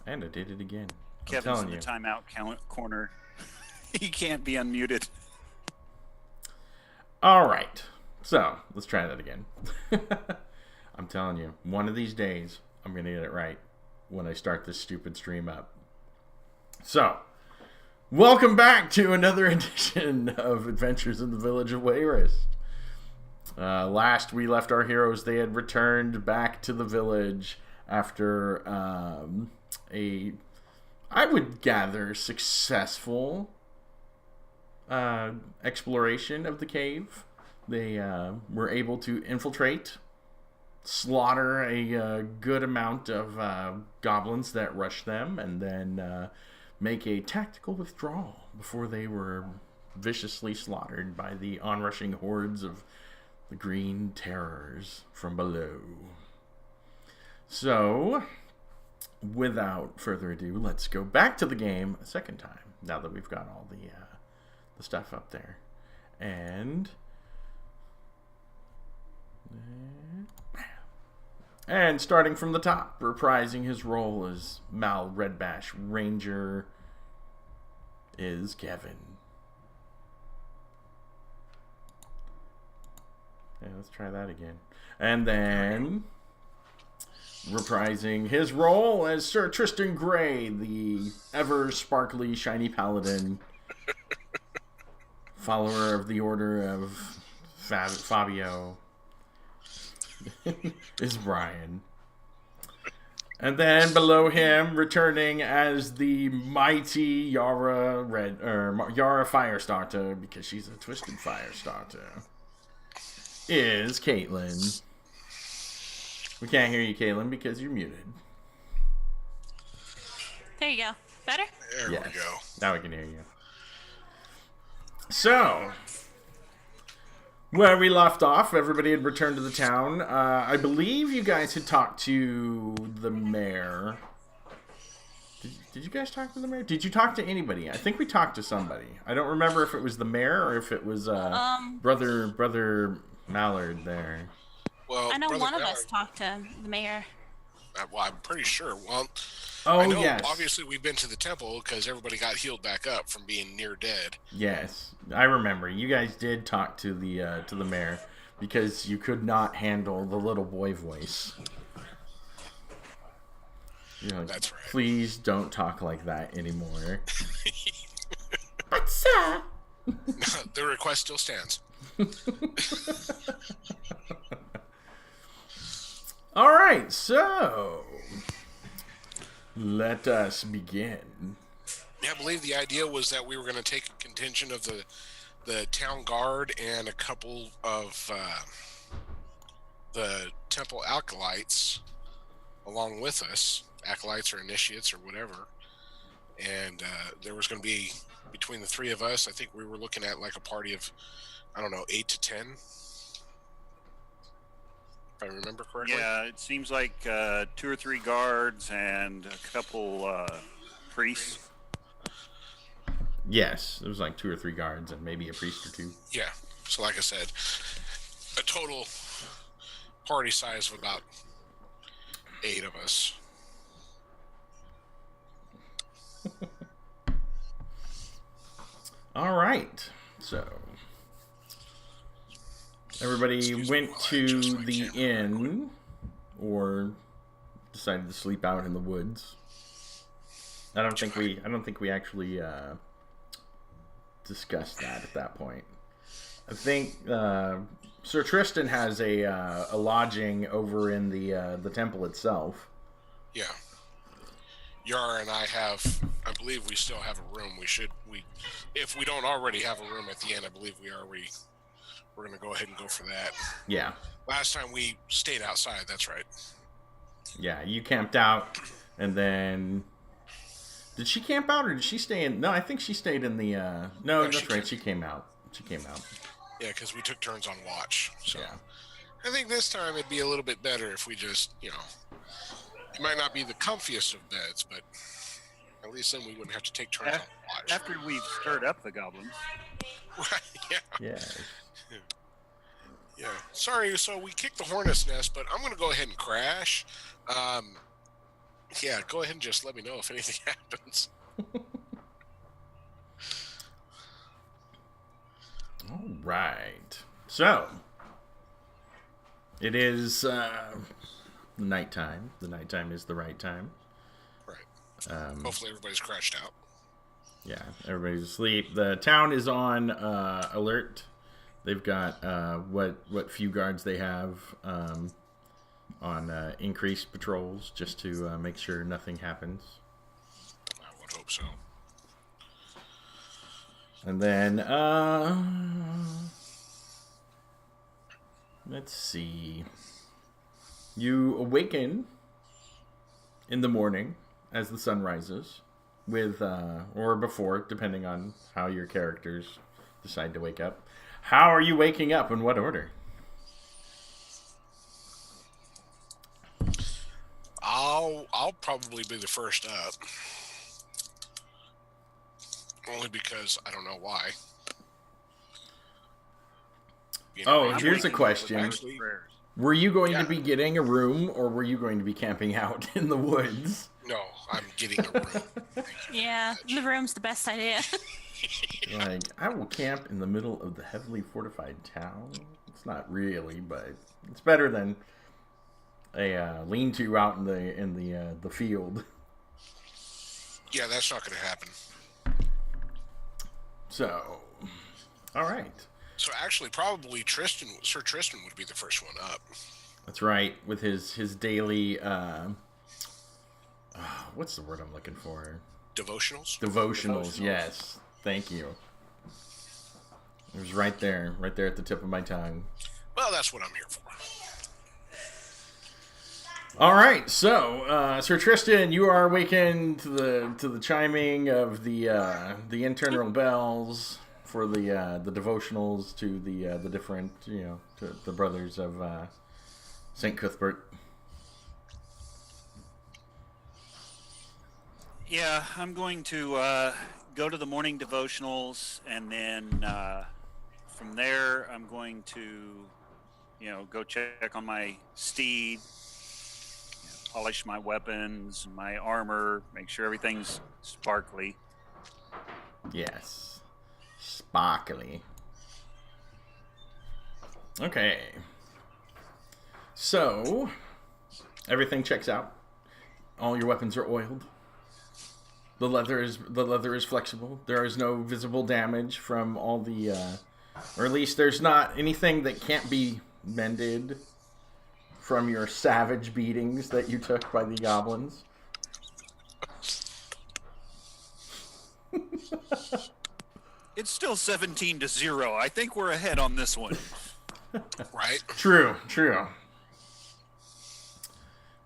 And I did it again. Kevin's in the timeout corner. He can't be unmuted. All right. So, let's try that again. I'm telling you, one of these days, I'm going to get it right when I start this stupid stream up. So, welcome back to another edition of Adventures in the Village of Wayrest. Last we left our heroes, they had returned back to the village after I would gather, successful exploration of the cave. They were able to infiltrate, slaughter a good amount of goblins that rushed them, and then make a tactical withdrawal before they were viciously slaughtered by the onrushing hordes of the green terrors from below. So, without further ado, let's go back to the game a second time, now that we've got all the stuff up there. And starting from the top, reprising his role as Mal Redbash Ranger, is Kevin. Yeah, let's try that again. And then reprising his role as Sir Tristan Gray, the ever sparkly shiny paladin, follower of the Order of Fabio, is Brian. And then below him, returning as the mighty Yara Firestarter, because she's a twisted Firestarter, is Caitlin. We can't hear you, Caitlin, because you're muted. There you go. Better? There we go. Now we can hear you. So, where we left off, everybody had returned to the town. I believe you guys had talked to the mayor. Did you guys talk to the mayor? Did you talk to anybody? I think we talked to somebody. I don't remember if it was the mayor or if it was brother Mallard there. Well, I know Brother one of Mallard, us talked to the mayor. well, I'm pretty sure. Well, Oh, I know, yes. obviously we've been to the temple because everybody got healed back up from being near dead. Yes, I remember. You guys did talk to the mayor because you could not handle the little boy voice. You're like, That's right. Please don't talk like that anymore. But sir, The request still stands. all right, so let us begin. Yeah, I believe the idea was that we were going to take a contingent of the town guard and a couple of the temple acolytes along with us. Acolytes or initiates or whatever. And there was going to be, between the three of us, I think we were looking at like a party of, I don't know, 8 to 10. If I remember correctly. Yeah, it seems like 2 or 3 guards and a couple priests. Yes, it was like 2 or 3 guards and maybe a priest or 2. Yeah. So like I said, a total party size of about 8 of us. All right, so everybody went to the inn, or decided to sleep out in the woods. I don't think we actually discussed that at that point. I think Sir Tristan has a lodging over in the temple itself. Yeah. Yara and I have, I believe we still have a room. If we don't already have a room at the end, I believe we're going to go ahead and go for that. Yeah. Last time we stayed outside, that's right. Yeah, you camped out, and then... Did she camp out, or did she stay in... No, I think she stayed in the... No, that's right, she came out. Yeah, because we took turns on watch. So Yeah. I think this time it'd be a little bit better if we just, it might not be the comfiest of beds, but at least then we wouldn't have to take turns on watch. After we've stirred up the goblins. Right, yeah. Yeah. Yeah. Sorry, so we kicked the hornet's nest, but I'm going to go ahead and crash. Yeah, go ahead and just let me know if anything happens. All right. So, it is nighttime. The nighttime is the right time. Right. Hopefully everybody's crashed out. Yeah, everybody's asleep. The town is on alert. They've got what few guards they have on increased patrols just to make sure nothing happens. I would hope so. And then, let's see. You awaken in the morning as the sun rises, with or before, depending on how your characters decide to wake up. How are you waking up? In what order? I'll probably be the first up. Only because I don't know why. You know, Oh, here's a question. Actually, Were you going to be getting a room, or were you going to be camping out in the woods? no, I'm getting a room. Thank you Yeah, very the much. room's the best idea. Like, I will camp in the middle of the heavily fortified town. It's not really, but it's better than a lean-to out in the field. Yeah, that's not going to happen. So, all right. So actually, probably Sir Tristan would be the first one up. That's right. With his daily, what's the word I'm looking for? Devotionals? Devotionals. Yes. Thank you. It was right there at the tip of my tongue. Well, that's what I'm here for. All right, so Sir Tristan, you are awakened to the chiming of the internal bells for the devotionals to the different to the brothers of Saint Cuthbert. Yeah, I'm going to go to the morning devotionals, and then from there, I'm going to, go check on my steed, polish my weapons, my armor, make sure everything's sparkly. Yes, sparkly. Okay, so everything checks out. All your weapons are oiled. The leather is flexible. There is no visible damage from all the, or at least there's not anything that can't be mended from your savage beatings that you took by the goblins. It's still 17-0. I think we're ahead on this one. Right? True.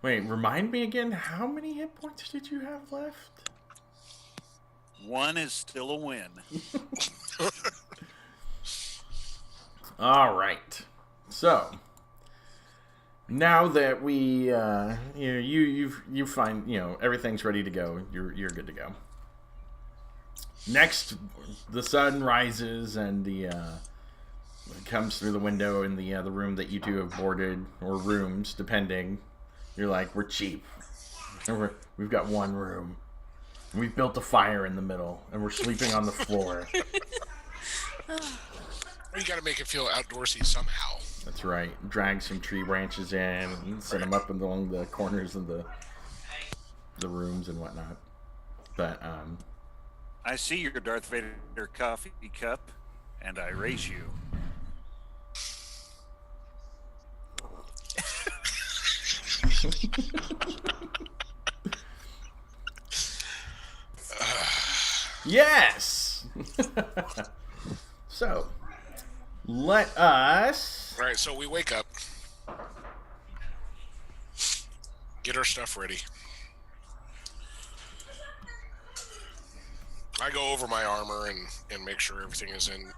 Wait, remind me again, how many hit points did you have left? One is still a win. All right. So now that we, you find, everything's ready to go. You're good to go. Next, the sun rises and it comes through the window in the room that you two have boarded, or rooms, depending. You're like, we're cheap. And we've got one room. We've built a fire in the middle, and we're sleeping on the floor. You got to make it feel outdoorsy somehow. That's right. Drag some tree branches in and set them up along the corners of the rooms and whatnot. But I see your Darth Vader coffee cup, and I raise you. yes. So let us. All right, so we wake up, get our stuff ready. I go over my armor and make sure everything is in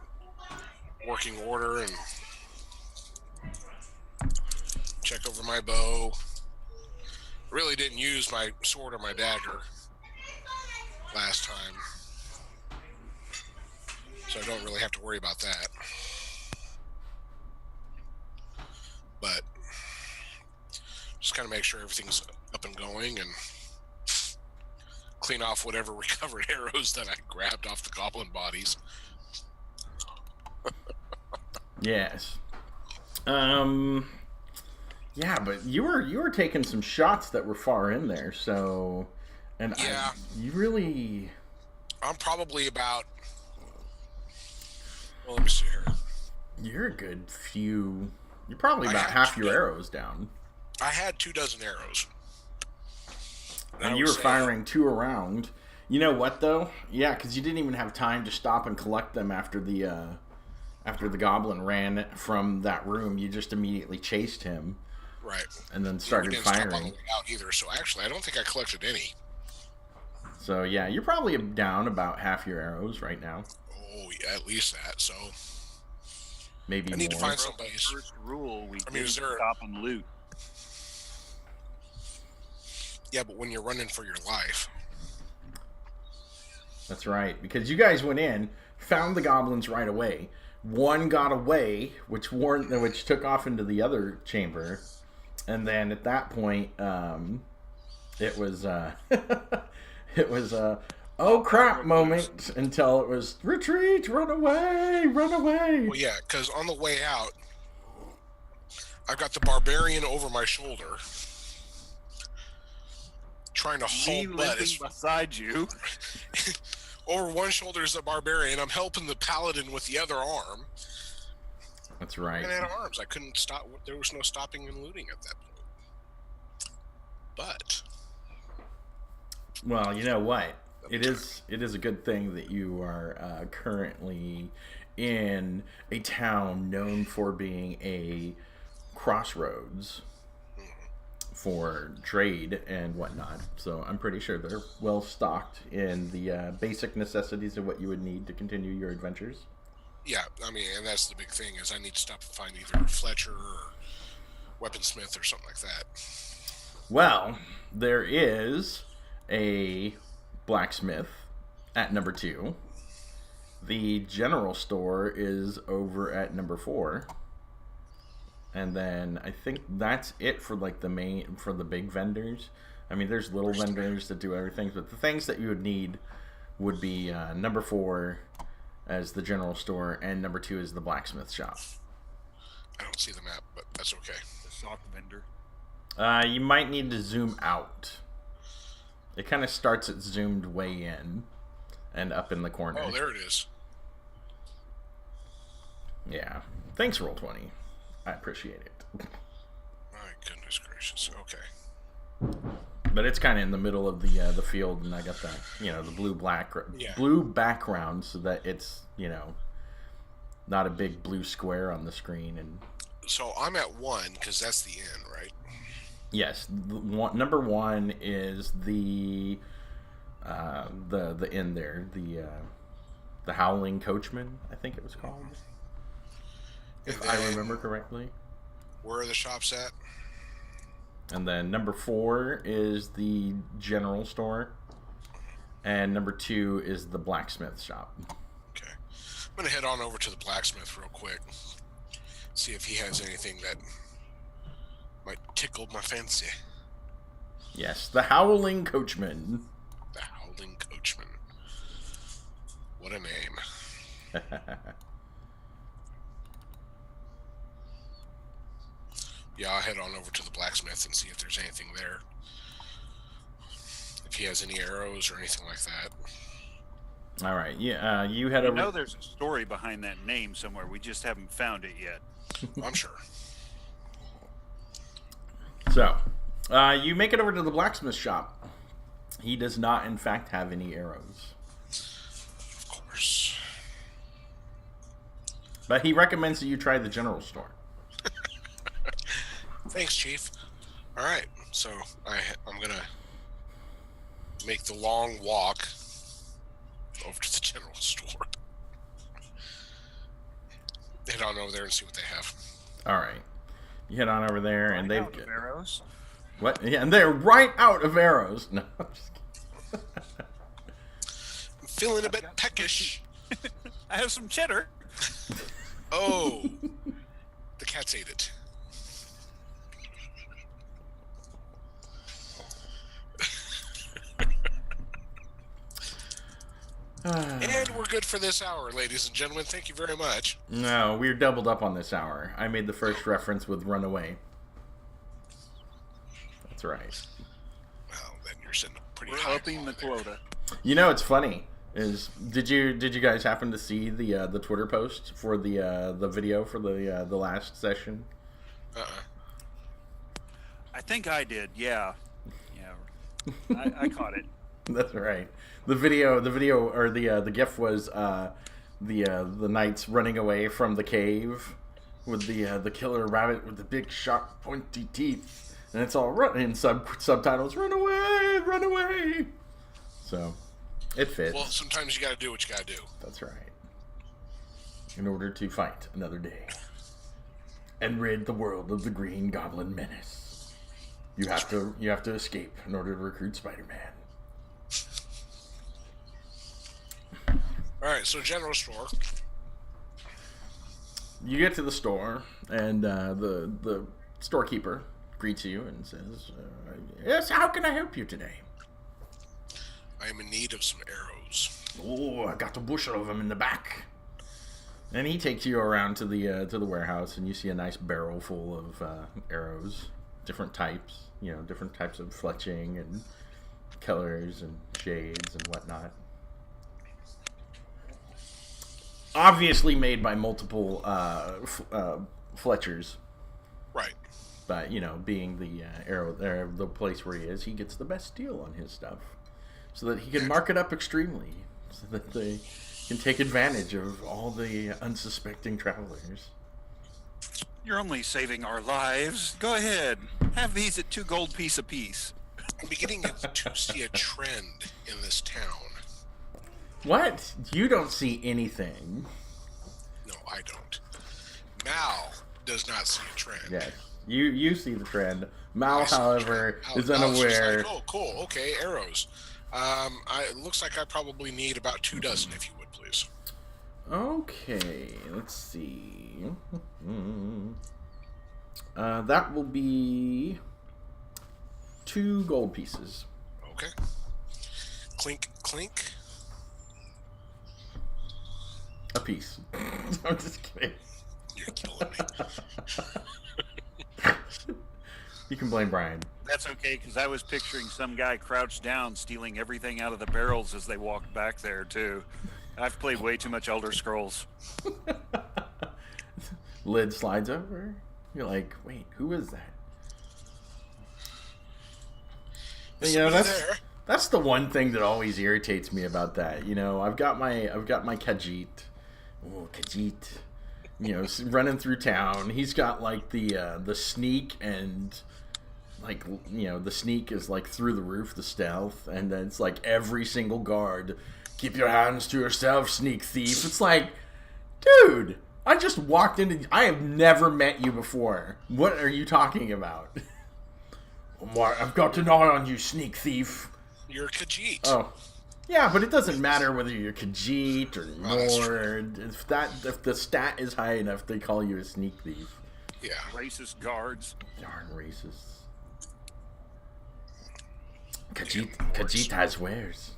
working order, and check over my bow. Really didn't use my sword or my dagger last time, so I don't really have to worry about that. But just kind of make sure everything's up and going, and clean off whatever recovered arrows that I grabbed off the goblin bodies. Yes. Yeah, but you were taking some shots that were far in there, so Yeah. you really. I'm probably about. Well, let me see here. You're a good few. You're probably I about had half two your dozen. arrows down. I had 24 arrows. And you were firing 2 around. You know what though? Yeah, because you didn't even have time to stop and collect them after the goblin ran from that room. You just immediately chased him. Right. And then We started didn't stop on the firing. way out either. So actually, I don't think I collected any. So yeah, you're probably down about half your arrows right now. Oh, yeah, at least that. So Maybe I need to more. find somebody's. First rule: we I mean, is didn't there- stop and loot. Yeah, but when you're running for your life, That's right, because you guys went in, found the goblins right away. One got away, which took off into the other chamber, and then at that point, it was it was a oh crap moment until it was retreat, run away, run away. well, yeah, because on the way out, I've got the barbarian over my shoulder, trying to Me haul butt. limping beside you. Over one shoulder is the barbarian. I'm helping the paladin with the other arm. That's right. And I had arms. I couldn't stop. There was no stopping and looting at that point. But Well, you know what? It is a good thing that you are currently in a town known for being a crossroads for trade and whatnot. So I'm pretty sure they're well stocked in the basic necessities of what you would need to continue your adventures. yeah, I mean, and that's the big thing is I need to stop and find either Fletcher or weaponsmith or something like that. Well, there is a blacksmith at number 2. The general store is over at number 4. And then I think that's it for like the big vendors. I mean, there's little vendors that do everything, but the things that you would need would be number 4 as the general store, and number 2 is the blacksmith shop. I don't see the map, but that's okay. The sock vendor. You might need to zoom out. It kind of starts at zoomed way in and up in the corner. Oh, there it is. Yeah. Thanks, Roll20. I appreciate it. My goodness gracious. Okay. But it's kind of in the middle of the field, and I got that, the blue background, so that it's, not a big blue square on the screen. And So I'm at 1 because that's the inn, right? yes, number 1 is the inn there, the Howling Coachman, I think it was called, if I remember correctly. Where are the shops at? And then number 4 is the general store, and number 2 is the blacksmith shop. Okay. I'm going to head on over to the blacksmith real quick. See if he has anything that might tickle my fancy. Yes, the Howling Coachman. The Howling Coachman. What a name. Yeah, I'll head on over to the blacksmith and see if there's anything there. If he has any arrows or anything like that. All right, yeah, you head I over. know there's a story behind that name somewhere. We just haven't found it yet. I'm sure. So, you make it over to the blacksmith shop. He does not, in fact, have any arrows, Of course. but he recommends that you try the general store. Thanks, Chief. All right, so I'm going to make the long walk over to the general store. Head on over there and see what they have. All right, you head on over there, and they've Out of arrows. what? Yeah, and they're right out of arrows. No, I'm just kidding. I'm feeling a bit peckish. I have some cheddar. Oh, the cats ate it. And we're good for this hour, ladies and gentlemen. Thank you very much. No, we're doubled up on this hour. I made the first reference with Runaway. That's right. Well, then you're sitting up pretty We're high. upping the quota. You know, it's funny. Did you guys happen to see the Twitter post for the video for the last session? I think I did. Yeah. I caught it. That's right. The video, or the GIF was the knights running away from the cave with the killer rabbit with the big sharp pointy teeth, and it's all in subtitles. Run away, run away. So it fits. Well, sometimes you got to do what you got to do. That's right. In order to fight another day and rid the world of the Green Goblin menace, you have to escape in order to recruit Spider-Man. All right, so general store. You get to the store, and the storekeeper greets you and says, "Yes, how can I help you today?" I am in need of some arrows. "Oh, I got a bushel of them in the back." And he takes you around to the warehouse, and you see a nice barrel full of arrows, different types, different types of fletching and colors and shades and whatnot. Obviously made by multiple Fletchers. Right. But, being the place where he is, he gets the best deal on his stuff. So that he can mark it up extremely. So that they can take advantage of all the unsuspecting travelers. You're only saving our lives. Go ahead. Have these at 2 gold piece apiece. I'm beginning to see a trend in this town. What? You don't see anything. No, I don't. Mal does not see a trend. Yes. You see the trend. Mal, however, is Mal's just unaware. like, oh, cool. Okay, arrows. It looks like I probably need about 2 dozen, if you would, please. Okay, let's see. That will be 2 gold pieces. Okay. Clink, clink. A piece. I'm just kidding. You're killing me. You can blame Brian. That's okay, because I was picturing some guy crouched down stealing everything out of the barrels as they walked back there, too. I've played way too much Elder Scrolls. Lid slides over. You're like, wait, who is that? That's the one thing that always irritates me about that. I've got my Khajiit. Oh, Khajiit. Running through town. He's got like the sneak, and like the sneak is like through the roof, the stealth, and then it's like every single guard, keep your hands to yourself, sneak thief. It's like, dude, I just walked into. I have never met you before. What are you talking about? I've got an eye on you, sneak thief. You're a Khajiit. Oh. Yeah, but it doesn't matter whether you're Khajiit or Nord. If the stat is high enough, they call you a sneak thief. Yeah. Racist guards. Darn racists. Khajiit has wares.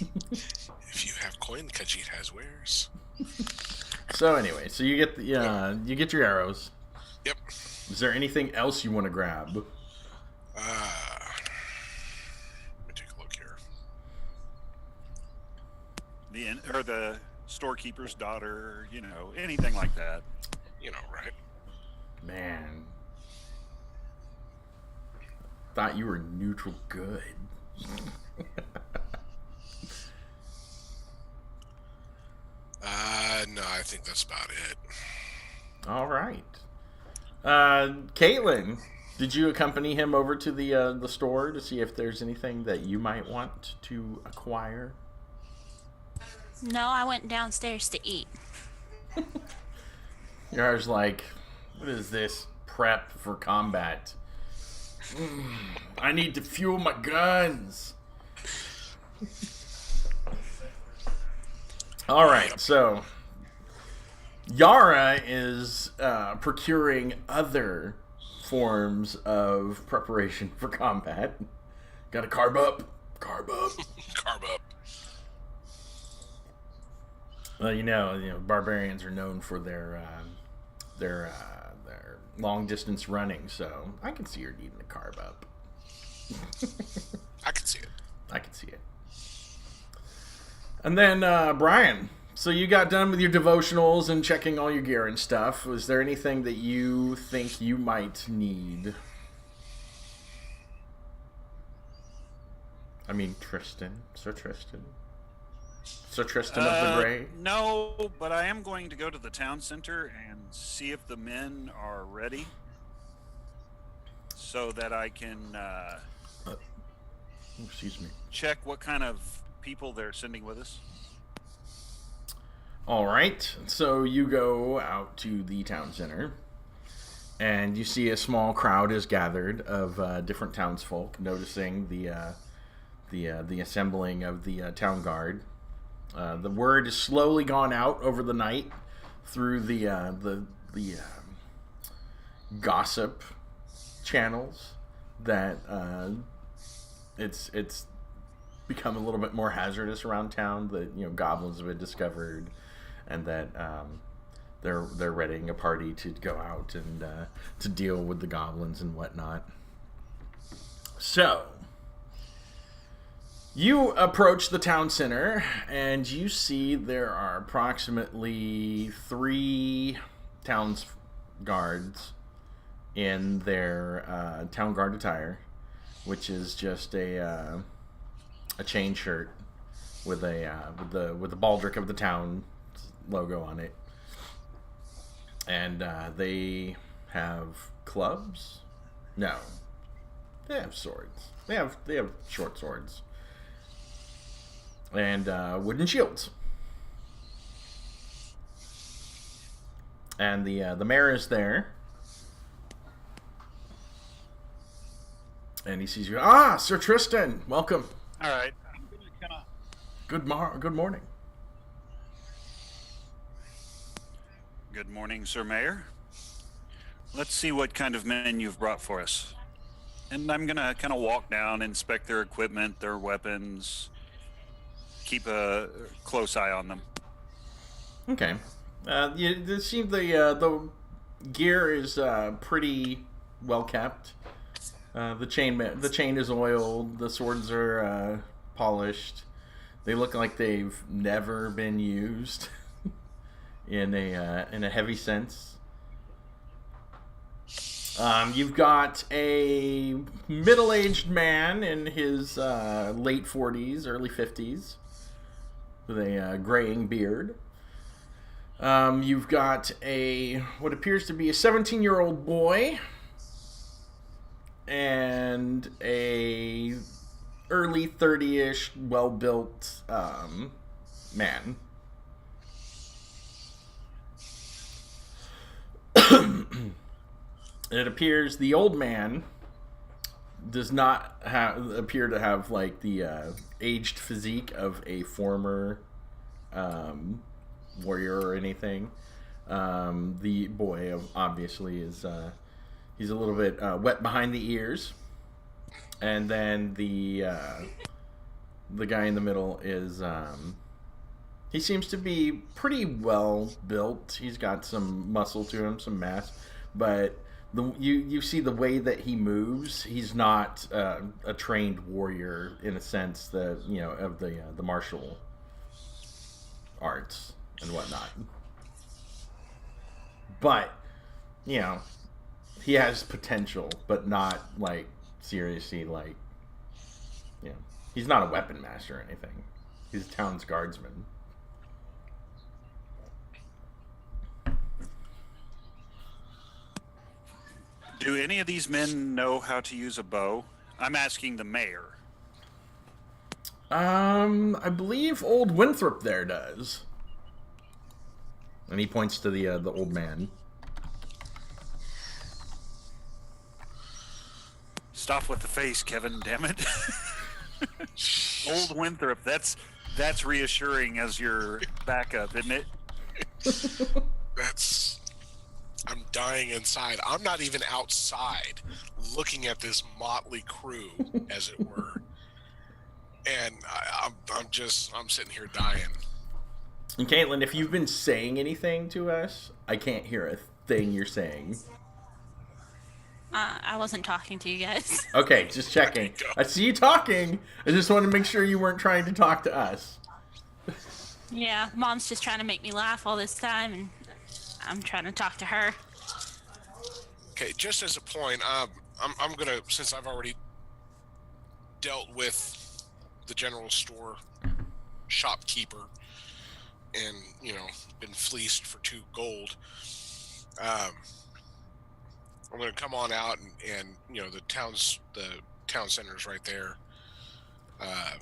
If you have coin, Khajiit has wares. So anyway, you get you get your arrows. Yep. Is there anything else you want to grab? Let me take a look here. The storekeeper's daughter, anything like that. Right? Man. Thought you were neutral good. No, I think that's about it. All right. Caitlin, did you accompany him over to the store to see if there's anything that you might want to acquire? No, I went downstairs to eat. Yar's like, what is this? Prep for combat. I need to fuel my guns. All right, so Yara is procuring other forms of preparation for combat. Got to carb up. Carb up. Well, barbarians are known for their long distance running, so I can see her needing a carb up. I can see it. I can see it. And then Brian, so you got done with your devotionals and checking all your gear and stuff. Was there anything that you think you might need? I mean, Sir Tristan of the Grey. No, but I am going to go to the town center and see if the men are ready, so that I can excuse me. check what kind of people they're sending with us. All right, so you go out to the town center, and you see a small crowd is gathered of different townsfolk, noticing the assembling of the town guard. The word has slowly gone out over the night through the gossip channels that it's become a little bit more hazardous around town. That goblins have been discovered, and that they're readying a party to go out and to deal with the goblins and whatnot. So you approach the town center, and you see there are approximately 3 towns guards in their town guard attire, which is just a chain shirt with the baldric of the town logo on it, and they have clubs. No, they have swords. They have short swords. And wooden shields. And the mayor is there. And he sees you. Ah, Sir Tristan, welcome. All right. I'm gonna kind of. Good morning. Good morning, Sir Mayor. Let's see what kind of men you've brought for us. And I'm gonna kind of walk down, inspect their equipment, their weapons. Keep a close eye on them. Okay. You see the gear is pretty well kept. The chain is oiled. The swords are polished. They look like they've never been used in a heavy sense. You've got a middle-aged man in his late 40s, early 50s. With a graying beard. You've got what appears to be a 17-year-old boy and a early 30-ish, well-built man. It appears the old man does not appear to have like the aged physique of a former warrior or anything. The boy obviously is he's a little bit wet behind the ears, and then the guy in the middle is he seems to be pretty well built. He's got some muscle to him, some mass, but you see the way that he moves. He's not a trained warrior in a sense that of the martial arts and whatnot. But he has potential, but not like seriously like he's not a weapon master or anything. He's a town's guardsman. Do any of these men know how to use a bow? I'm asking the mayor. I believe old Winthrop there does. And he points to the old man. Stop with the face, Kevin, damn it. Old Winthrop, that's reassuring as your backup, isn't it? I'm dying inside. I'm not even outside looking at this motley crew, as it were. And I'm sitting here dying. And Caitlin, if you've been saying anything to us, I can't hear a thing you're saying. I wasn't talking to you guys. Okay, just checking. Go. I see you talking. I just wanted to make sure you weren't trying to talk to us. Yeah, Mom's just trying to make me laugh all this time, and I'm trying to talk to her. Okay, just as a point, I'm gonna, since I've already dealt with the general store shopkeeper and been fleeced for 2 gold, I'm gonna come on out and the town center's right there. I'm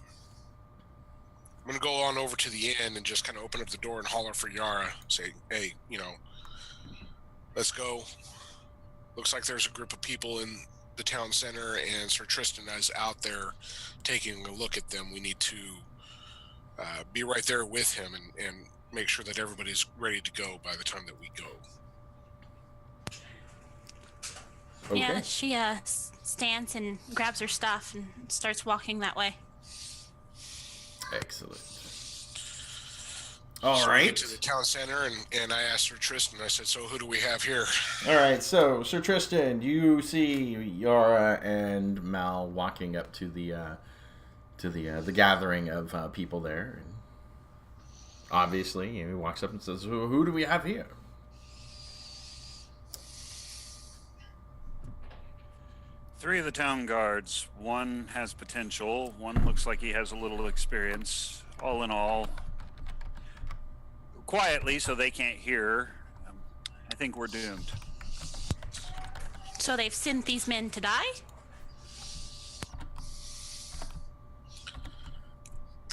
gonna go on over to the inn and just kind of open up the door and holler for Yara. Say, hey, let's go. Looks like there's a group of people in the town center, and Sir Tristan is out there taking a look at them. We need to be right there with him and make sure that everybody's ready to go by the time that we go. Okay. Yeah, she stands and grabs her stuff and starts walking that way. Excellent. All So we right. get to the town center, and I asked Sir Tristan, I said, so who do we have here? All right. So, Sir Tristan, you see Yara and Mal walking up to the gathering of people there. And obviously, he walks up and says, "Who do we have here?" Three of the town guards. One has potential. One looks like he has a little experience. All in all, quietly so they can't hear, I think we're doomed. So they've sent these men to die?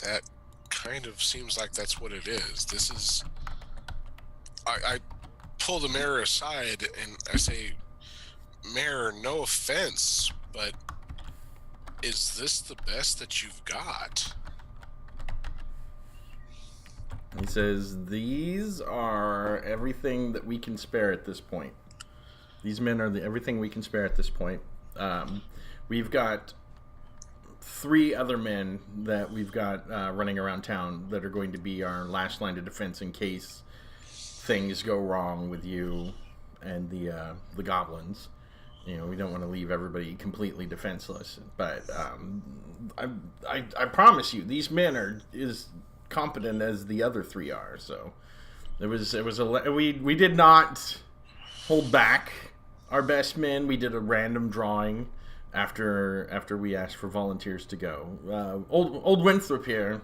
That kind of seems like that's what it is. This is... I pull the mayor aside and I say, Mayor, no offense, but is this the best that you've got? He says, "These are everything that we can spare at this point. These men are everything we can spare at this point. We've got 3 other men that we've got running around town that are going to be our last line of defense in case things go wrong with you and the goblins. We don't want to leave everybody completely defenseless. But I promise you, these men are as competent as the other 3 are. So we did not hold back our best men. We did a random drawing after we asked for volunteers to go. Old Winthrop here,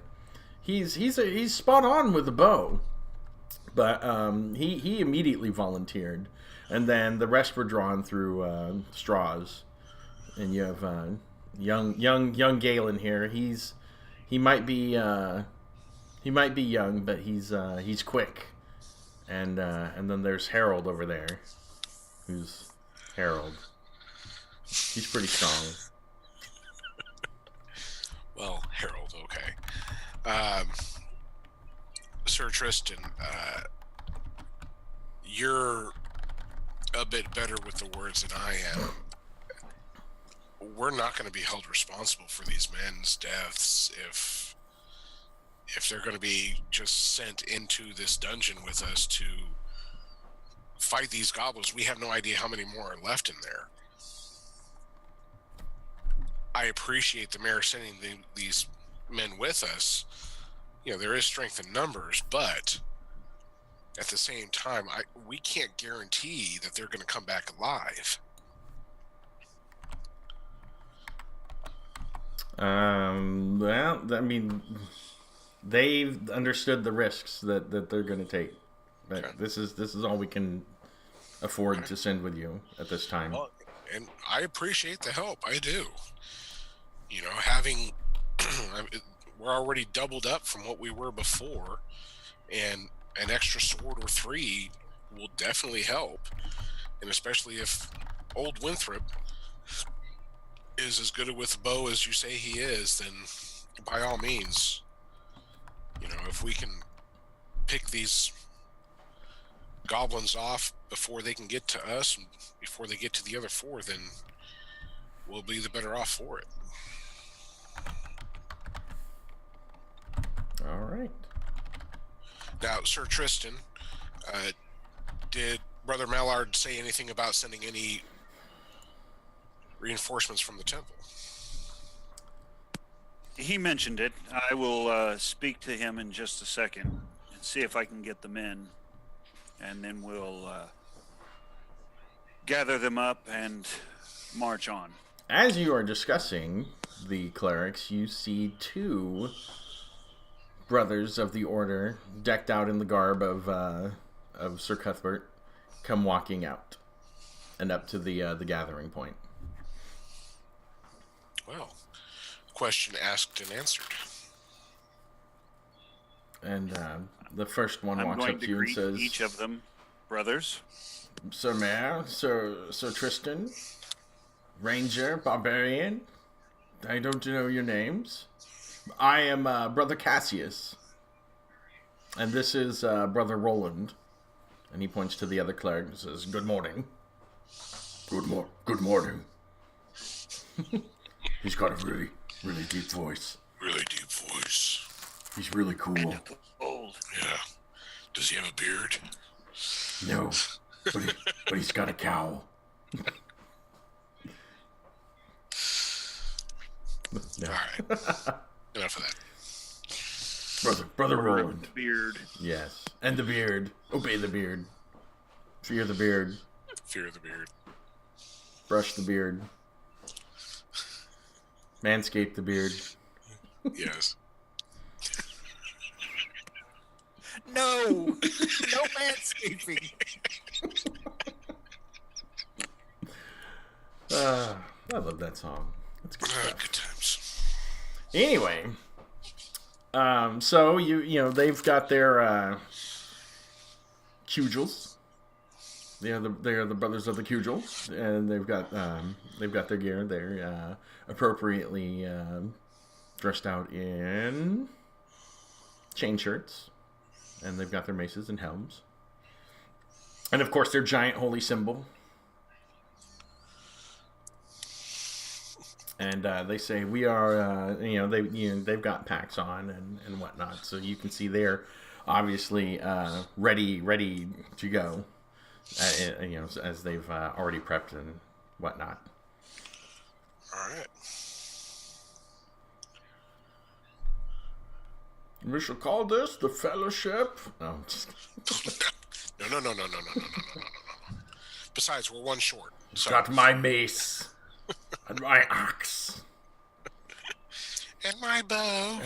he's spot on with the bow, but he immediately volunteered, and then the rest were drawn through straws. And you have young Galen here. He might be young, but he's quick. And then there's Harold over there, who's Harold. He's pretty strong. Well, Harold, okay. Sir Tristan, you're a bit better with the words than I am. We're not going to be held responsible for these men's deaths if they're going to be just sent into this dungeon with us to fight these goblins. We have no idea how many more are left in there. I appreciate the mayor sending these men with us. There is strength in numbers, but at the same time, we can't guarantee that they're going to come back alive. Well, I mean, they've understood the risks that they're going to take. But Okay. this is all we can afford to send with you at this time. Well, and I appreciate the help. I do. Having we're already doubled up from what we were before, and an extra sword or 3 will definitely help. And especially if old Winthrop is as good with a bow as you say he is, then by all means, if we can pick these goblins off before they can get to us and before they get to the other 4, then we'll be the better off for it. All right. Now, Sir Tristan, did Brother Mallard say anything about sending any reinforcements from the temple? He mentioned it. I will speak to him in just a second and see if I can get them in, and then we'll gather them up and march on. As you are discussing the clerics, you see two brothers of the order, decked out in the garb of Sir Cuthbert, come walking out and up to the gathering point. Well, question asked and answered. And the first one I'm walks going up to to you and greet says, each of them, brothers. Sir Mayor, Sir Tristan, Ranger, Barbarian, I don't know your names. I am Brother Cassius, and this is Brother Roland. And he points to the other cleric and says, Good morning. Good morning. He's got a really, really deep voice. Really deep voice. He's really cool. Old. Yeah. Does he have a beard? No, but he's got a cowl. No. All right. Enough of that. Brother Roland. Beard. Yes. And the beard. Obey the beard. Fear the beard. Fear the beard. Brush the beard. Manscape the beard. Yes. No! No manscaping! I love that song. That's good stuff. Good times. Anyway, so you know they've got their cudgels. They're the brothers of the cudgel, and they've got their gear. They're appropriately dressed out in chain shirts, and they've got their maces and helms, and of course their giant holy symbol. And they say we are, they've got packs on and whatnot, so you can see they're obviously ready to go, as they've already prepped and whatnot. All right. We shall call this the Fellowship. Oh, just... No. Besides, we're one short. So. Got my mace and my axe and my bow.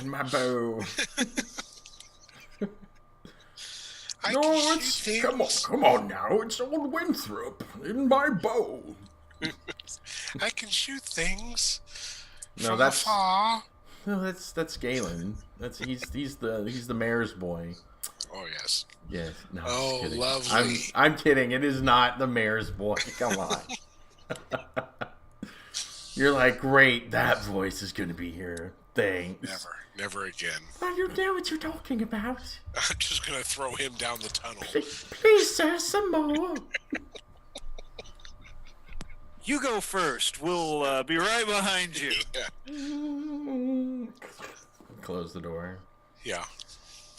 Come on now. It's old Winthrop in my bow. I can shoot things. No, from afar. No, that's Galen. He's the mayor's boy. Oh yes. Yes. No. Oh, I'm kidding. lovely. I'm kidding. It is not the mayor's boy. Come on. You're like, great. That voice is going to be here. Thanks. Never again. I don't know what you're talking about. I'm just gonna throw him down the tunnel. Please, sir, some more. You go first. We'll be right behind you. Yeah. Close the door. Yeah.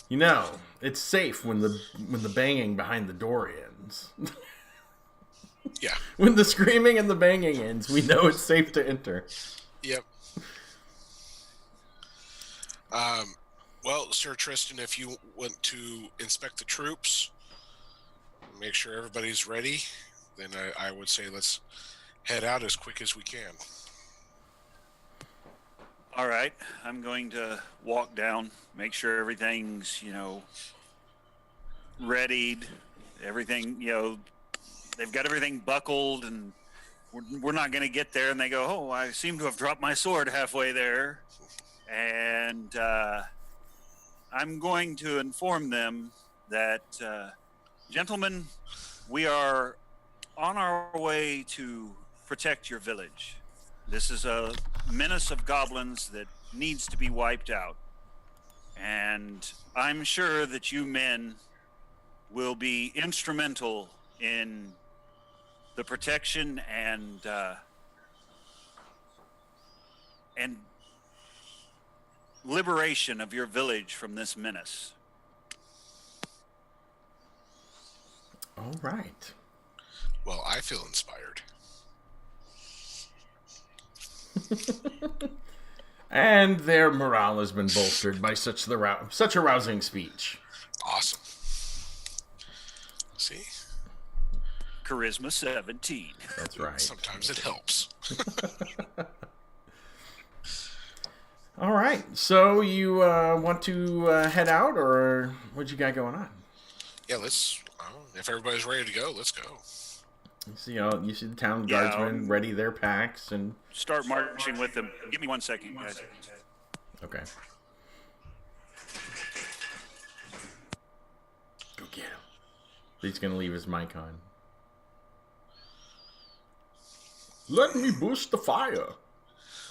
You know, it's safe when the banging behind the door ends. Yeah. When the screaming and the banging ends, we know it's safe to enter. Yep. Well, Sir Tristan, if you want to inspect the troops, make sure everybody's ready, then I would say let's head out as quick as we can. All right. I'm going to walk down, make sure everything's, readied. Everything, they've got everything buckled, and we're not going to get there. And they go, oh, I seem to have dropped my sword halfway there. And I'm going to inform them that, gentlemen, we are on our way to protect your village. This is a menace of goblins that needs to be wiped out. And I'm sure that you men will be instrumental in the protection and liberation of your village from this menace. All right. Well, I feel inspired. And their morale has been bolstered by such a rousing speech. Awesome. See? Charisma 17. That's right. Sometimes it helps. All right. So you want to head out, or what you got going on? Yeah, if everybody's ready to go, let's go. You see the town guardsmen ready their packs and Start marching with them. Give me 1 second, guys. okay. Go get him. He's gonna leave his mic on. Let me boost the fire.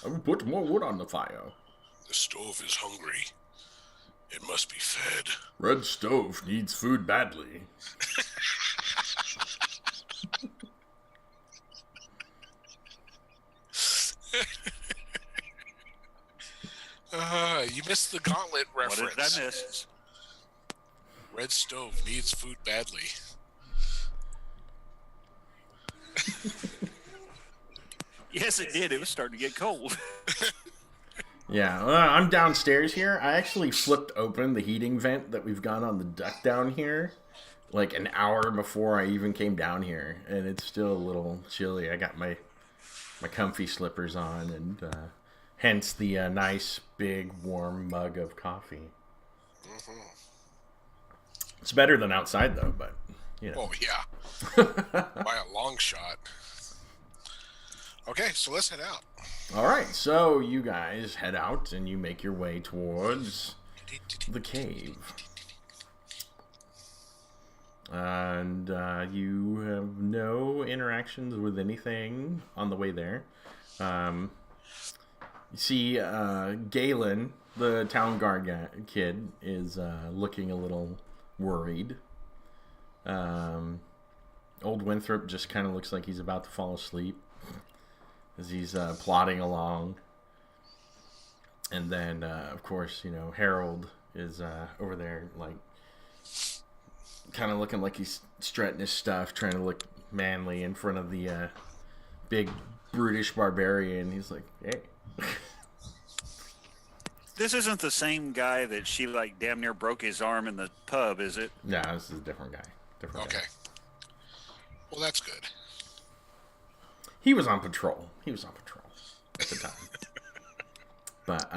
I will put more wood on the fire. The stove is hungry. It must be fed. Red stove needs food badly. You missed the gauntlet reference. What did I miss? Red stove needs food badly. Yes, it did. It was starting to get cold. Yeah, I'm downstairs here. I actually flipped open the heating vent that we've got on the deck down here, like an hour before I even came down here, and it's still a little chilly. I got my comfy slippers on, and hence the nice big warm mug of coffee. Mm-hmm. It's better than outside though, but you know. Oh yeah, by a long shot. Okay, so let's head out. All right, so you guys head out and you make your way towards the cave. And you have no interactions with anything on the way there. You see Galen, the town guard kid, is looking a little worried. Old Winthrop just kind of looks like he's about to fall asleep as he's plodding along. And then, of course, Harold is over there, like, kind of looking like he's strutting his stuff, trying to look manly in front of the big, brutish barbarian. He's like, hey. This isn't the same guy that she, like, damn near broke his arm in the pub, is it? No, this is a different guy. Okay. Well, that's good. He was on patrol. At the time. But,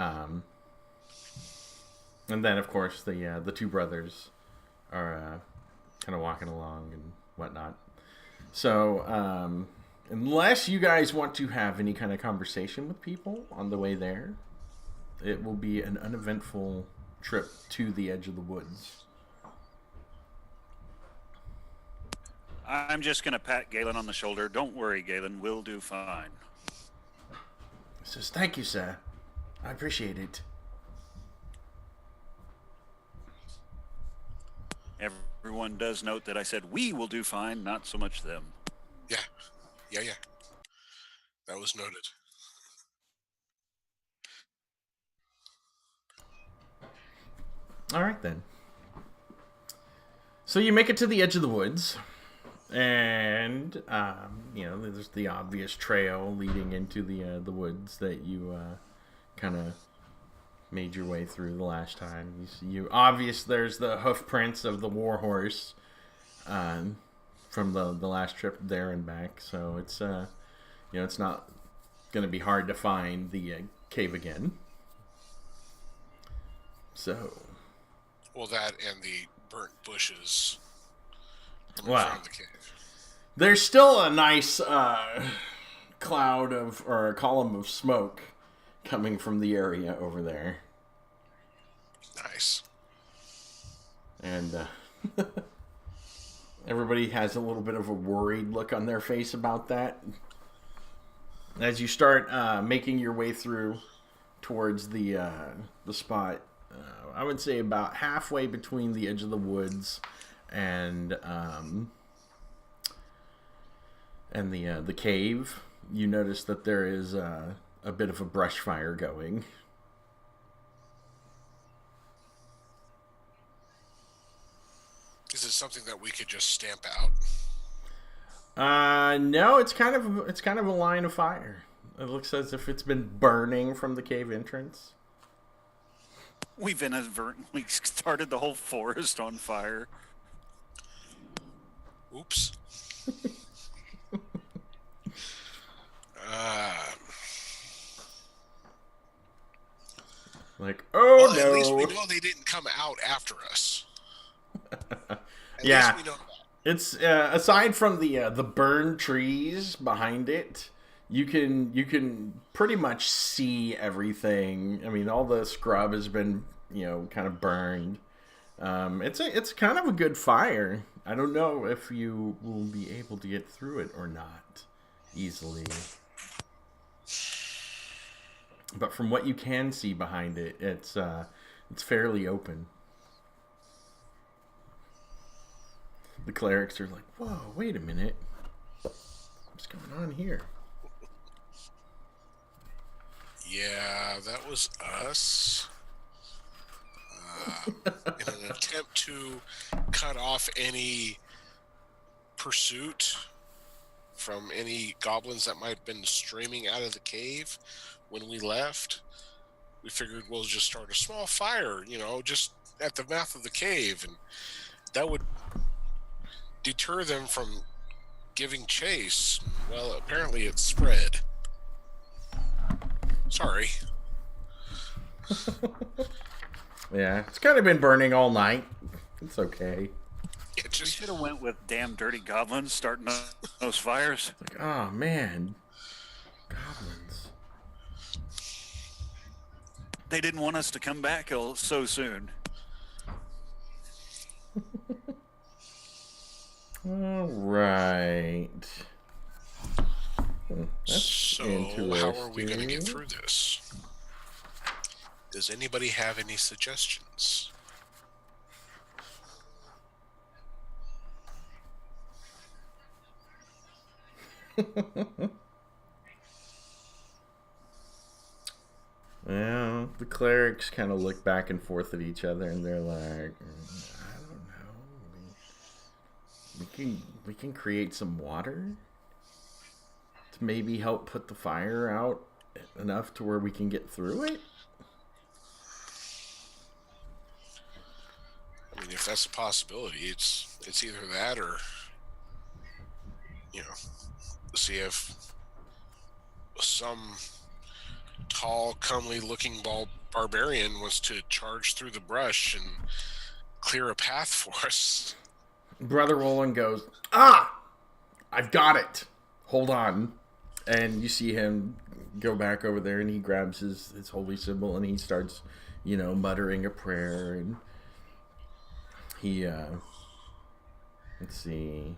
and then, of course, the two brothers are kind of walking along and whatnot. So, unless you guys want to have any kind of conversation with people on the way there, it will be an uneventful trip to the edge of the woods. I'm just going to pat Galen on the shoulder. Don't worry, Galen. We'll do fine. He says, thank you, sir. I appreciate it. Everyone does note that I said we will do fine, not so much them. Yeah. That was noted. All right, then. So you make it to the edge of the woods. And, there's the obvious trail leading into the woods that you kind of made your way through the last time. There's the hoof prints of the war horse from the last trip there and back. So it's, it's not going to be hard to find the cave again. So. Well, that and the burnt bushes. Wow. There's still a nice cloud or a column of smoke coming from the area over there. Nice. And everybody has a little bit of a worried look on their face about that. As you start making your way through towards the spot, I would say about halfway between the edge of the woods and the cave, you notice that there is a bit of a brush fire going. Is Is it something that we could just stamp out? No, it's kind of a line of fire. It looks as if it's been burning from the cave entrance. We've inadvertently started the whole forest on fire. Oops. Like, oh well, no! At least we know they didn't come out after us. Yeah. At least we know that. It's aside from the burned trees behind it, you can pretty much see everything. I mean, all the scrub has been kind of burned. It's kind of a good fire. I don't know if you will be able to get through it or not easily. But from what you can see behind it, it's fairly open. The clerics are like, whoa, wait a minute. What's going on here? Yeah, that was us. In an attempt to cut off any pursuit from any goblins that might have been streaming out of the cave when we left, we figured we'll just start a small fire, just at the mouth of the cave, and that would deter them from giving chase. Well, apparently it spread. Sorry. Yeah, it's kind of been burning all night. It's okay. We should have went with damn dirty goblins starting those fires. Like, oh man, goblins. They didn't want us to come back so soon. All right. That's so, how are we going to get through this? Does anybody have any suggestions? Well, the clerics kind of look back and forth at each other, and they're like, I don't know. We can create some water to maybe help put the fire out enough to where we can get through it. I mean, if that's a possibility, it's either that or, see if some tall, comely-looking barbarian wants to charge through the brush and clear a path for us. Brother Roland goes, I've got it. Hold on. And you see him go back over there, and he grabs his holy symbol, and he starts, muttering a prayer, and he, let's see,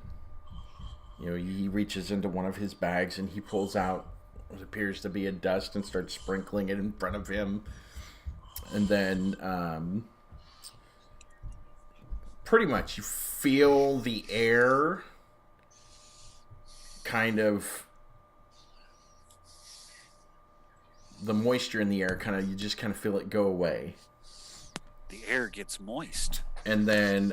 he reaches into one of his bags, and he pulls out what appears to be a dust and starts sprinkling it in front of him. And then, pretty much you feel the air the moisture in the air you just feel it go away. The air gets moist. And then,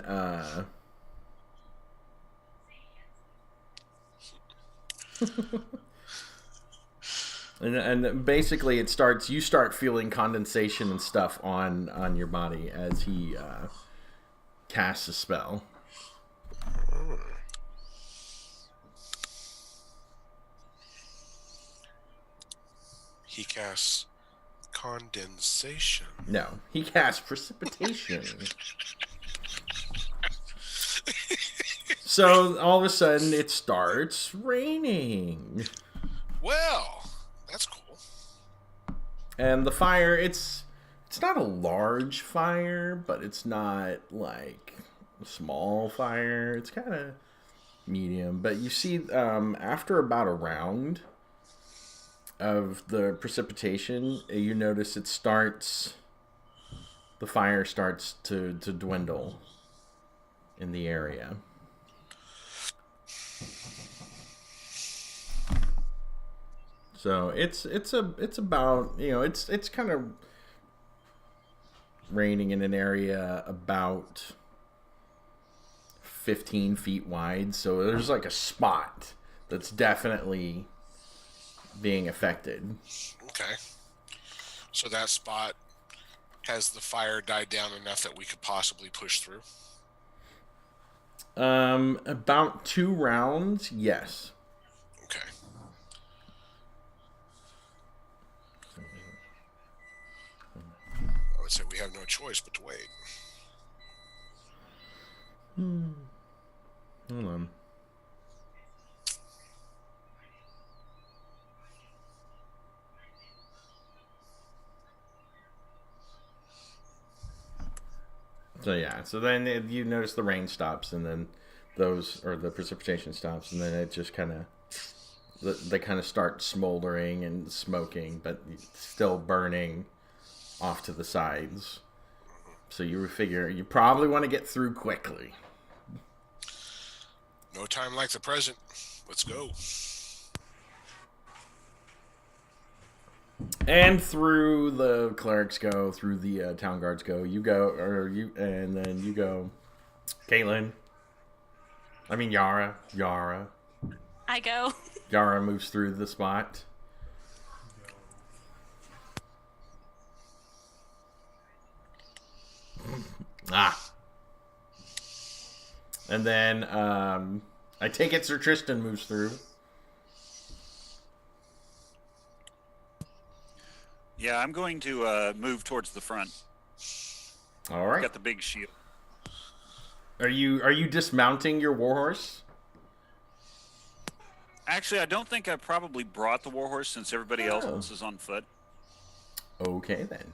and basically you start feeling condensation and stuff on your body as he casts a spell. He casts condensation. No, he casts precipitation. So all of a sudden it starts raining. Well, that's cool. And the fire, it's not a large fire, but it's not like a small fire. It's kind of medium. But you see, after about a round of the precipitation, you notice the fire starts to dwindle in the area. So it's about, it's kind of raining in an area about 15 feet wide, so there's like a spot that's definitely being affected. Okay. So that spot has the fire died down enough that we could possibly push through? About 2 rounds, yes. Okay. I would say we have no choice but to wait. Hold on. So yeah, so then you notice the rain stops, and then the precipitation stops, and then it just kind of, they kind of start smoldering and smoking, but still burning off to the sides. So you figure you probably want to get through quickly. No time like the present. Let's go. And through the clerics go, through the town guards go. You go, and then you go. Caitlin. I mean Yara. I go. Yara moves through the spot. And then I take it Sir Tristan moves through. Yeah, I'm going to move towards the front. All right. Got the big shield. Are you dismounting your warhorse? Actually, I don't think I probably brought the warhorse since everybody else is on foot. Okay, then.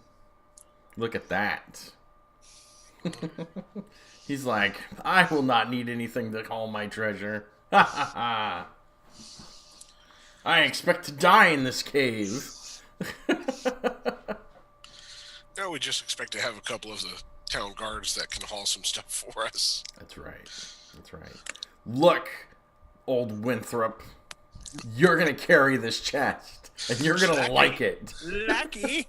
Look at that. He's like, I will not need anything to haul my treasure. Ha ha ha. I expect to die in this cave. No, we just expect to have a couple of the town guards that can haul some stuff for us. That's right. Look, old Winthrop, you're going to carry this chest, and you're going to like it. Lucky.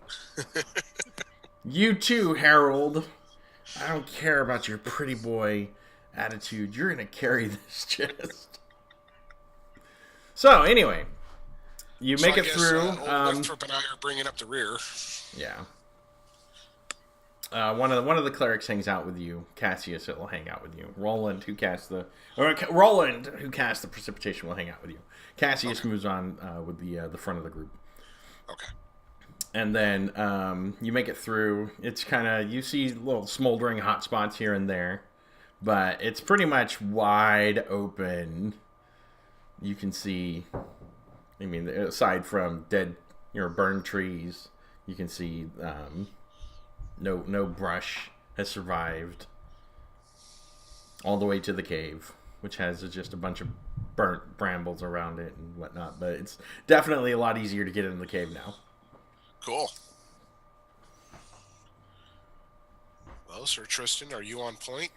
You too, Harold. I don't care about your pretty boy attitude. You're going to carry this chest. So, anyway, you make it through. Old Winthrop and I are bringing up the rear. Yeah. One of the clerics hangs out with you. Cassius will hang out with you. Roland, who casts the precipitation, will hang out with you. Cassius moves on with the front of the group. Okay. And then you make it through. It's kind of, you see little smoldering hot spots here and there, but it's pretty much wide open. You can see, I mean, aside from dead, burned trees, you can see no brush has survived all the way to the cave, which has just a bunch of burnt brambles around it and whatnot. But it's definitely a lot easier to get into the cave now. Cool. Well, Sir Tristan, are you on point?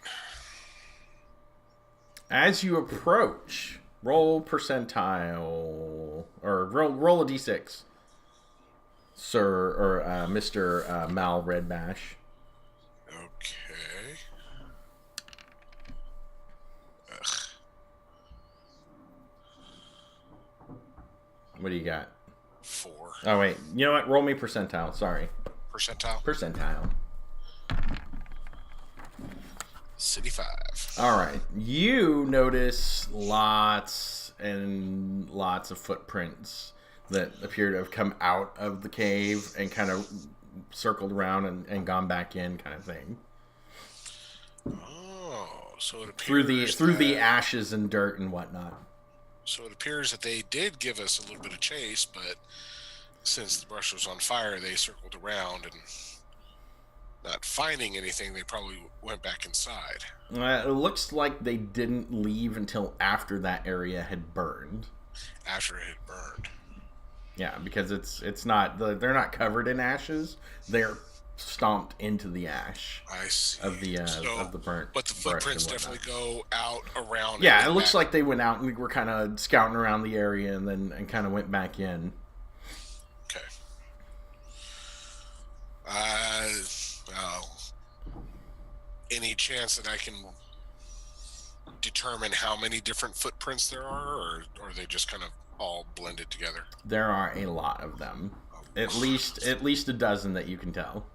As you approach, roll percentile, or roll a d6, Sir, or Mr. Mal Redbash. Okay. Ugh. What do you got? 4. Oh, wait. You know what? Roll me percentile. Sorry. Percentile? City 5. All right. You notice lots and lots of footprints that appear to have come out of the cave and kind of circled around and gone back in, kind of thing. Oh, so it appears through the ashes and dirt and whatnot. So it appears that they did give us a little bit of chase, but since the brush was on fire, they circled around and, not finding anything, they probably went back inside. It looks like they didn't leave until after that area had burned. After it had burned. Yeah, because it's not, they're not covered in ashes. They're stomped into the ash. I see. Of the burnt. But the footprints definitely go out around. Yeah, it looks like they went out and were kind of scouting around the area and kind of went back in. Okay. Well, any chance that I can determine how many different footprints there are, or are they just kind of all blended together? There are a lot of them. At least a dozen that you can tell.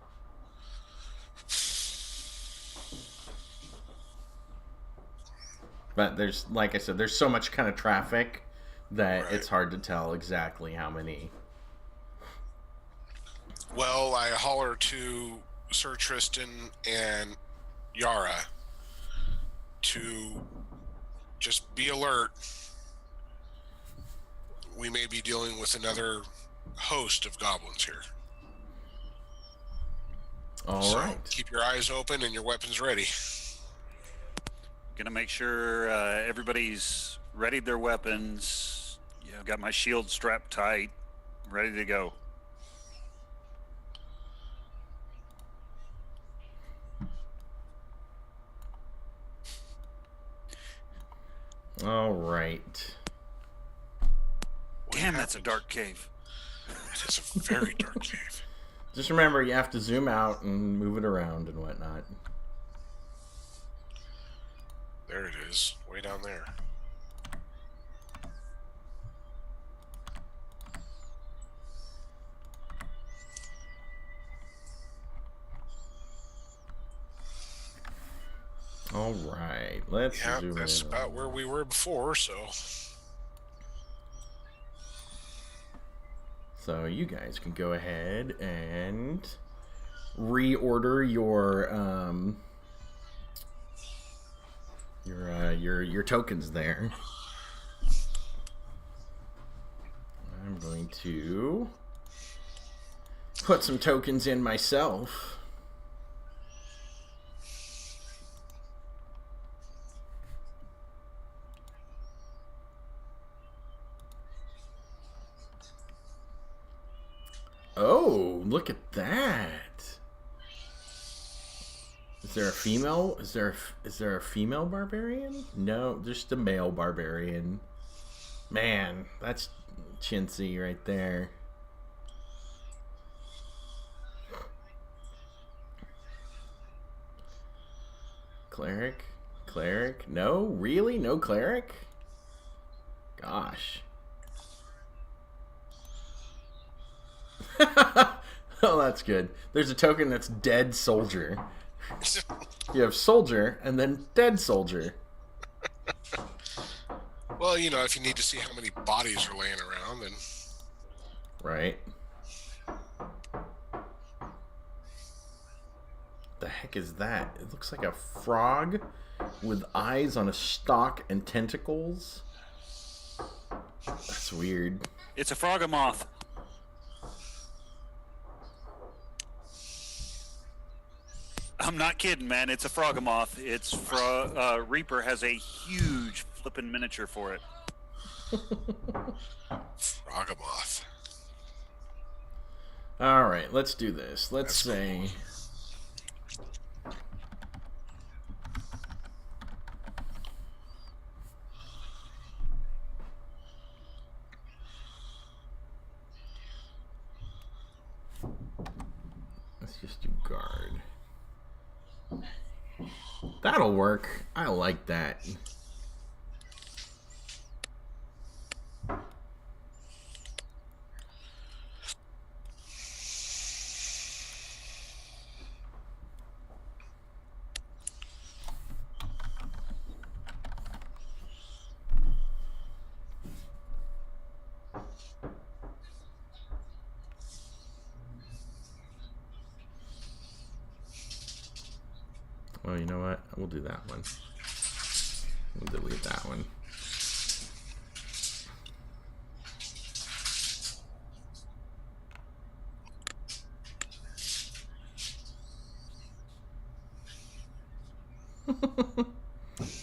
But there's, like I said, there's so much kind of traffic that Right. it's hard to tell exactly how many. Well, I holler to Sir Tristan and Yara to just be alert. We may be dealing with another host of goblins here. All right. Keep your eyes open and your weapons ready. Gonna make sure everybody's readied their weapons. Yeah, I've got my shield strapped tight, ready to go. All right. Damn, that's a dark cave. It is a very dark cave. Just remember, you have to zoom out and move it around and whatnot. There it is, way down there. All right, let's Yeah, zoom that's in. about where we were before, so... So you guys can go ahead and reorder your tokens there. I'm going to put some tokens in myself. Oh, look at that. Is there a female? Is there a female barbarian? No, just a male barbarian. Man, that's chintzy right there. Cleric? No, really? No cleric? Gosh. Oh, that's good. There's a token that's dead soldier. You have soldier and then dead soldier. Well, you know, if you need to see how many bodies are laying around, then... Right. The heck is that? It looks like a frog with eyes on a stalk and tentacles. That's weird. It's a frogamoth. I'm not kidding, man. It's a frogamoth. It's Reaper has a huge flippin' miniature for it. Frogamoth. All right, let's do this. Let's say... Let's just do guard. That'll work. I like that. Well, you know what? We'll do that one. We'll delete that one.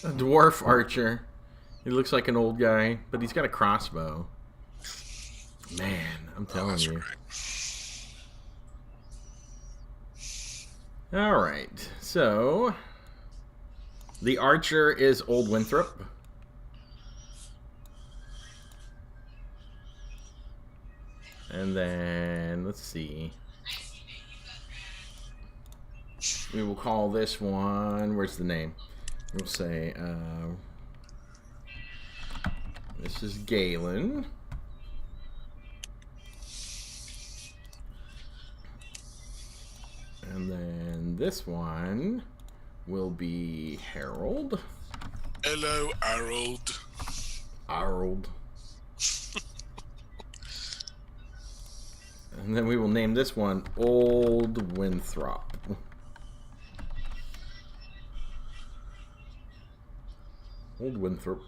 A dwarf archer. He looks like an old guy, but he's got a crossbow. Man, I'm telling you. Right. All right, so the archer is Old Winthrop. And then, let's see. We will call this one, where's the name? We'll say, this is Galen. And then this one will be Harold. Hello, Harold. Harold. And then we will name this one Old Winthrop. Old Winthrop.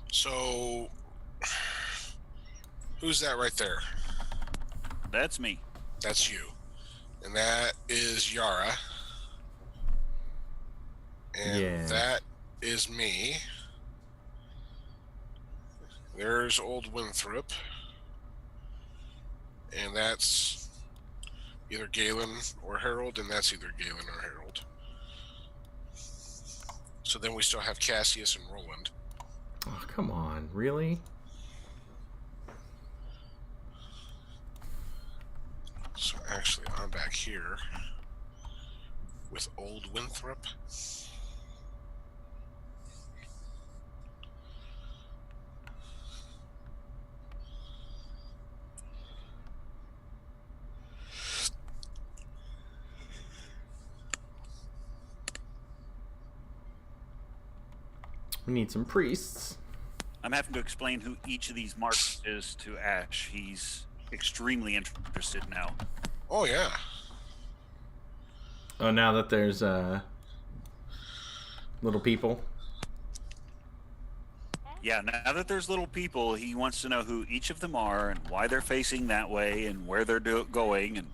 So, who's that right there? That's me. That's you. And that is Yara. And Yeah. that is me. There's Old Winthrop. And that's either Galen or Harold, and that's either Galen or Harold. So then we still have Cassius and Roland. Oh, come on. Really? So actually, I'm back here with Old Winthrop. We need some priests. I'm having to explain who each of these marks is to Ash. He's extremely interested now. Oh, yeah. Oh, now that there's little people. Yeah, now that there's little people, he wants to know who each of them are and why they're facing that way and where they're going. And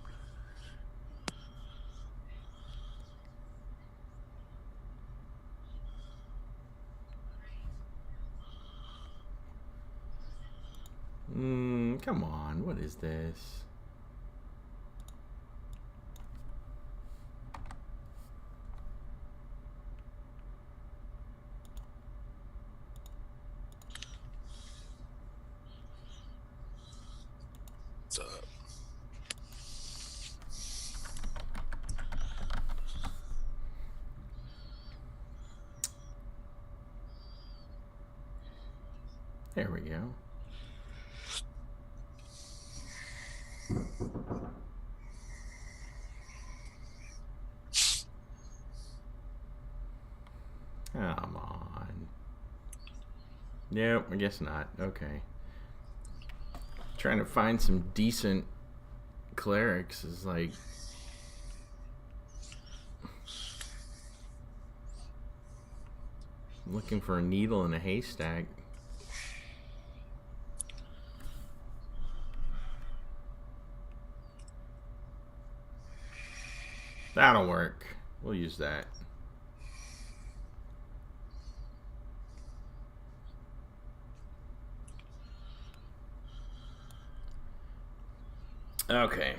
Come on. What is this? What's up? There we go. Come on. Nope, I guess not. Okay. Trying to find some decent clerics is like... looking for a needle in a haystack. That'll work. We'll use that. Okay.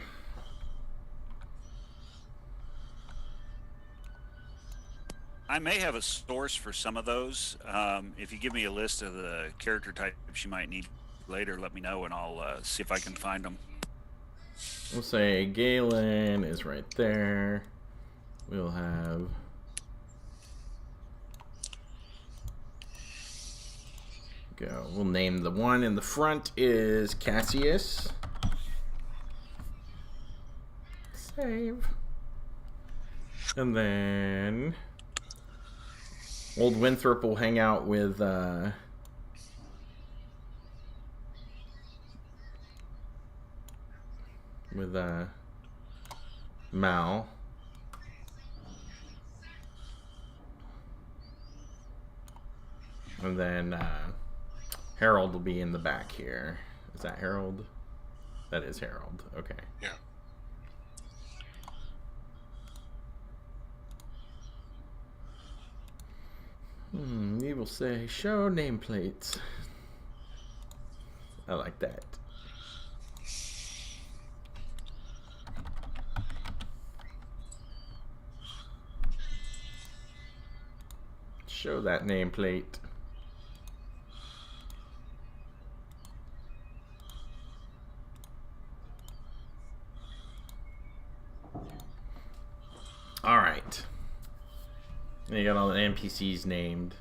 I may have a source for some of those. If you give me a list of the character types you might need later, let me know and I'll see if I can find them. We'll say Galen is right there. We'll have... go. We'll name the one in the front is Cassius. Save. And then Old Winthrop will hang out with Mal. And then Harold will be in the back here. Is that Harold? That is Harold. Okay. Yeah. He will say, show nameplates. I like that. Show that nameplate. And you got all the NPCs named.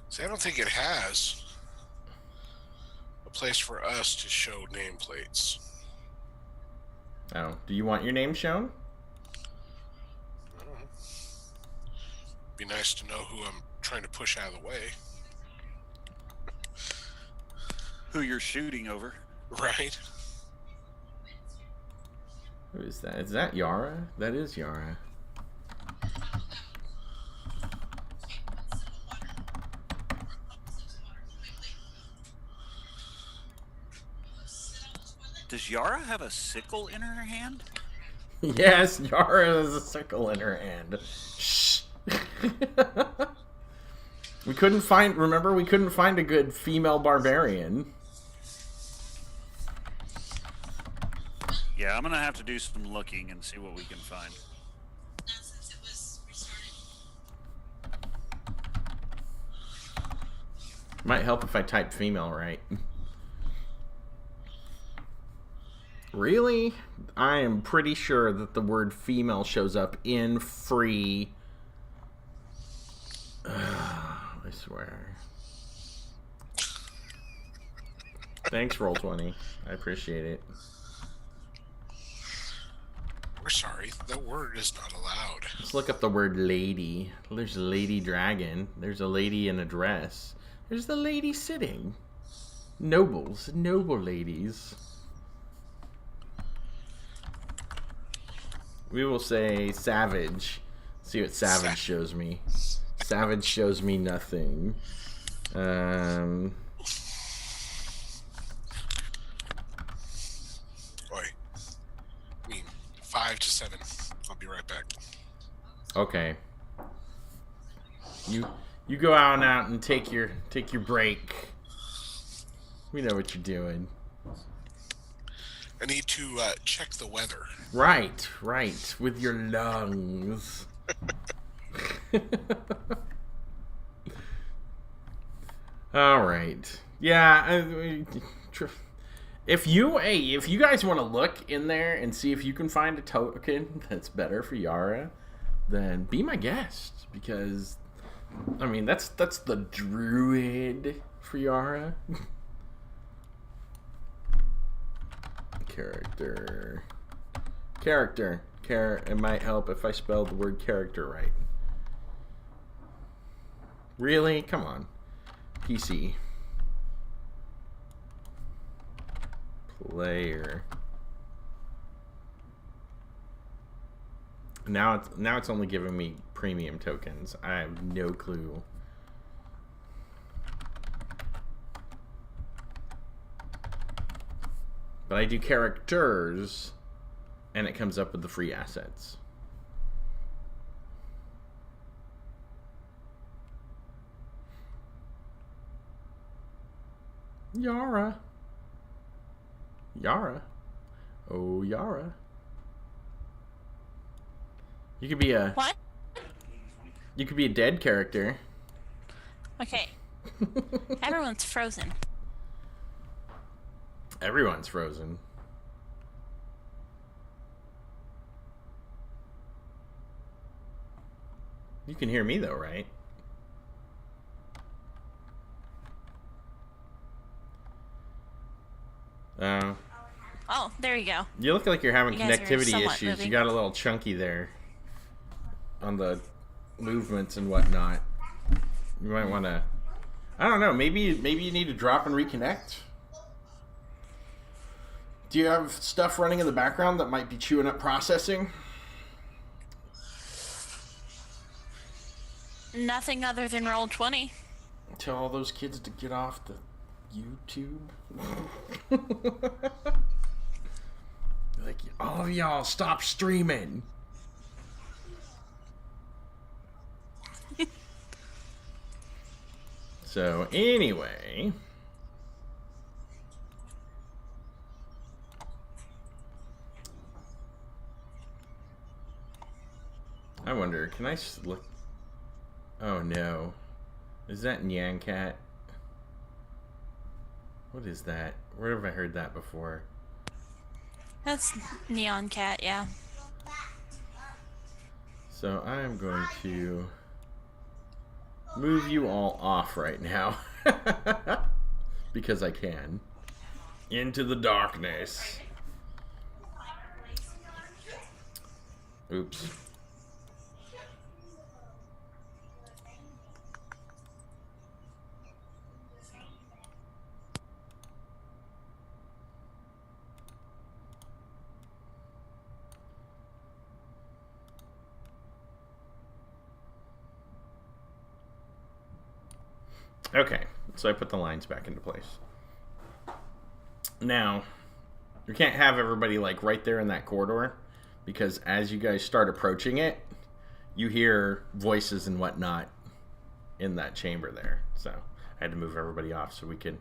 See, I don't think it has a place for us to show nameplates. Oh, do you want your name shown? Be nice to know who I'm trying to push out of the way. Who you're shooting over. Right? Who is that? Is that Yara? That is Yara. Does Yara have a sickle in her hand? Yes, Yara has a sickle in her hand. Shh. We couldn't find, remember, we couldn't find a good female barbarian. Yeah, I'm gonna have to do some looking and see what we can find. Might help if I type female right. Really? I am pretty sure that the word female shows up in free. I swear. Thanks, Roll20. I appreciate it. We're sorry. That word is not allowed. Let's look up the word lady. There's a lady dragon. There's a lady in a dress. There's the lady sitting. Nobles. Noble ladies. We will say savage. See what savage shows me. Savage shows me nothing. Oi. I mean, 5 to 7. I'll be right back. Okay. You go out and take your break. We know what you're doing. I need to check the weather. Right, with your lungs. All right. Yeah. If you guys want to look in there and see if you can find a token that's better for Yara, then be my guest, because I mean that's the druid for Yara. Character. It might help if I spelled the word character right. Really? Come on. PC. Player. Now it's only giving me premium tokens. I have no clue. But I do characters, and it comes up with the free assets. Yara. Oh, Yara. You could be a... What? You could be a dead character. Okay. Everyone's frozen. Everyone's frozen. You can hear me though, right? Oh, there you go. You look like you're having You guys are connectivity somewhat issues. moving. You got a little chunky there on the movements and whatnot. You might want to... I don't know. Maybe you need to drop and reconnect. Do you have stuff running in the background that might be chewing up processing? Nothing other than Roll20. Tell all those kids to get off the YouTube. Like, all of y'all stop streaming. So anyway, I wonder, can I look? Oh no, is that Nyan Cat? What is that? Where have I heard that before? That's Neon Cat, yeah. So I'm going to move you all off right now. Because I can. Into the darkness. Oops. Okay, so I put the lines back into place. Now, you can't have everybody like right there in that corridor, because as you guys start approaching it, you hear voices and whatnot in that chamber there. So I had to move everybody off so we could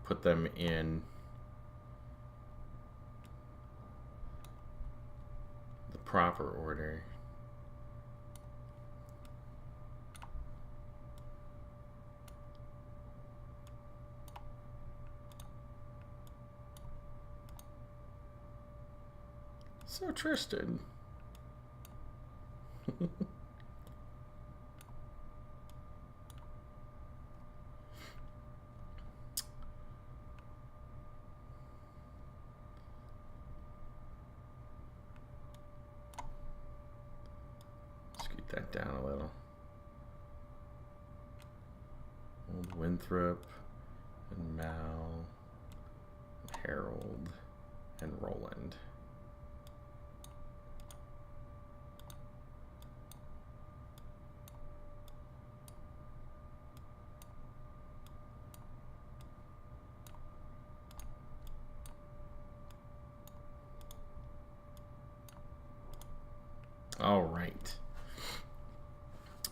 put them in the proper order. So Tristan. Scoot that down a little. Old Winthrop and Mal, and Harold, and Roland. All right.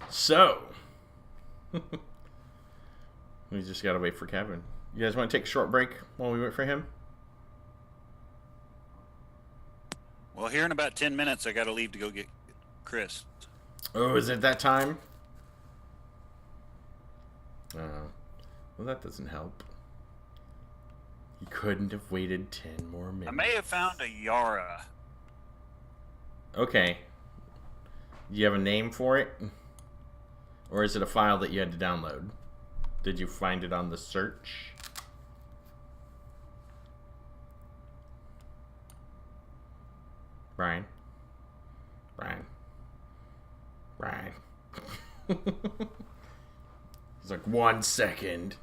So, we just gotta wait for Kevin. You guys want to take a short break while we wait for him? Well, here in about 10 minutes, I got to leave to go get Chris. Oh, is it that time? Well, that doesn't help. You couldn't have waited 10 more minutes. I may have found a Yara. Okay. Do you have a name for it? Or is it a file that you had to download? Did you find it on the search? Brian? Brian? It's like 1 second.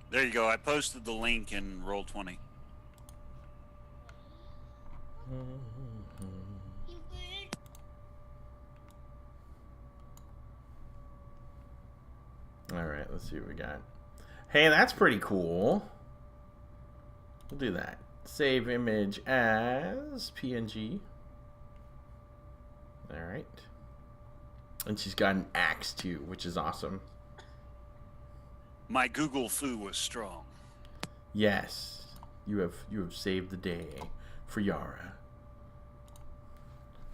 There you go. I posted the link in Roll20. All right, let's see what we got. Hey, that's pretty cool. We'll do that. Save image as PNG. All right. And she's got an axe too, which is awesome. My Google foo was strong. Yes, you have saved the day for Yara.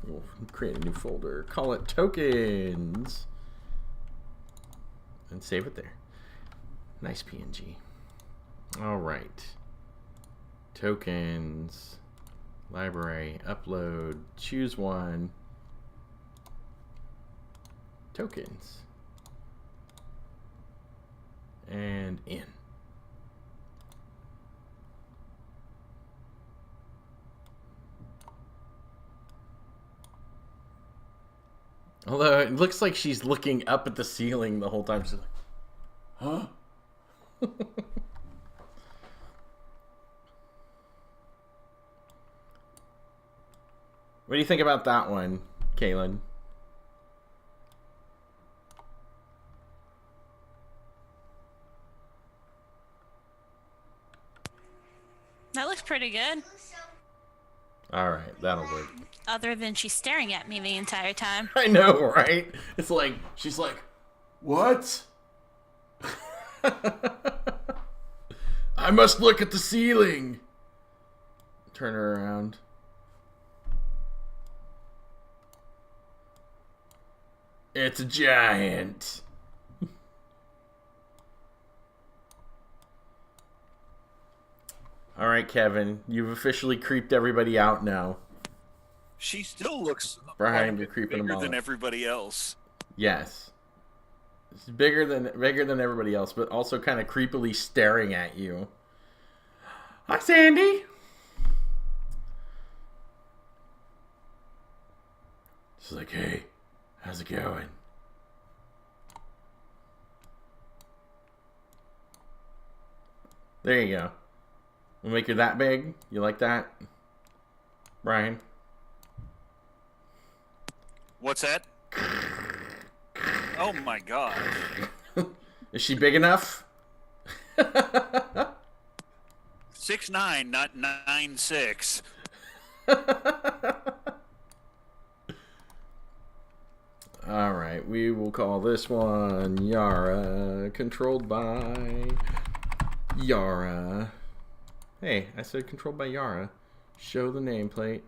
We'll create a new folder. Call it tokens. And save it there. Nice PNG. All right. Tokens. Library. Upload. Choose one. Tokens. And in. Although it looks like she's looking up at the ceiling the whole time. She's like, huh? What do you think about that one, Kaylin? That looks pretty good. All right, that'll work. Other than she's staring at me the entire time. I know, right? It's like, she's like, what? I must look at the ceiling. Turn her around. It's a giant. All right, Kevin, you've officially creeped everybody out now. She still looks Brian, quite you're creeping them bigger all than out. everybody else. Yes. It's bigger than everybody else, but also kind of creepily staring at you. Hi, Sandy. She's like, hey, how's it going? There you go. We'll make her that big. You like that, Brian? What's that? Oh my god. Is she big enough? 6'9", not 9'6". All right, we will call this one Yara, controlled by Yara. Hey, I said controlled by Yara. Show the nameplate.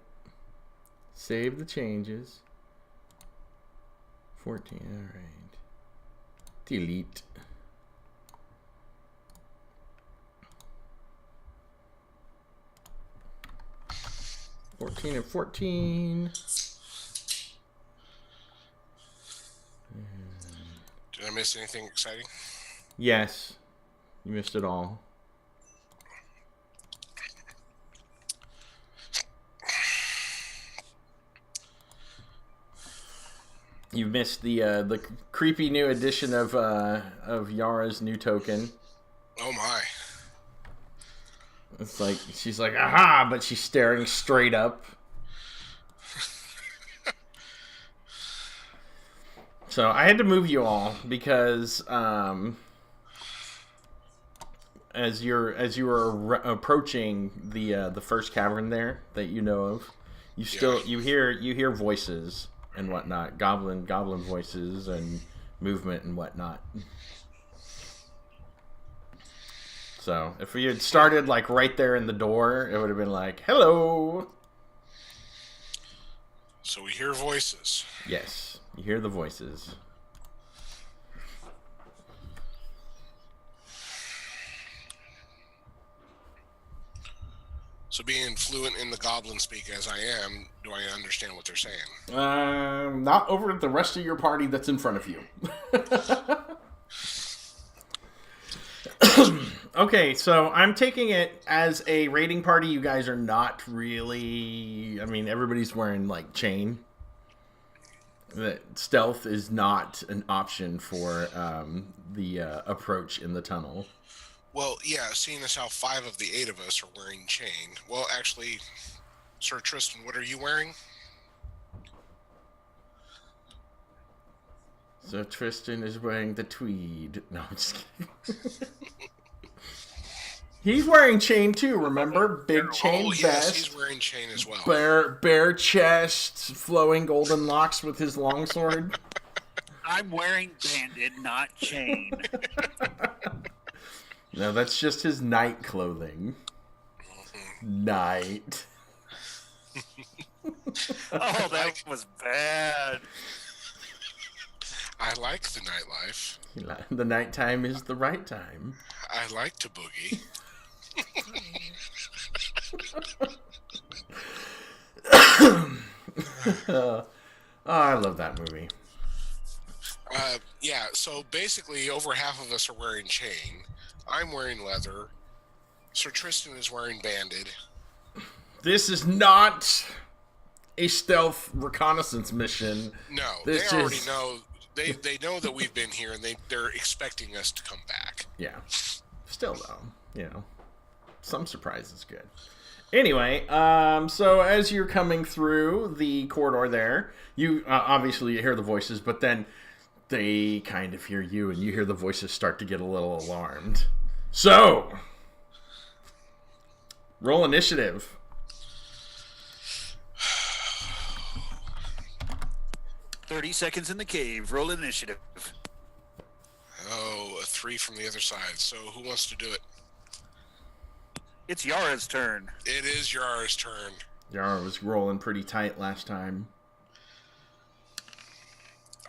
Save the changes. 14, all right. Delete. Fourteen and 14. Did I miss anything exciting? Yes, you missed it all. You missed the creepy new edition of Yara's new token. Oh my. It's like she's like, aha, but she's staring straight up. So I had to move you all because as you were approaching the first cavern there that you know of, you hear voices and whatnot, goblin voices and movement and whatnot. So if we had started like right there in the door, it would have been like, hello. So we hear voices. Yes, you hear the voices. So being fluent in the goblin speak as I am, do I understand what they're saying? Not over the rest of your party that's in front of you. Okay, so I'm taking it as a raiding party. You guys are not really... I mean, everybody's wearing, like, chain. That stealth is not an option for the approach in the tunnel. Well, yeah, seeing as how 5 of the 8 of us are wearing chain. Well, actually, Sir Tristan, what are you wearing? So Tristan is wearing the tweed. No, I'm just kidding. He's wearing chain too, remember? Big chain vest. Yes, he's wearing chain as well. Bare chest, flowing golden locks with his longsword. I'm wearing banded, not chain. No, that's just his night clothing. Night. Oh, that was bad. I like the nightlife. The nighttime is the right time. I like to boogie. Oh, I love that movie. Yeah, so basically over half of us are wearing chain. I'm wearing leather. Sir Tristan is wearing banded. This is not a stealth reconnaissance mission. No, This they already is- know. They know that we've been here, and they're expecting us to come back. Yeah. Still, though, some surprise is good. Anyway, so as you're coming through the corridor there, you obviously hear the voices, but then they kind of hear you, and you hear the voices start to get a little alarmed. So, roll initiative. 30 seconds in the cave. Roll initiative. Oh, a 3 from the other side. So who wants to do it? It's Yara's turn. It is Yara's turn. Yara was rolling pretty tight last time.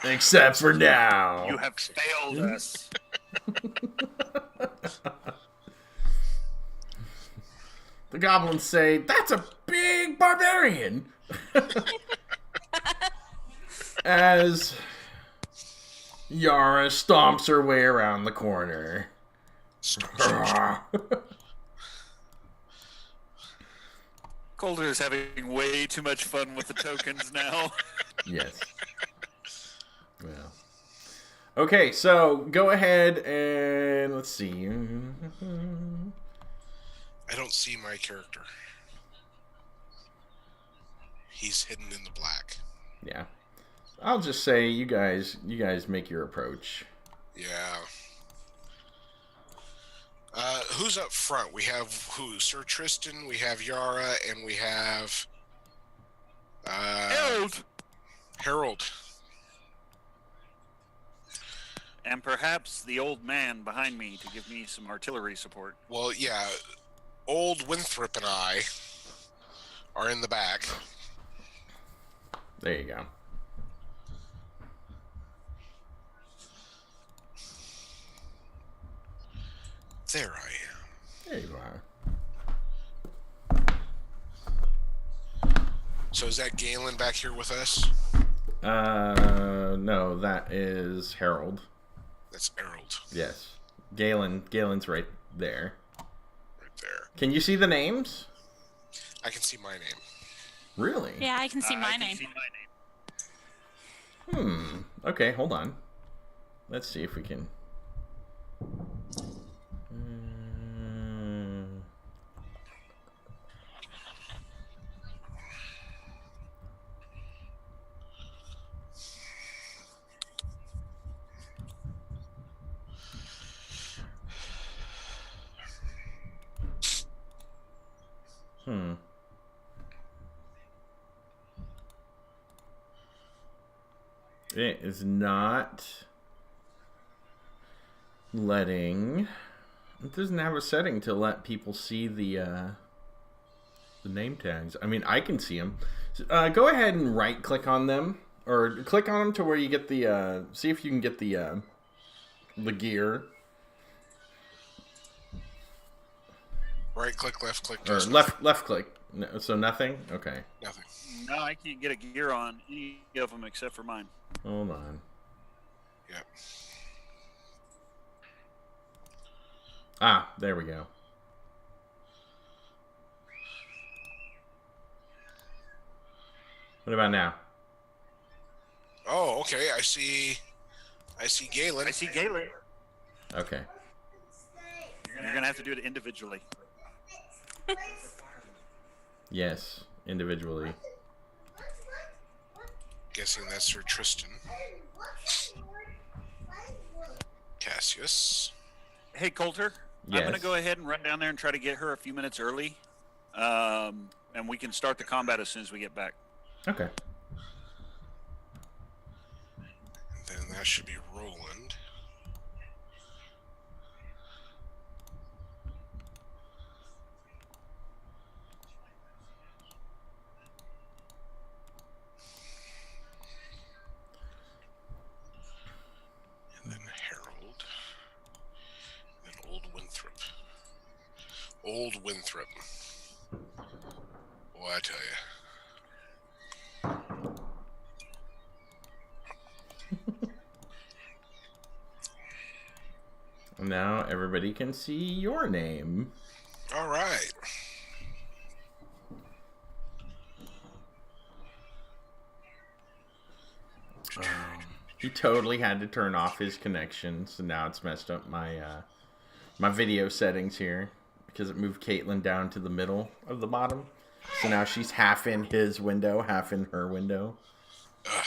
Except for now. You have failed us. The goblins say, "That's a big barbarian." As Yara stomps her way around the corner. Coulter is having way too much fun with the tokens now. Yes. Well. Okay, so go ahead and let's see. I don't see my character. He's hidden in the black. Yeah. I'll just say you guys make your approach. Yeah. Who's up front? We have who? Sir Tristan, we have Yara, and we have Harold. And perhaps the old man behind me to give me some artillery support. Well, yeah. Old Winthrop and I are in the back. There you go. There I am. There you are. So is that Galen back here with us? No, that is Harold. That's Harold. Yes. Galen's right there. Right there. Can you see the names? I can see my name. Really? Yeah, I can see my I name. can see my name. Okay, hold on. Let's see if we can... It is not letting... It doesn't have a setting to let people see the name tags. I mean, I can see them. Go ahead and right-click on them. Or click on them to where you get the... see if you can get the gear. Right click, left click. Or left click. No, so nothing? Okay. Nothing. No, I can't get a gear on any of them except for mine. Hold on. Yep. Ah, there we go. What about now? Oh, okay. I see Galen. I see Galen. Okay. You're gonna have to do it individually. Yes, individually. Guessing that's Sir Tristan. Cassius. Hey, Coulter. Yes. I'm gonna go ahead and run down there and try to get her a few minutes early, and we can start the combat as soon as we get back. Okay. And then that should be Roland. And then Harold. And then Old Winthrop. Old Winthrop. Boy, I tell you. Now everybody can see your name. All right. He totally had to turn off his connection, so now it's messed up my my video settings here because it moved Caitlin down to the middle of the bottom. So now she's half in his window, half in her window. Ugh.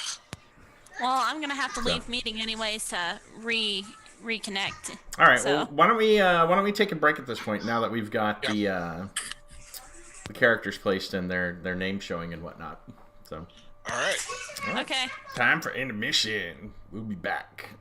Well, I'm gonna have to leave meeting anyways to reconnect. All right. So. Well, why don't we take a break at this point now that we've got the characters placed and their name showing and whatnot. So. All right. Okay. Time for intermission. We'll be back.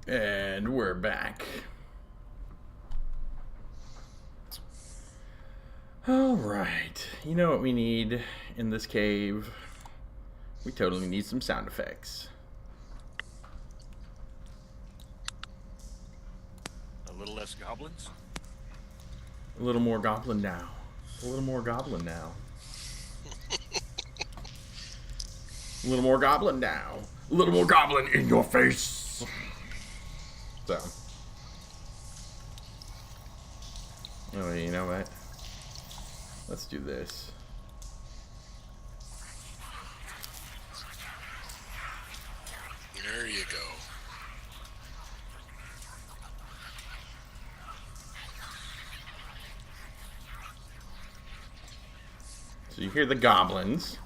And we're back. Alright. You know what we need in this cave? We totally need some sound effects. A little less goblins? A little more goblin now. A little more goblin now. A little more goblin now. A little more goblin in your face. So. Oh, you know what? Let's do this. There you go. So you hear the goblins.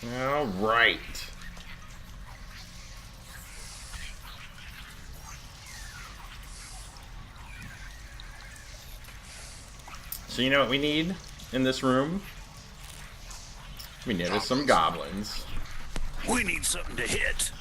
All right. So you know what we need in this room? We need some goblins. We need something to hit.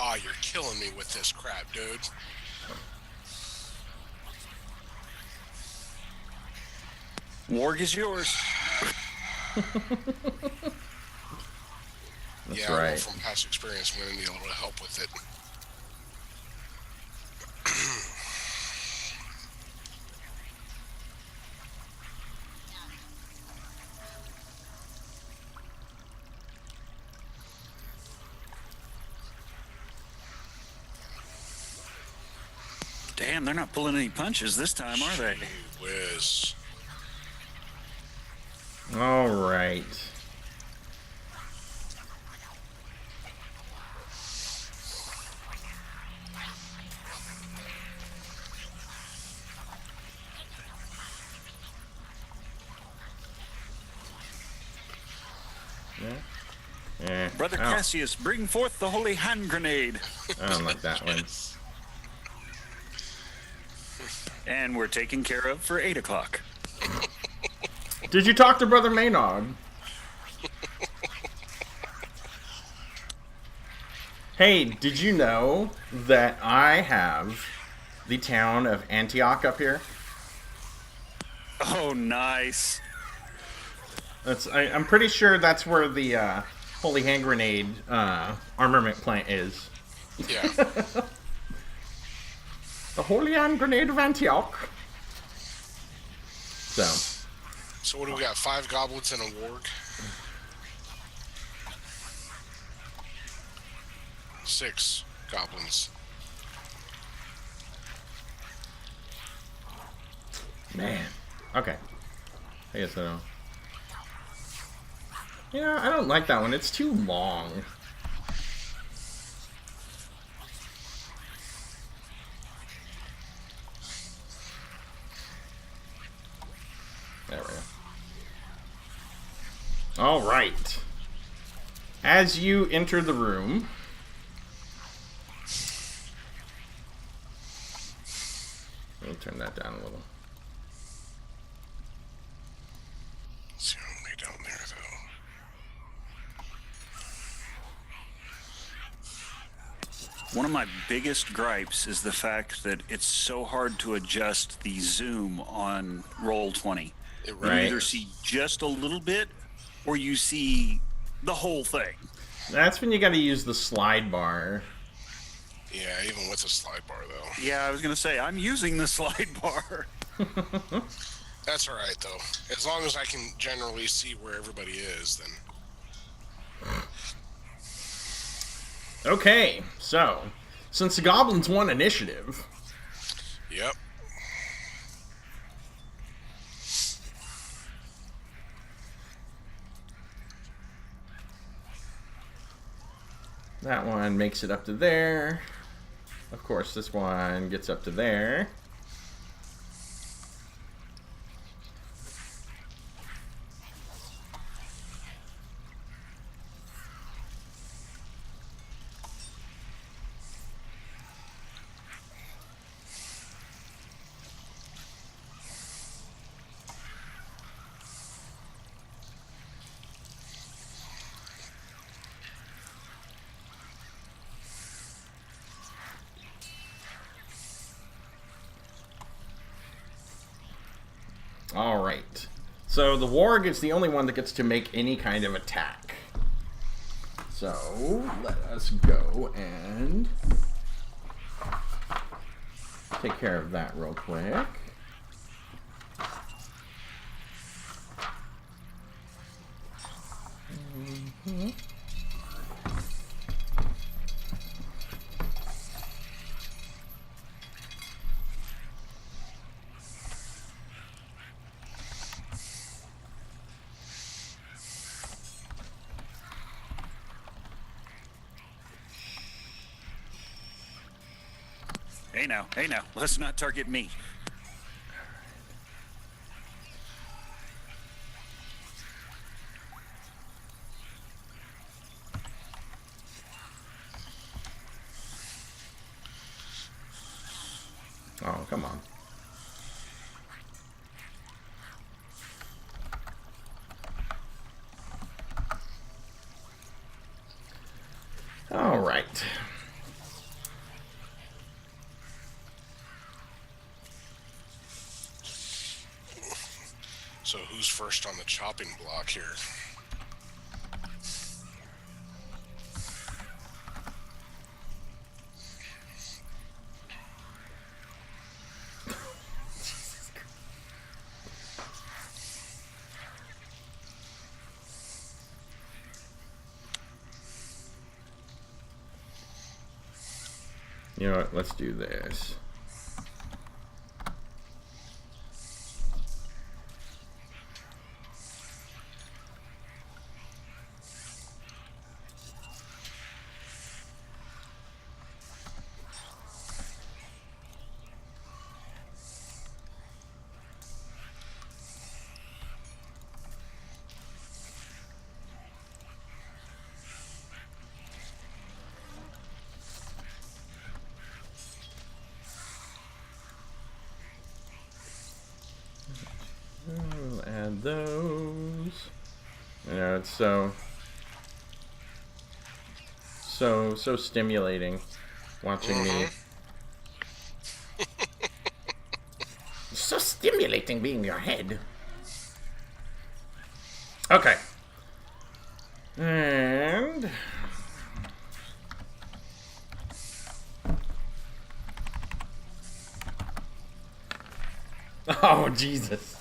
Oh, you're killing me with this crap, dude. Warg is yours. That's yeah, I know right. from past experience, I'm going to need a little help with it. Damn, they're not pulling any punches this time, are they? Gee whiz. All right. Brother Cassius, bring forth the holy hand grenade. I don't like that one. And we're taken care of for 8 o'clock. Did you talk to Brother Maynard? Hey, did you know that I have the town of Antioch up here? Oh, nice. I'm pretty sure that's where the Holy Hand Grenade armament plant is. Yeah. The Holy Hand Grenade of Antioch. So. So what do we got? 5 goblins and a warg? 6 goblins. Man. Okay. I guess I don't. Yeah, I don't like that one. It's too long. There we go. All right. As you enter the room, we'll turn that down a little. It's only down there, though. One of my biggest gripes is the fact that it's so hard to adjust the zoom on Roll20. It You really either is. see just a little bit or you see the whole thing. That's when you got to use the slide bar. Yeah, even with a slide bar, though. Yeah, I was going to say, I'm using the slide bar. That's all right, though. As long as I can generally see where everybody is, then... Okay, so, since the goblins won initiative... Yep. That one makes it up to there. Of course, this one gets up to there. Alright. So the warg is the only one that gets to make any kind of attack. So let us go and take care of that real quick. Hey now, let's not target me. Oh, come on. All right. So who's first on the chopping block here? You know what? Let's do this. We'll add those. You know, it's so stimulating watching me. It's so stimulating being your head. Okay. And oh, Jesus.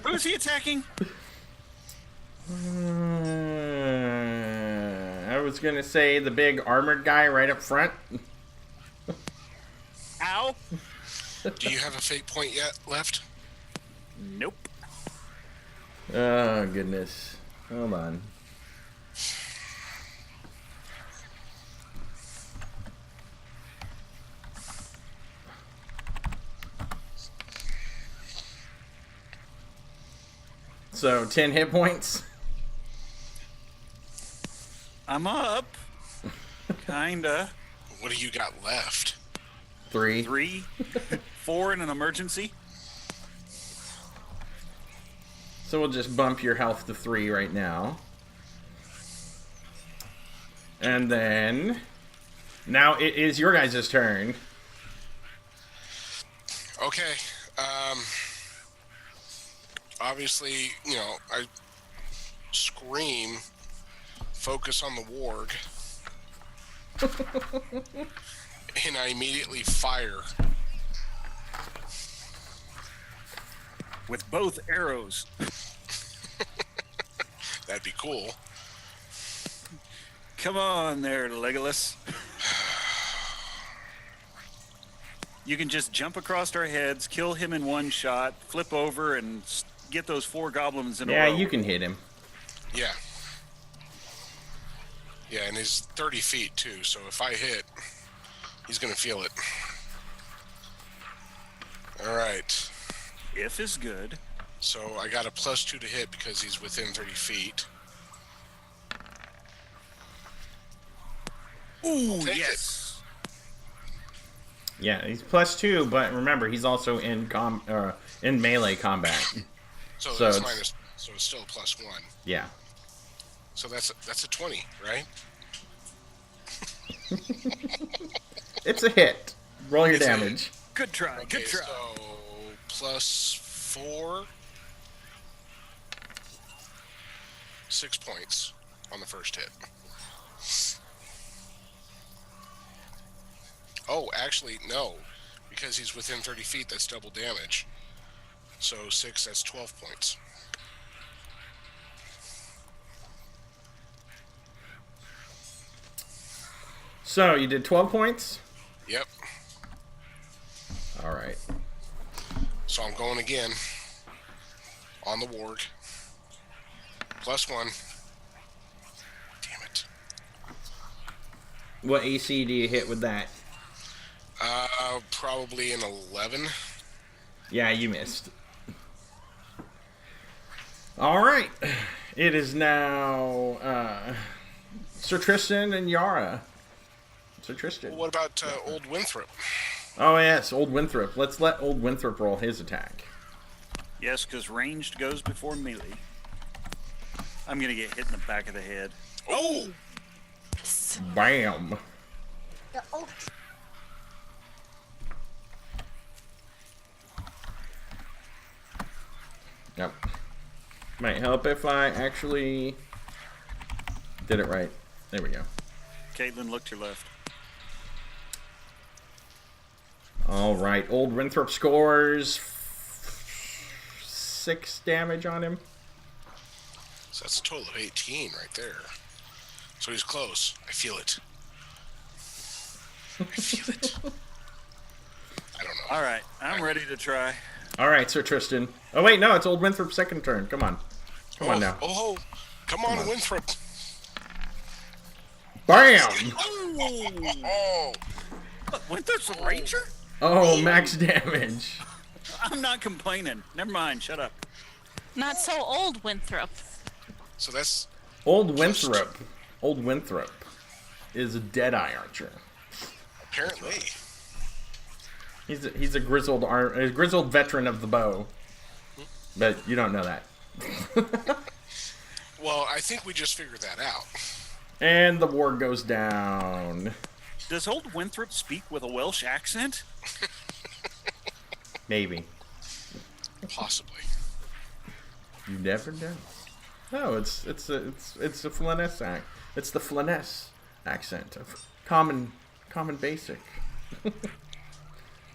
Who's he attacking? I was gonna say the big armored guy right up front. Ow. Do you have a fate point yet left? Nope. Oh, goodness. Hold on. So, 10 hit points. I'm up. Kinda. What do you got left? 3. 3, 4 in an emergency. So we'll just bump your health to 3 right now. And then... now it is your guys' turn. Okay. Obviously, you know, I scream, focus on the warg, and I immediately fire. with both arrows. That'd be cool. Come on there, Legolas. You can just jump across our heads, kill him in one shot, flip over, and get those 4 goblins in a row. Yeah, you can hit him. Yeah. Yeah, and he's 30 feet, too, so if I hit, he's going to feel it. All right. If is good. So I got a +2 to hit because he's within 30 feet. Ooh, Take yes. Yeah, he's +2, but remember, he's also in melee combat. So So it's it's- minus. So it's still a +1. Yeah. So that's a 20, right? It's a hit. Roll your It's a hit. damage. Good try. Okay, Good try. so +4, 6 points on the first hit. Oh, actually, no, because he's within 30 feet. That's double damage. So 6, that's 12 points. So, you did 12 points? Yep. All right. So I'm going again on the warg. +1. Damn it. What AC do you hit with that? Probably an 11. Yeah, you missed. All right. It is now Sir Tristan and Yara. Sir Tristan. What about old Winthrop? Oh, yes, Old Winthrop. Let's let Old Winthrop roll his attack. Yes, because ranged goes before melee. I'm going to get hit in the back of the head. Oh! Bam. Yep. Might help if I actually did it right. There we go. Caitlin, look to your left. All right, Old Winthrop scores 6 damage on him. So that's a total of 18 right there. So he's close. I feel it. I feel it. I don't know. All right, I'm ready to try. All right, Sir Tristan. Oh, wait, no, it's Old Winthrop's second turn. Come on. Come on now. Oh, come on, Winthrop. Bam! Oh, Winthrop's a ranger? Oh, max damage. I'm not complaining. Never mind. Shut up. Not so old, Winthrop. so that's Old Winthrop. Old Winthrop is a Deadeye archer. apparently. He's a grizzled veteran of the bow. But you don't know that. Well, I think we just figured that out. And the war goes down. Does old Winthrop speak with a Welsh accent? Maybe. Possibly. You never know. No, it's a Flanness accent. It's the Flanness accent of common basic.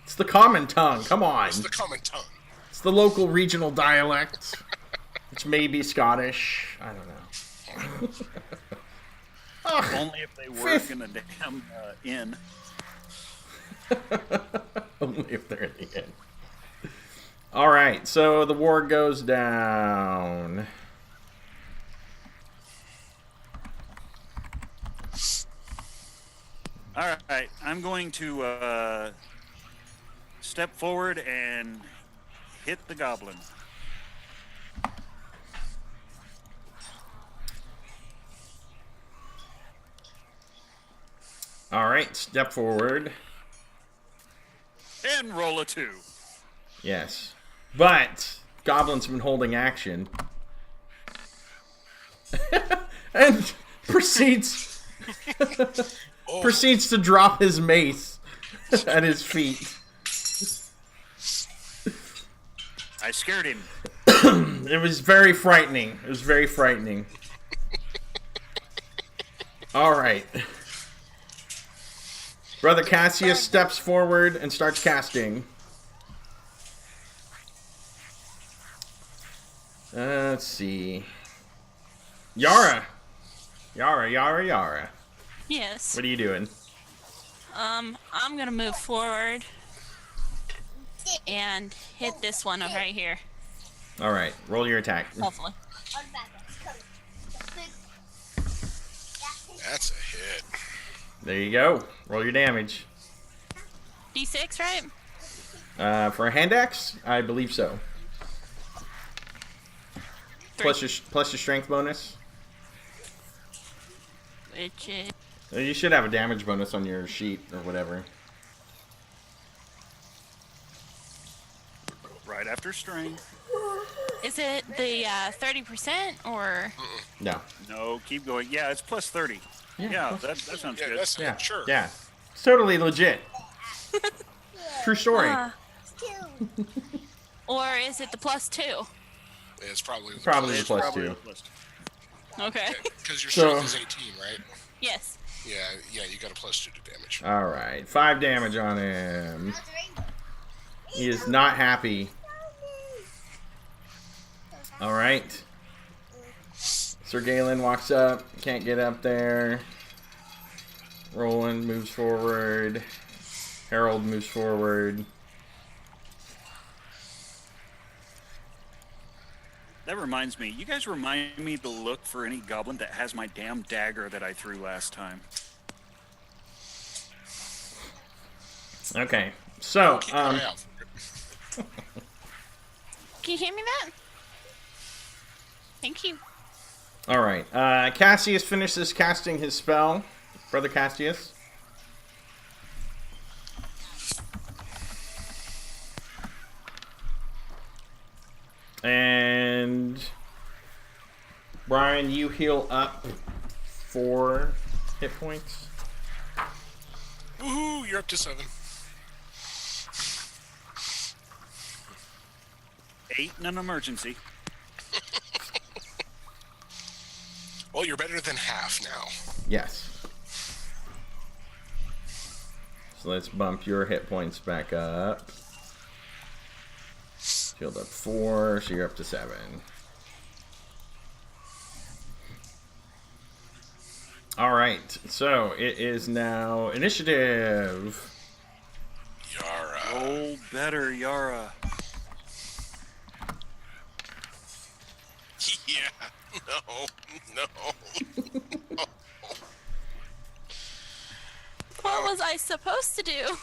It's the common tongue. Come on. It's the common tongue. It's the local regional dialect, which may be Scottish. I don't know. Only if they work in a damn inn. Only if they're in the inn. All right, so the war goes down. All right, I'm going to step forward and hit the goblin. All right, step forward. And roll a 2. Yes. But Goblin's been holding action. And proceeds proceeds to drop his mace at his feet. I scared him. It was very frightening. It was very frightening. All right. Brother Cassius steps forward and starts casting. Let's see. Yara. Yara. Yes. What are you doing? I'm gonna move forward and hit this one right here. All right, roll your attack. Hopefully. That's a hit. There you go. Roll your damage. D6, right? For a hand axe, I believe so. Plus your strength bonus. Which is... You should have a damage bonus on your sheet or whatever. Right after strength. Is it the 30% or... No. No, keep going. Yeah, it's plus 30. Yeah, that sounds Yeah, good. that's Yeah. sure. Yeah. It's totally legit. True story. Or is it the +2? It's probably Probably It's plus probably 2. a plus 2. Okay. because your So- strength is 18, right? Yes. Yeah, you got a +2 to damage. All right. 5 damage on him. He is not happy. All right. Sir Galen walks up. Can't get up there. Roland moves forward. Harold moves forward. That reminds me. You guys remind me to look for any goblin that has my damn dagger that I threw last time. Okay. So, Keep an eye out for it. Can you hear me that? Thank you. all right. Cassius finishes casting his spell. Brother Cassius. And Brian, you heal up 4 hit points. Woohoo! You're up to 7. 8 in an emergency. Well, you're better than half now. Yes. So let's bump your hit points back up. Healed up 4, so you're up to 7. All right, so it is now initiative. Yara. Oh, better, Yara. Yeah. No. What was I supposed to do?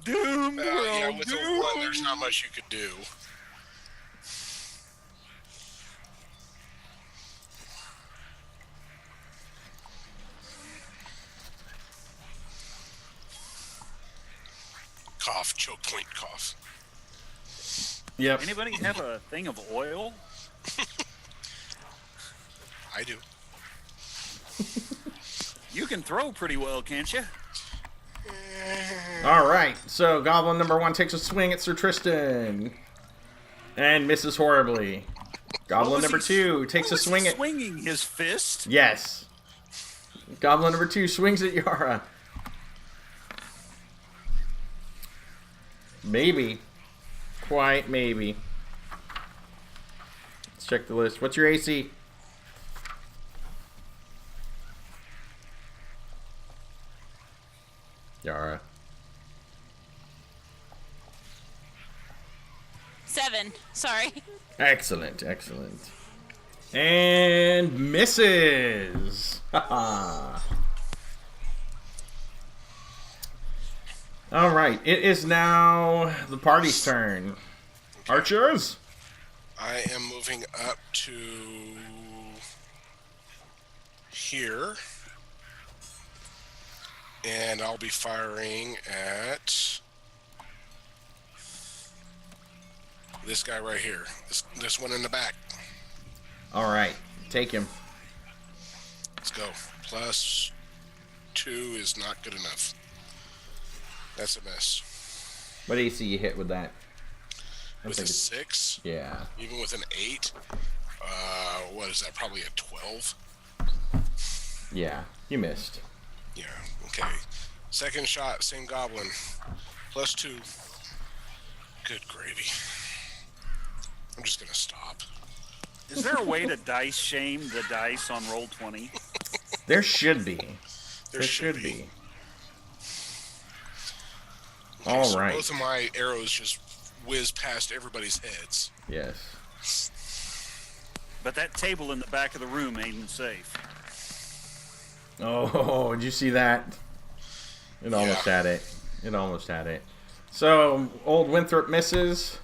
Doom, Yeah, with a 1, there's not much you could do. Cough, choke point, cough. Yep. Anybody have a thing of oil? I do. You can throw pretty well, can't you? All right, so Goblin number 1 takes a swing at Sir Tristan and misses horribly. Goblin number 2 takes a swing at... swinging his fist. Yes. Goblin number 2 swings at Yara. Maybe. Quite maybe. Let's check the list. What's your AC? Yara. 7. Sorry. Excellent. And misses. All right, it is now the party's turn. Archers. I am moving up to here. And I'll be firing at this guy right here. This one in the back. All right, take him. Let's go. +2 is not good enough. That's a miss. What AC you hit with that? With a 6, Yeah. even with an 8, what is that? Probably a 12. Yeah, you missed. Yeah. Okay. Second shot, same goblin. +2. Good gravy. I'm just gonna stop. Is there a way to dice shame the dice on Roll20? There should be. There should be. Okay, All so right. both of my arrows just whiz past everybody's heads. Yes. But that table in the back of the room ain't safe. Oh, did you see that? It almost had it. It almost had it. So, old Winthrop misses.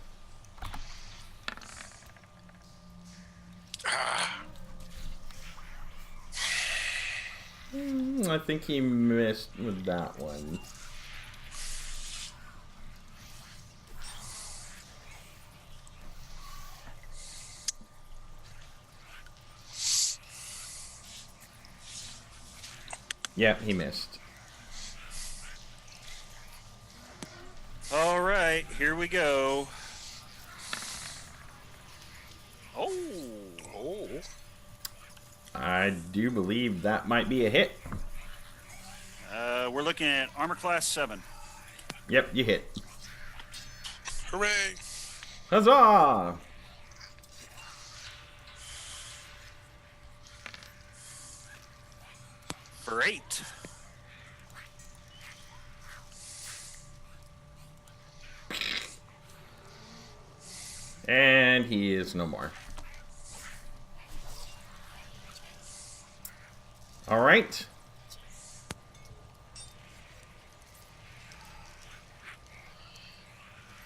I think he missed with that one. Yeah, he missed. All right, here we go. Oh. I do believe that might be a hit. We're looking at armor class 7. Yep, you hit. Hooray! Huzzah! For 8. And he is no more. All right.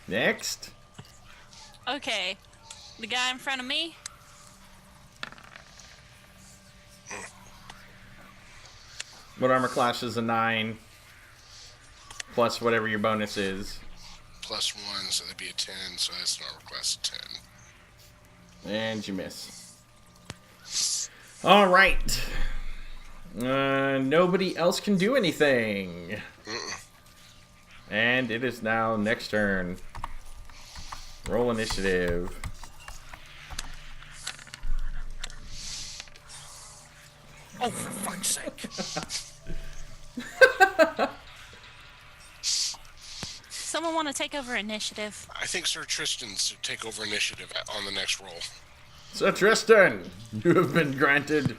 Next. Okay. The guy in front of me? What armor class is a 9? Plus whatever your bonus is. +1, so that'd be a 10, so that's an armor class of 10. And you miss. All right. Nobody else can do anything. And it is now next turn. Roll initiative. Oh, for fuck's sake. Someone want to take over initiative? I think Sir Tristan should take over initiative on the next roll. So Tristan, you have been granted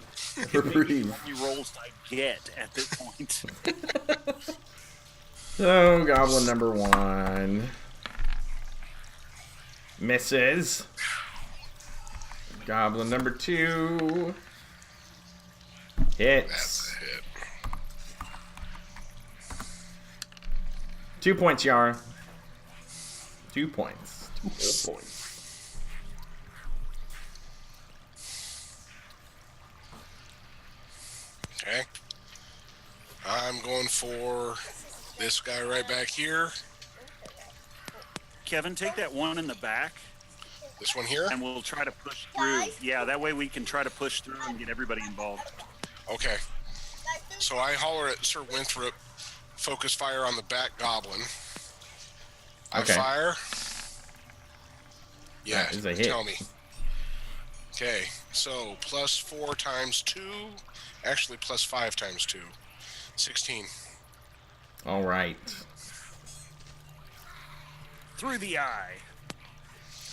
reprieve. How many rolls I get at this point? So, goblin number 1 misses. Goblin number 2 hits. That's a hit. 2 points, Yara. 2 points. 2 whole points. Okay. I'm going for this guy right back here. Kevin, take that one in the back, This one here? and we'll try to push through. Yeah, that way we can try to push through and get everybody involved. Okay. So I holler at Sir Winthrop, focus fire on the back goblin. I Okay. fire. Yeah, That is a hit. tell me. Okay, so +4 times 2. Actually, +5 times 2. 16. All right. Through the eye.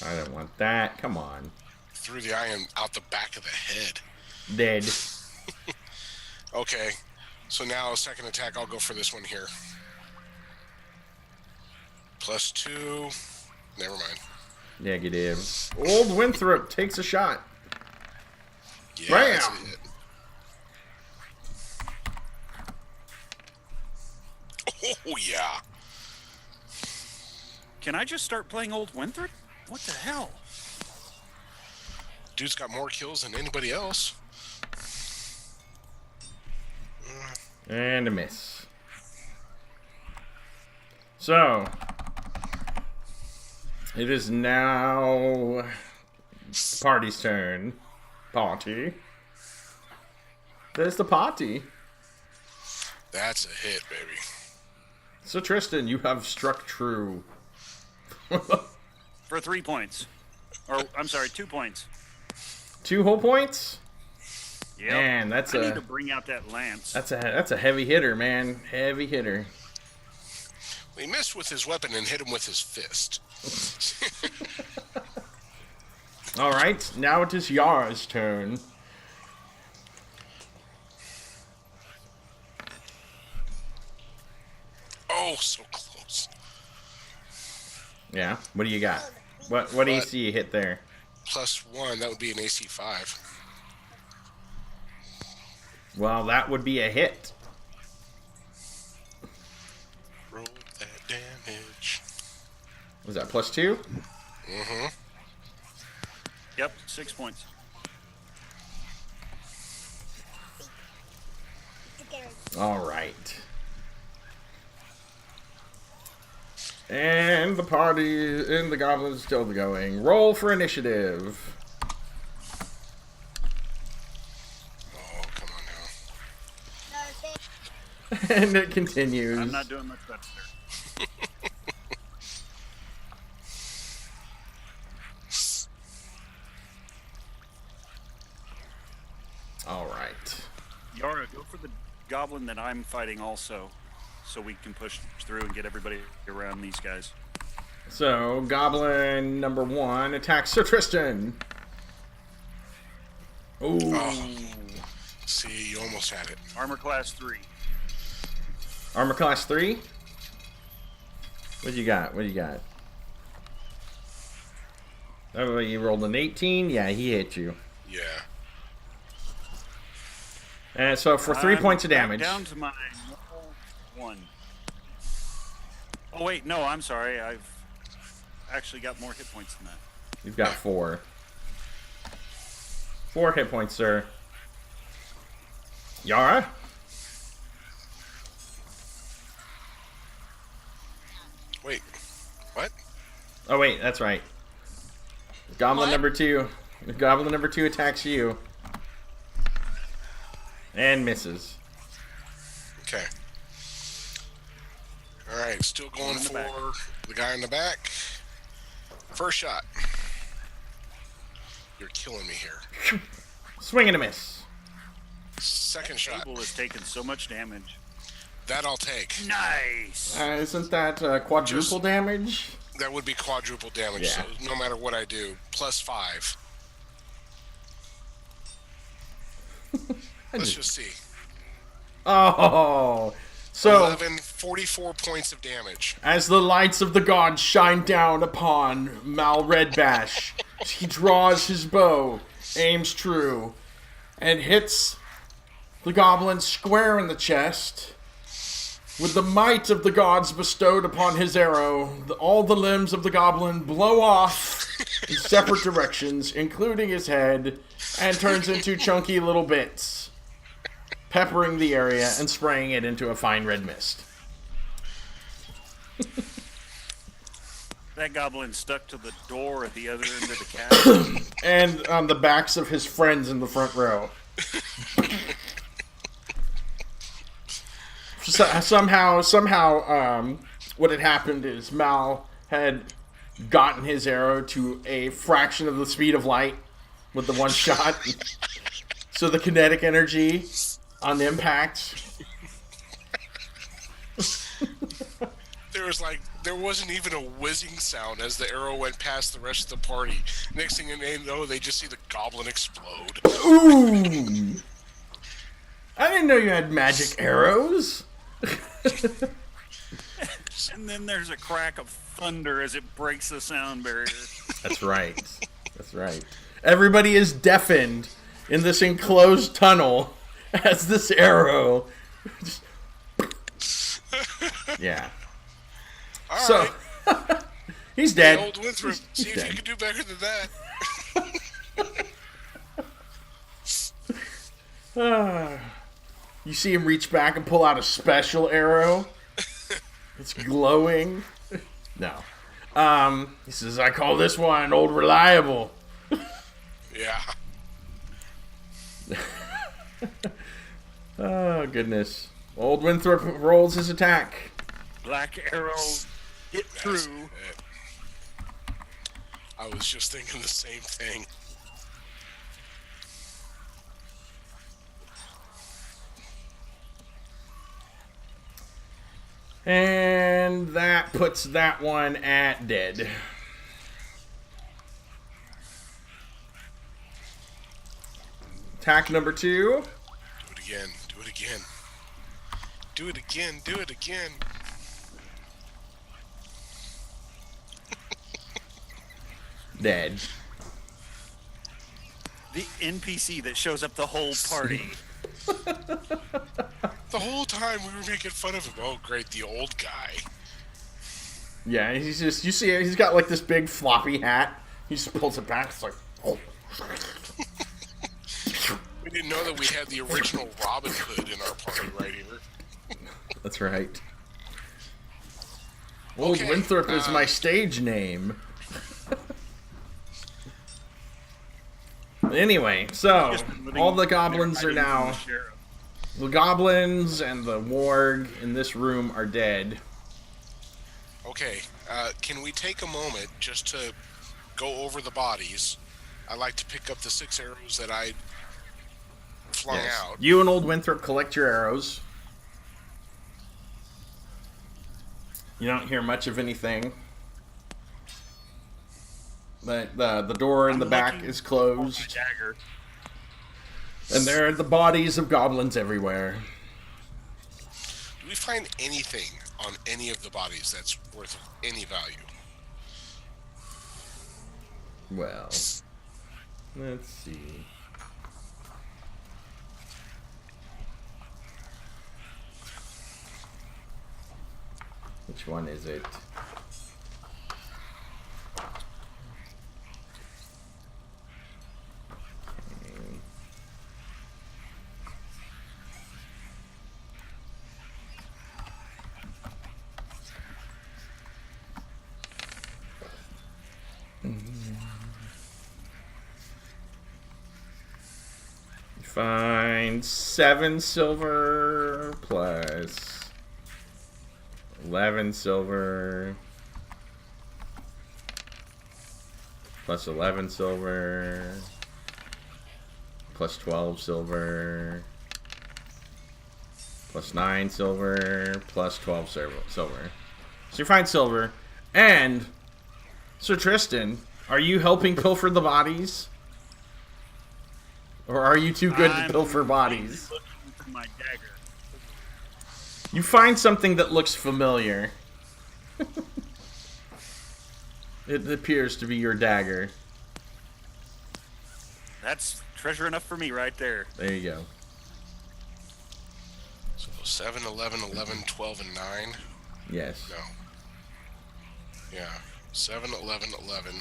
I don't want that. Come on. Through the eye and out the back of the head. Dead. Okay, so now second attack, I'll go for this one here. +2. Never mind. Negative. Old Winthrop takes a shot. Yeah, Bam! that's a hit. Oh, yeah. Can I just start playing Old Winthrop? What the hell? Dude's got more kills than anybody else. And a miss. So, it is now party's turn. Party. There's the party. That's a hit, baby. So Tristan, you have struck true. For 3 points. Or, I'm sorry, 2 points. 2 whole points? Yep. Man, that's I need to bring out that lance. that's a heavy hitter, man. Heavy hitter. He missed with his weapon and hit him with his fist. All right, now it is Yara's turn. Oh, so close. Yeah. What do you got? What AC you hit there? +1. That would be an AC 5. Well, that would be a hit. Roll that damage. Was that +2? Mm-hmm. Yep, 6 points. All right. And the party and the goblins still going. Roll for initiative. Oh, come on now. And it continues. I'm not doing much better. All right. Yara, go for the goblin that I'm fighting also, so we can push through and get everybody around these guys. So, goblin number 1 attacks Sir Tristan. Ooh. Oh. See, you almost had it. Armor class 3. Armor class 3? What you got? Oh, you rolled an 18? Yeah, he hit you. Yeah. And so for 3 points of damage. Down to my normal 1. Oh wait, no, I'm sorry. I've actually got more hit points than that. You've got 4. 4 hit points, sir. Yara? Wait. What? Oh, wait, that's right. Goblin What? number 2. Goblin number 2 attacks you. And misses. Okay. Alright, still going in the for back. the guy in the back. First shot. You're killing me here. Swing and a miss. Second shot. Abel has taken so much damage. That I'll take. Nice. Isn't that quadruple damage? That would be quadruple damage, Yeah. so no matter what I do. +5. Let's just see. Oh, so 11, 44 points of damage. as the lights of the gods shine down upon Mal Redbash, he draws his bow, aims true, and hits the goblin square in the chest. With the might of the gods bestowed upon his arrow, all the limbs of the goblin blow off in separate directions, including his head, and turns into chunky little bits, peppering the area and spraying it into a fine red mist. That goblin stuck to the door at the other end of the cabin. And on the backs of his friends in the front row. Somehow, what had happened is Mal had gotten his arrow to a fraction of the speed of light with the one shot. So the kinetic energy on impact. There wasn't even a whizzing sound as the arrow went past the rest of the party. Next thing they know, they just see the goblin explode. Ooh! I didn't know you had magic arrows. And then there's a crack of thunder as it breaks the sound barrier. That's right. That's right. Everybody is deafened in this enclosed tunnel as this arrow. Yeah. All So right, he's dead. old Winthrop, see if dead. you can do better than that. You see him reach back and pull out a special arrow. It's glowing. No. He says, I call this one Old Reliable. Yeah. Oh, goodness. Old Winthrop rolls his attack. Black arrow hit through. That's it. I was just thinking the same thing. And that puts that one at dead. Attack number 2. Do it again. Do it again. Do it again. Do it again. Dead. The NPC that shows up the whole party. The whole time we were making fun of him. Oh, great, the old guy. Yeah, he's just, you see, he's got like this big floppy hat. He just pulls it back. It's like, oh. We didn't know that we had the original Robin Hood in our party right here. That's right. Old Okay, Winthrop is my stage name. Anyway, so all the goblins are now. The goblins and the warg in this room are dead. Okay, can we take a moment just to go over the bodies? I like to pick up the 6 arrows that I flung out. You and Old Winthrop collect your arrows. You don't hear much of anything. But the door in the back is closed. Dagger. And there are the bodies of goblins everywhere. Do we find anything on any of the bodies that's worth any value? Well, let's see. Which one is it? Find 7 silver plus 11 silver plus 11 silver plus 12 silver plus 9 silver plus 12 silver. So you find silver. And Sir Tristan, are you helping pilfer the bodies? Or are you too good to pilfer bodies? Looking for my dagger. You find something that looks familiar. It appears to be your dagger. That's treasure enough for me right there. There you go. So 7, 11, 11, 12, and 9? Yes. No. Yeah. 7, 11, 11.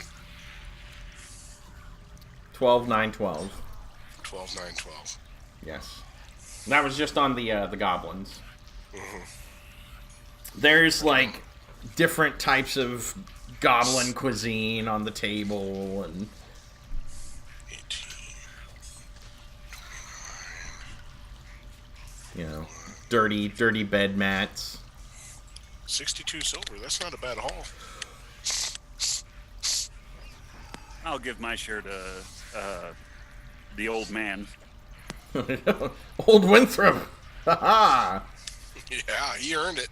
12, 9, 12. 12, 9, 12. Yes. That was just on the goblins. Mm-hmm. There's like different types of goblin cuisine on the table and 18, 29. you know, dirty bed mats. 62 silver. That's not a bad haul. I'll give my share to the old man. Old Winthrop. Haha. Yeah, he earned it.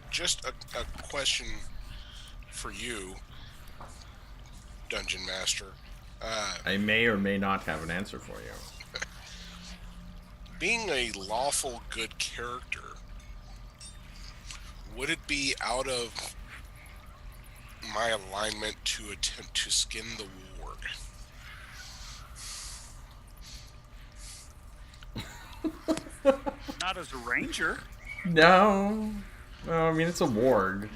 Just a question for you, Dungeon Master. I may or may not have an answer for you. Being a lawful good character, would it be out of my alignment to attempt to skin the ward? Not as a ranger. No, I mean it's a warg.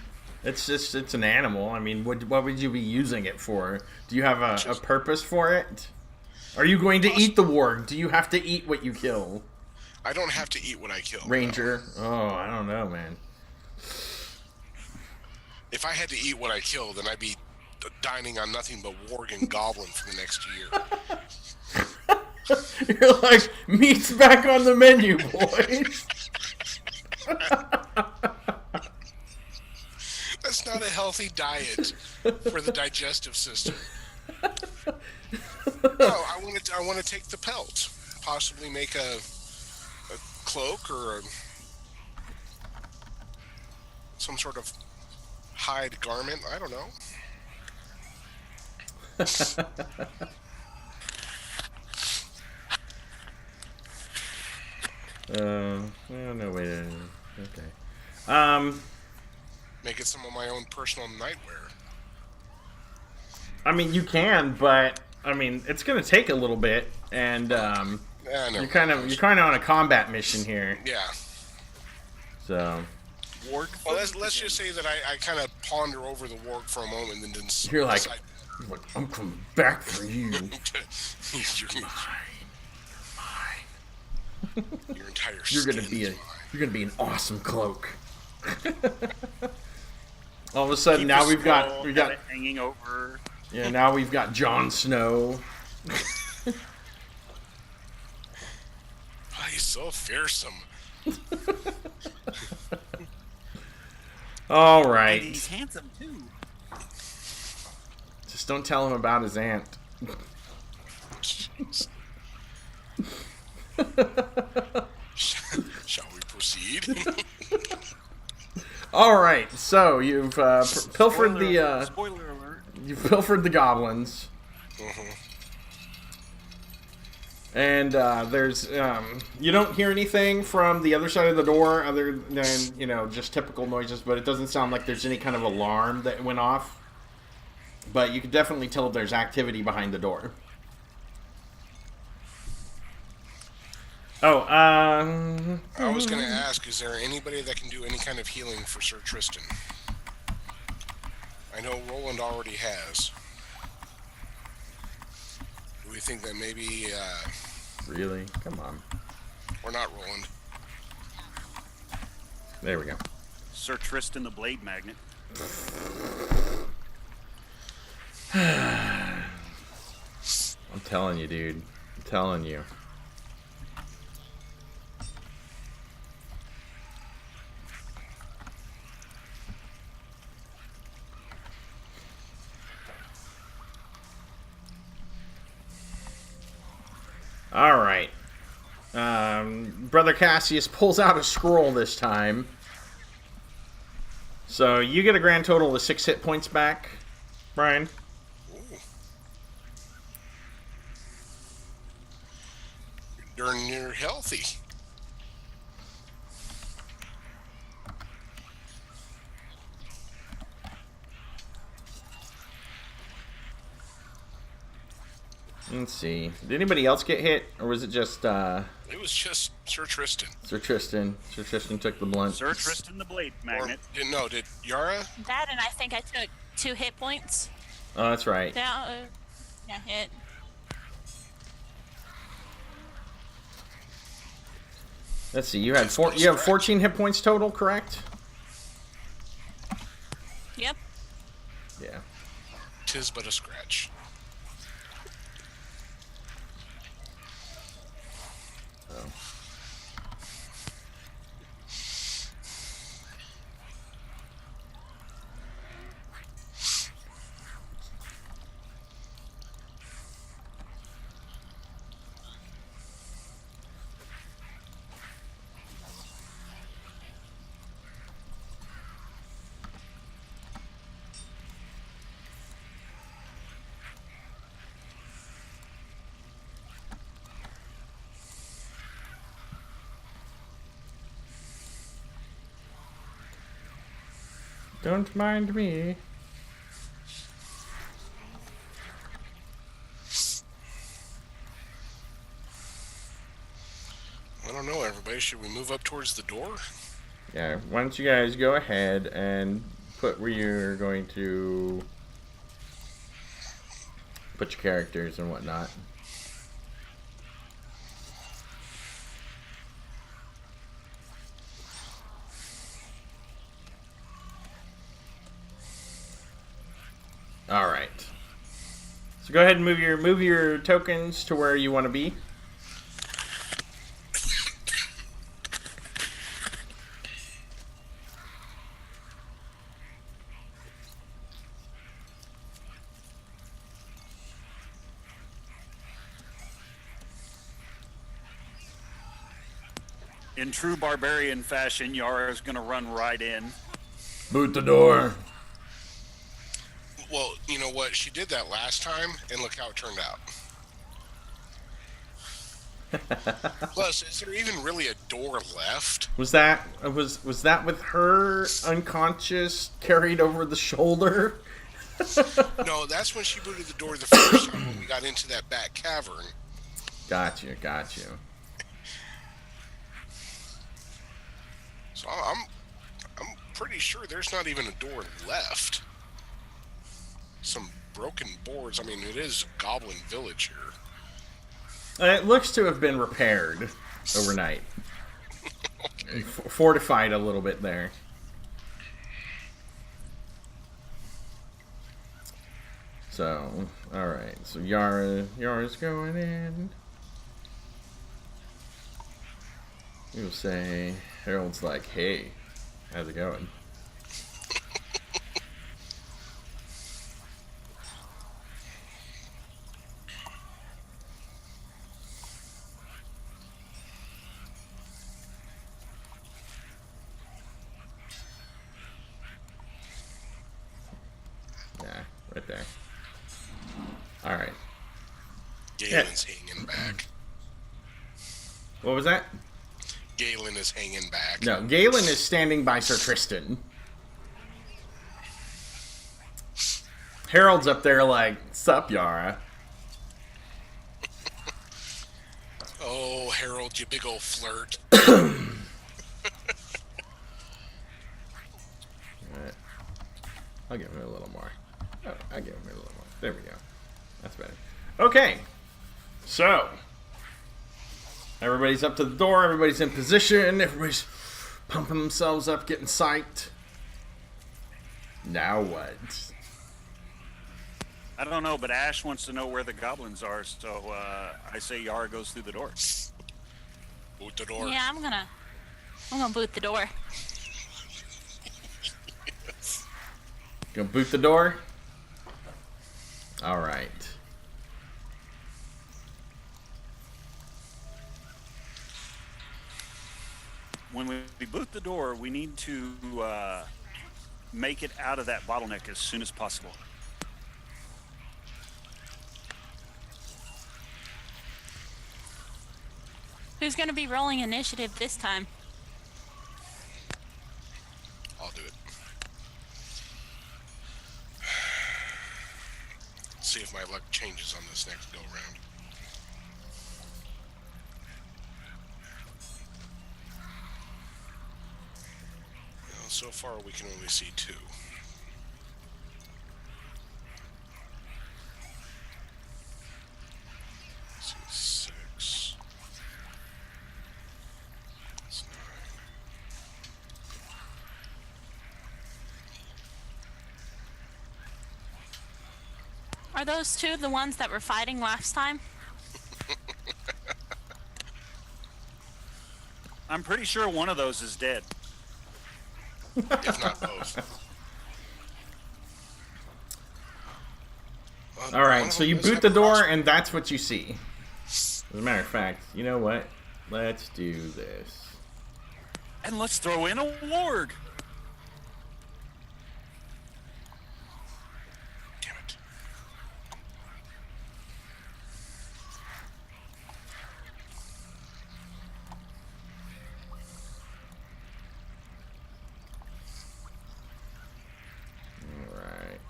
It's an animal. I mean, what would you be using it for? Do you have a purpose for it? Are you going to eat the warg? Do you have to eat what you kill? I don't have to eat what I kill. Ranger. No. Oh, I don't know, man. If I had to eat what I kill, then I'd be dining on nothing but warg and goblin for the next year. You're like, meat's back on the menu, boys. That's not a healthy diet for the digestive system. No, I want to take the pelt, possibly make a cloak or some sort of hide garment. I don't know. Well, no way to. Okay. Make it some of my own personal nightwear. I mean, you can, but I mean, it's gonna take a little bit, and you're kind of on a combat mission here. Yeah. So. Warg. Well, let's just say that I kind of ponder over the warg for a moment, and then You're like, decide, I'm coming back for you. you're mine. Your entire You're skin gonna be is mine. you're gonna be an awesome cloak. All of a sudden, Keep now the we've got skull, we have got it hanging over. yeah. Now we've got Jon Snow. Oh, he's so fearsome. All And right, he's handsome too. just don't tell him about his aunt. Jeez. Shall we proceed? All right, so you've pilfered Spoiler alert. you've pilfered the goblins. And there's you don't hear anything from the other side of the door other than just typical noises, but it doesn't sound like there's any kind of alarm that went off. But you can definitely tell there's activity behind the door. Oh, I was going to ask, is there anybody that can do any kind of healing for Sir Tristan? I know Roland already has. Do we think that maybe, really? Come on. or not Roland? There we go. Sir Tristan the Blade Magnet. I'm telling you, dude. I'm telling you. All right. Brother Cassius pulls out a scroll this time. So you get a grand total of 6 hit points back, Brian. Ooh. You're darn near healthy. Let's see. Did anybody else get hit, or was it just It was just Sir Tristan. Sir Tristan? Sir Tristan took the blunt. Sir Tristan the Blade Or, Magnet. did Yara? That, and I think I took 2 hit points. Oh, that's right. Down, yeah, hit. Let's see. You had you have 14 hit points total, correct? Yep. Yeah. 'Tis but a scratch. Oh. Don't mind me. I don't know, everybody. Should we move up towards the door? Yeah, why don't you guys go ahead and put where you're going to put your characters and whatnot. All right. So go ahead and move your tokens to where you want to be. In true barbarian fashion, Yara's gonna run right in. Boot the door. Well, you know what? She did that last time, and look how it turned out. Plus, is there even really a door left? Was that with her unconscious carried over the shoulder? No, that's when she booted the door the first time when we got into that back cavern. Got you. So I'm pretty sure there's not even a door left. Some broken boards. I mean, it is Goblin Village here. It looks to have been repaired overnight. Okay. Fortified a little bit there. So, alright. So Yara's going in. You'll say, Harold's like, hey, how's it going? Yeah, right there. Alright. Galen's hanging back. What was that? Galen is hanging back. No, Galen is standing by Sir Tristan. Harold's up there like, sup, Yara? Oh, Harold, you big old flirt. Alright. I'll give him a little more. Oh, I'll give him a little more. There we go. That's better. Okay. So, everybody's up to the door. Everybody's in position. Everybody's pumping themselves up, getting psyched. Now what? I don't know, but Ash wants to know where the goblins are, so I say Yara goes through the door. Boot the door. Yeah, I'm gonna boot the door. Gonna boot the door? Alright. When we boot the door, we need to make it out of that bottleneck as soon as possible. Who's gonna be rolling initiative this time? I'll do it. See if my luck changes on this next go round. Well, so far we can only see 2. Let's see, 6. That's 9. Are those two the ones that were fighting last time? I'm pretty sure one of those is dead. If not both. Alright, so you boot the door, and that's what you see. As a matter of fact, you know what? Let's do this. And let's throw in a ward. Damn it. Alright.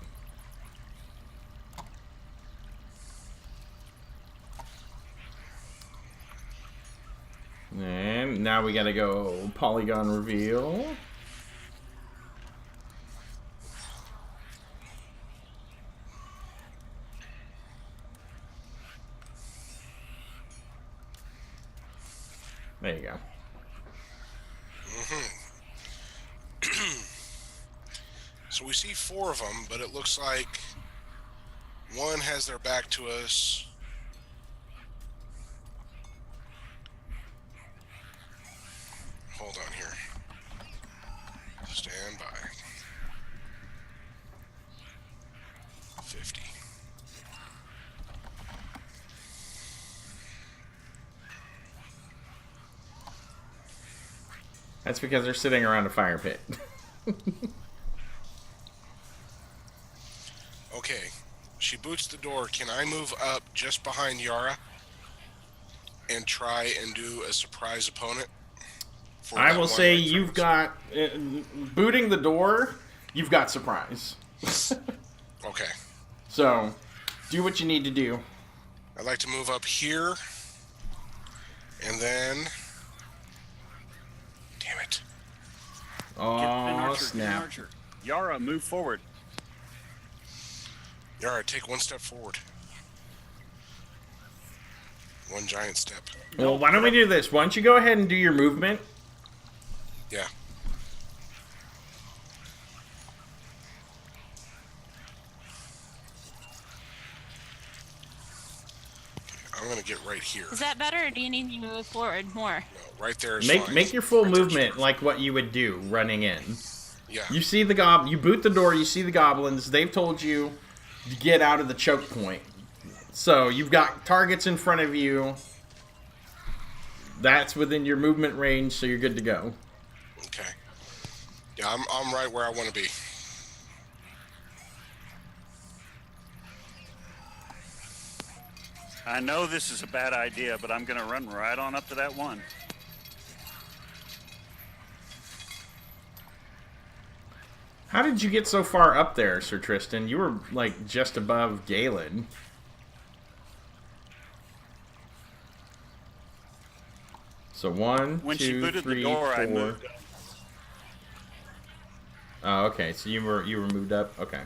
And now we gotta go polygon reveal. There you go. So we see 4 of them, but it looks like one has their back to us. Hold on here. Stand by. 50. That's because they're sitting around a fire pit. boots the door, can I move up just behind Yara and try and do a surprise opponent? I will say you've got booting the door. You've got surprise. Okay. So, do what you need to do. I'd like to move up here, and then. Damn it! Oh, snap! Yara, move forward. Yara, take one step forward. One giant step. Well, why don't we do this? Why don't you go ahead and do your movement? Yeah. I'm gonna get right here. Is that better, or do you need to move forward more? No, right there is fine. Make your full Right there's movement perfect. like what you would do running in. Yeah. You see the you boot the door. You see the goblins. They've told you to get out of the choke point. So you've got targets in front of you. That's within your movement range, so you're good to go. Okay. Yeah, I'm right where I want to be. I know this is a bad idea, but I'm going to run right on up to that one. How did you get so far up there, Sir Tristan? You were, like, just above Galen. So one, When she two, booted the three, door, I four. moved. Oh, okay. So you were moved up. Okay.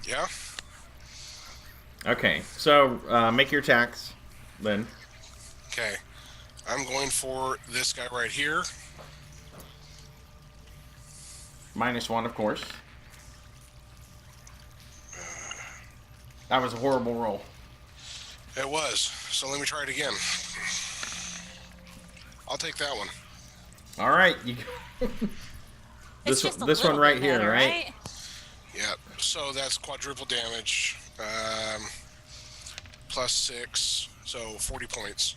Yeah. Okay. So make your attacks, then. Okay. I'm going for this guy right here. -1, of course. That was a horrible roll. It was. So let me try it again. I'll take that one. All right. You. It's just a this one little right bit here, better, right? Yeah. So that's quadruple damage. +6. So 40 points.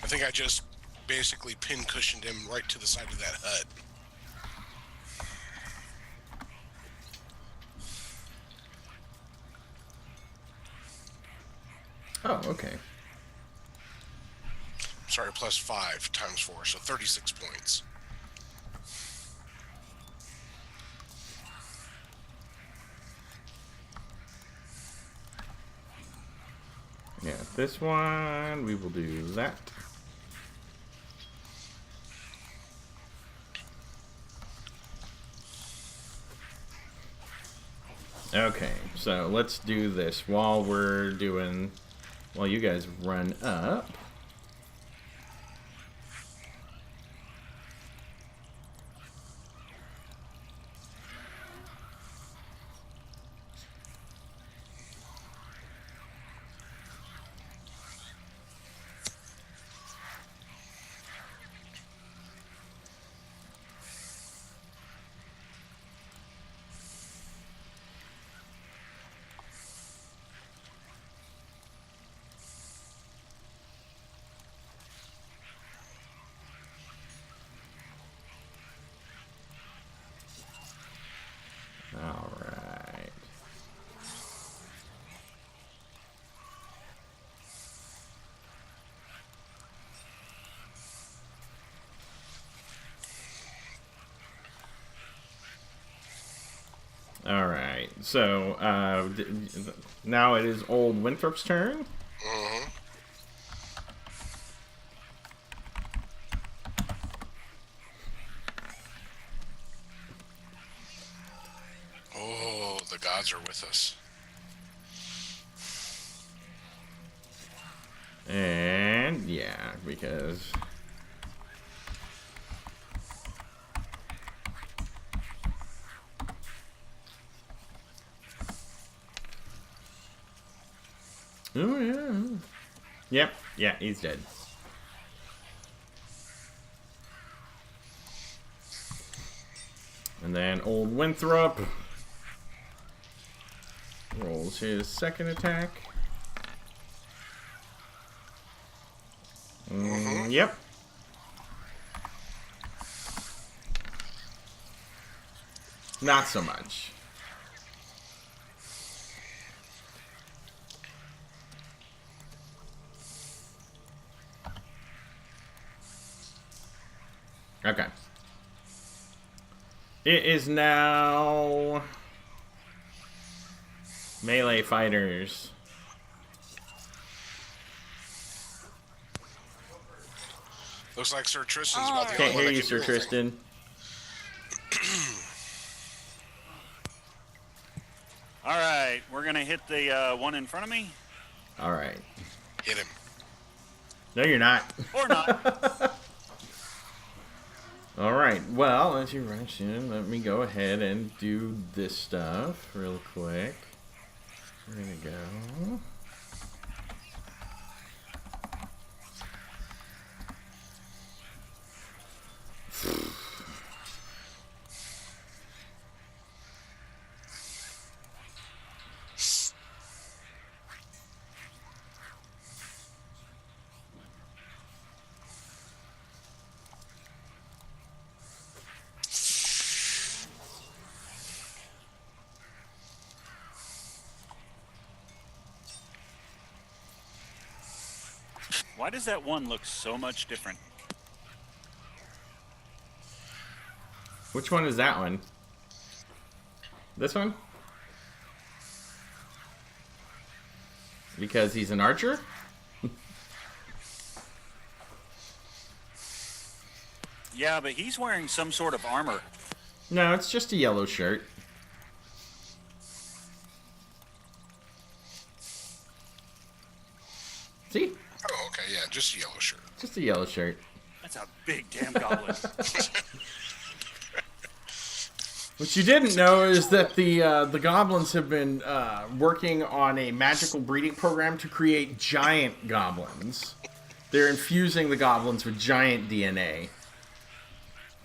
I think I just basically pin cushioned him right to the side of that hut. Oh, okay. Sorry, +5 times 4, so 36 points. Yeah, this one, we will do that. Okay, so let's do this while you guys run up. All right. All right. So now it is Old Winthrop's turn. Mm-hmm. Oh, the gods are with us. And yeah, because oh yeah. Yep, yeah, he's dead. And then Old Winthrop. Rolls his second attack. Yep. Not so much. Okay. It is now melee fighters. Looks like Sir Tristan's about the Can't only one hear that you, can Sir do anything. Tristan. All right, we're gonna hit the one in front of me, All right. Hit him. No, you're not. or not. All right. Well, as you rush in, let me go ahead and do this stuff real quick. We're gonna go. Why does that one look so much different? Which one is that one? This one? Because he's an archer? Yeah, but he's wearing some sort of armor. No, it's just a yellow shirt. See? Oh, okay, yeah, just a yellow shirt. Just a yellow shirt. That's a big damn goblin. What you didn't know is that the goblins have been working on a magical breeding program to create giant goblins. They're infusing the goblins with giant DNA.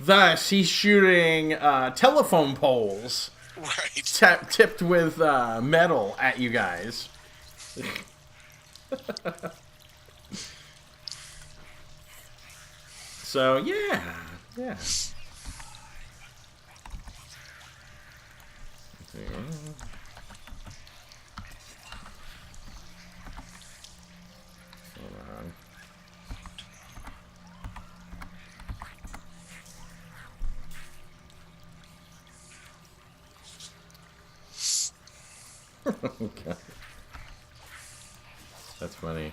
Thus, he's shooting telephone poles Right. tipped with metal at you guys. So, yeah. Hold on. Okay. That's funny.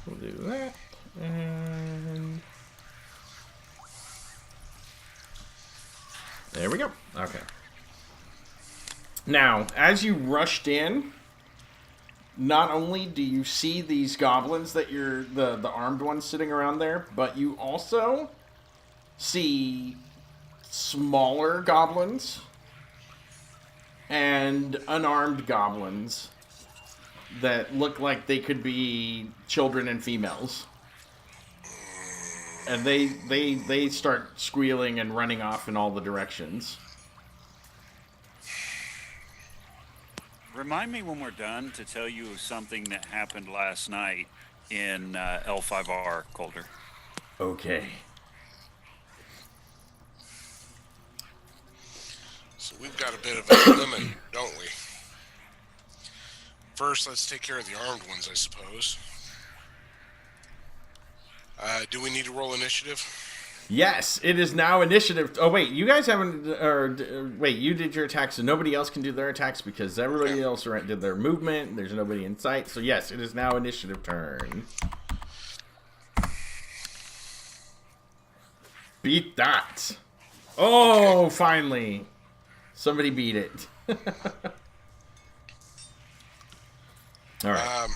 We'll do that. And there we go. Okay. Now, as you rushed in, not only do you see these goblins that you're the armed ones sitting around there, but you also see smaller goblins and unarmed goblins that look like they could be children and females. And they start squealing and running off in all the directions. Remind me when we're done to tell you something that happened last night in L5R, Calder. Okay. So we've got a bit of a limit, don't we? First, let's take care of the armed ones, I suppose. Do we need to roll initiative? Yes, it is now initiative. Oh wait, you guys haven't. Wait, you did your attacks, so nobody else can do their attacks because everybody else did their movement. There's nobody in sight, so yes, it is now initiative turn. Beat that! Oh, finally, somebody beat it. All right.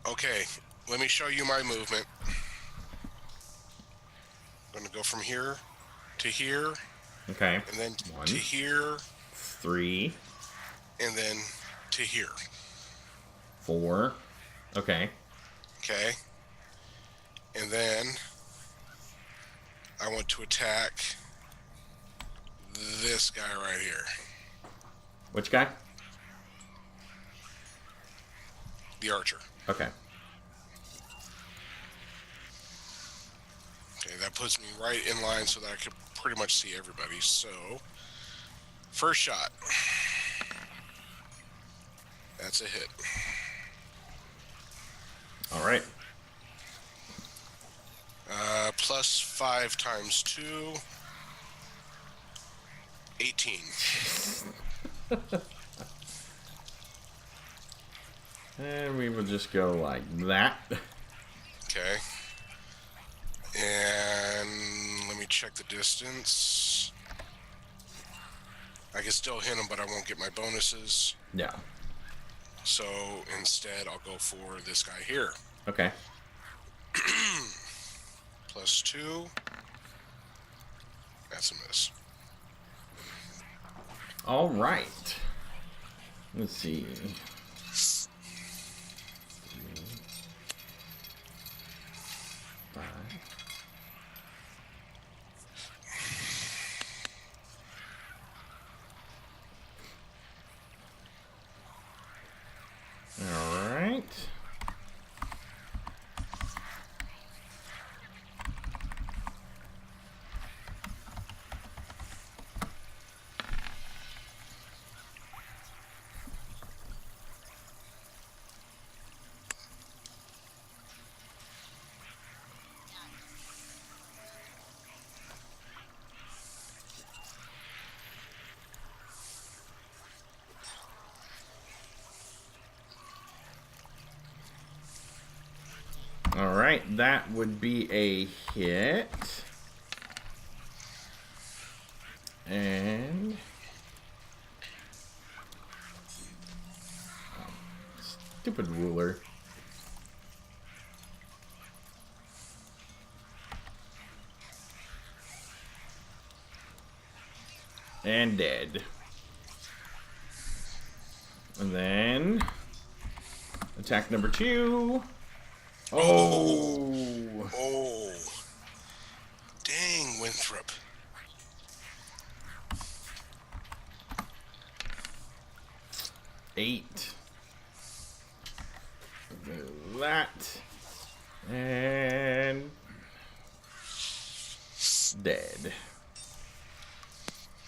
Okay, let me show you my movement. I'm going to go from here to here, Okay. and then One. to here, 3. And then to here. 4. Okay. Okay. And then I want to attack this guy right here. Which guy? The archer. Okay. Okay, that puts me right in line so that I can pretty much see everybody. So, first shot. That's a hit. All right. Plus 5 times 2. 18. And we will just go like that. Okay. And let me check the distance. I can still hit him, but I won't get my bonuses. Yeah. So instead, I'll go for this guy here. Okay. Plus 2. That's a miss. All right. Let's see. 5. All right. All right, that would be a hit. And stupid ruler. And dead. And then attack number 2. Oh. Oh. Dang, Winthrop. Eight. Do that. And dead.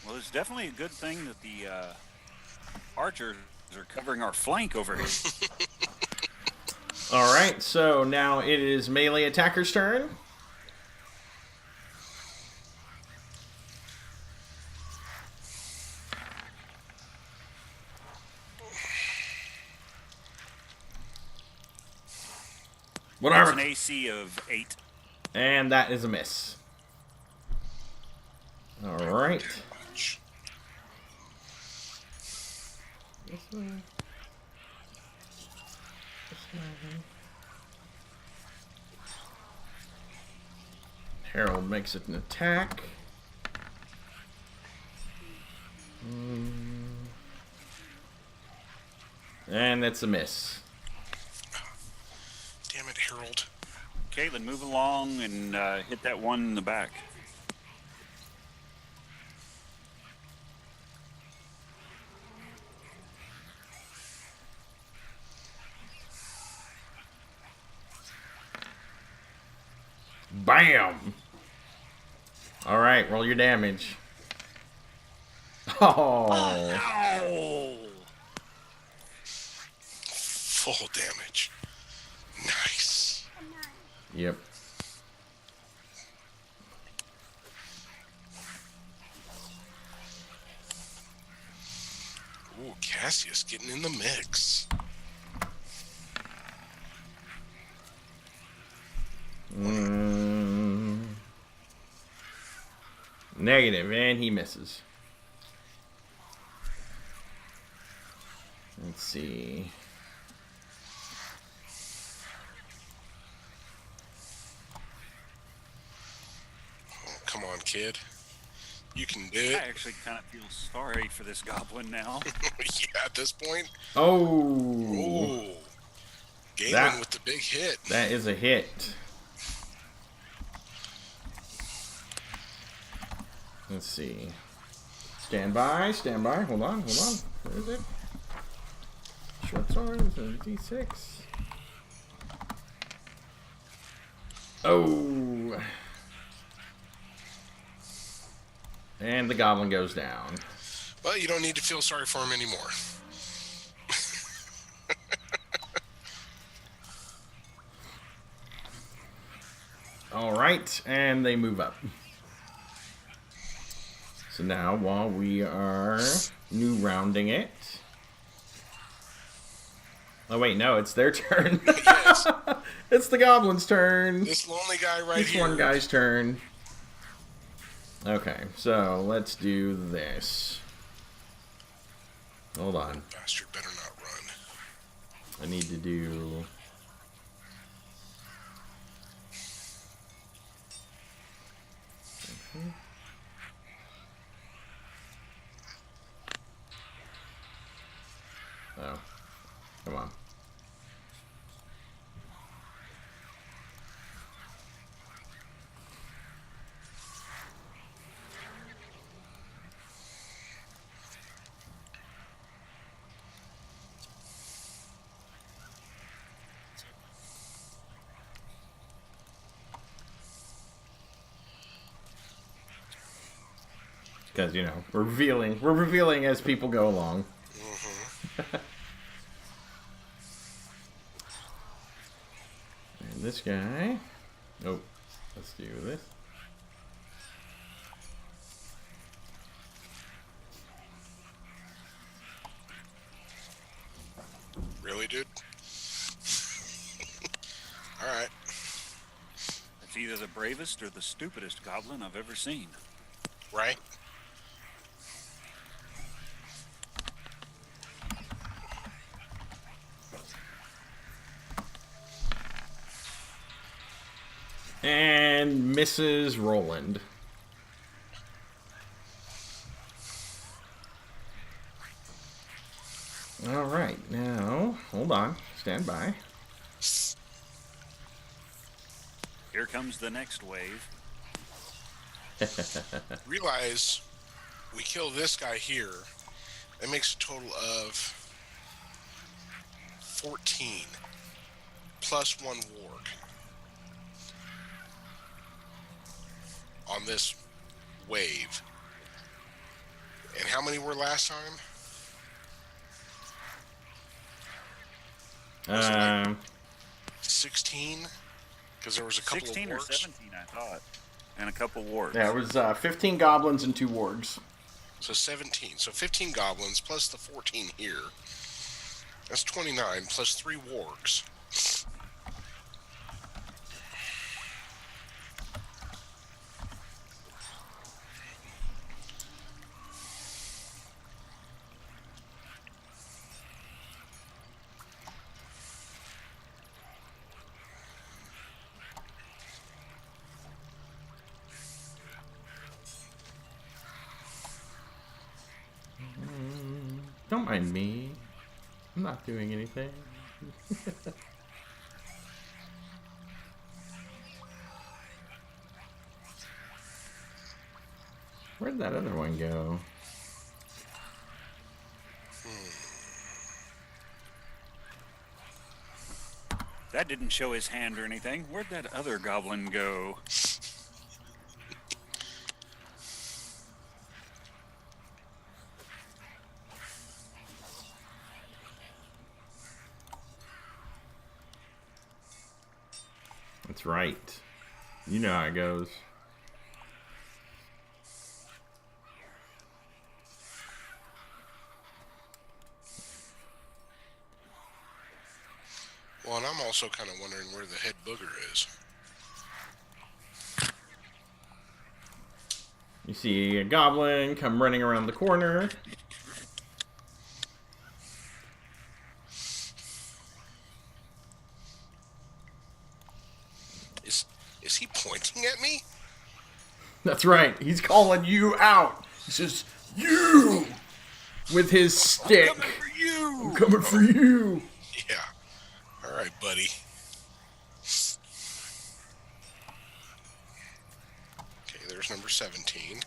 Well, it's definitely a good thing that the archers are covering our flank over here. All right, so now it is melee attacker's turn. That's Whatever. an AC of 8. And that is a miss. All right. Damage. Harold makes it an attack. And that's a miss. Damn it, Harold. Caitlin, move along and hit that one in the back. Bam! All right, roll your damage. Oh. Ow! Full damage. Nice. Yep. Ooh, Cassius getting in the mix. Negative, and he misses. Let's see. Oh, come on, kid. You can do I it. actually kind of feel sorry for this goblin now. Yeah, at this point. Oh, Oh, Galen That- with the big hit. that is a hit. Let's see. Stand by, stand by. Hold on, hold on. Where is it? Short sword is a D6. Oh. And the goblin goes down. Well, you don't need to feel sorry for him anymore. All right, and they move up. So now, while we are new rounding it. Oh wait, no, it's their turn. Yes. It's the goblin's turn. This lonely guy right It's here. one guy's turn. Okay, so let's do this. Hold on. Bastard better not run. I need to do... Oh, come on. Because, you know, we're revealing as people go along. And this guy. Oh, let's do this. Really, dude? Alright. It's either the bravest or the stupidest goblin I've ever seen. Right? And Mrs. Roland. All right, now, hold on. Stand by. Here comes the next wave. Realize we kill this guy here. That makes a total of 14. Plus 1 warg. On this wave. And how many were last time? 16? Because there was a couple of 16 or wargs. 17, I thought. And a couple wards. Yeah, it was 15 goblins and 2 wargs. So 17. So 15 goblins plus the 14 here. That's 29 plus 3 wargs. Don't mind me. I'm not doing anything. Where'd that other one go? That didn't show his hand or anything. Where'd that other goblin go? That's right. You know how it goes. Well, and I'm also kind of wondering where the head booger is. You see a goblin come running around the corner. Is he pointing at me? That's right. He's calling you out. He says, "You!" with his stick. I'm coming for you. I'm coming for you. Yeah. All right, buddy. Okay, there's number 17.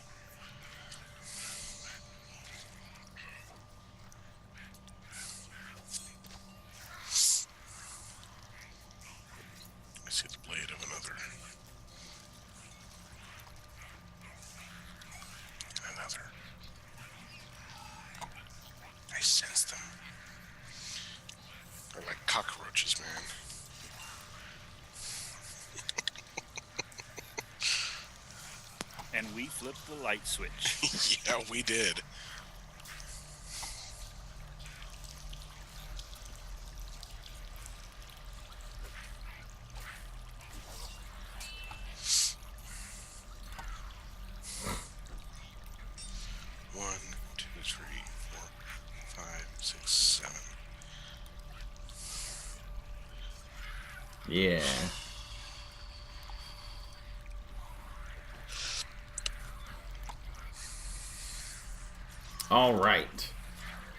I see the blade of another. Another. I sense them. They're like cockroaches, man. And we flipped the light switch. Yeah, we did. One, two, three, four, five, six, seven. Yeah. All right.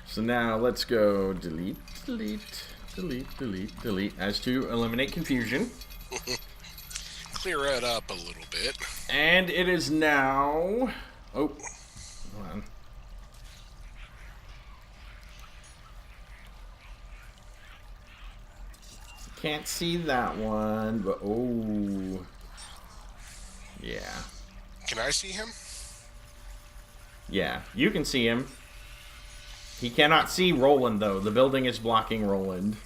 So now let's go delete, delete, delete, delete, delete, as to eliminate confusion. Clear it up a little bit. And it is now... Oh, hold on. Can't see that one, but oh. Yeah. Can I see him? Yeah, you can see him. He cannot see Roland, though. The building is blocking Roland.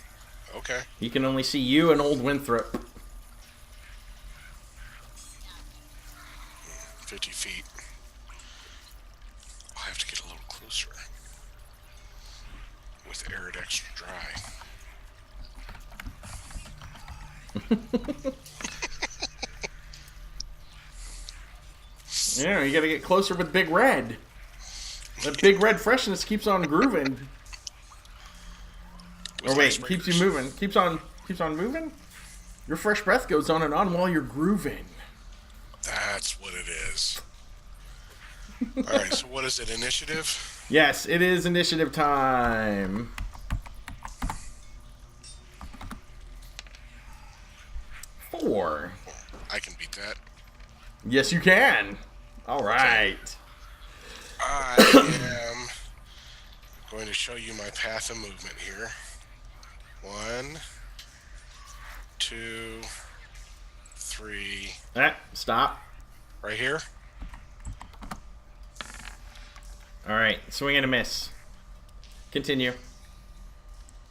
Okay. He can only see you and old Winthrop. 50 feet. I'll have to get a little closer. With arid extra dry. Yeah, you gotta get closer with Big Red. That Big Red freshness keeps on grooving. Or wait, keeps you moving. Keeps on moving? Your fresh breath goes on and on while you're grooving. That's what it is. Alright, so what is it? Initiative? Yes, it is initiative time. Four. I can beat that. Yes, you can. All right. I am going to show you my path of movement here. 1, 2, 3. Stop. Right here? All right, swing and a miss. Continue.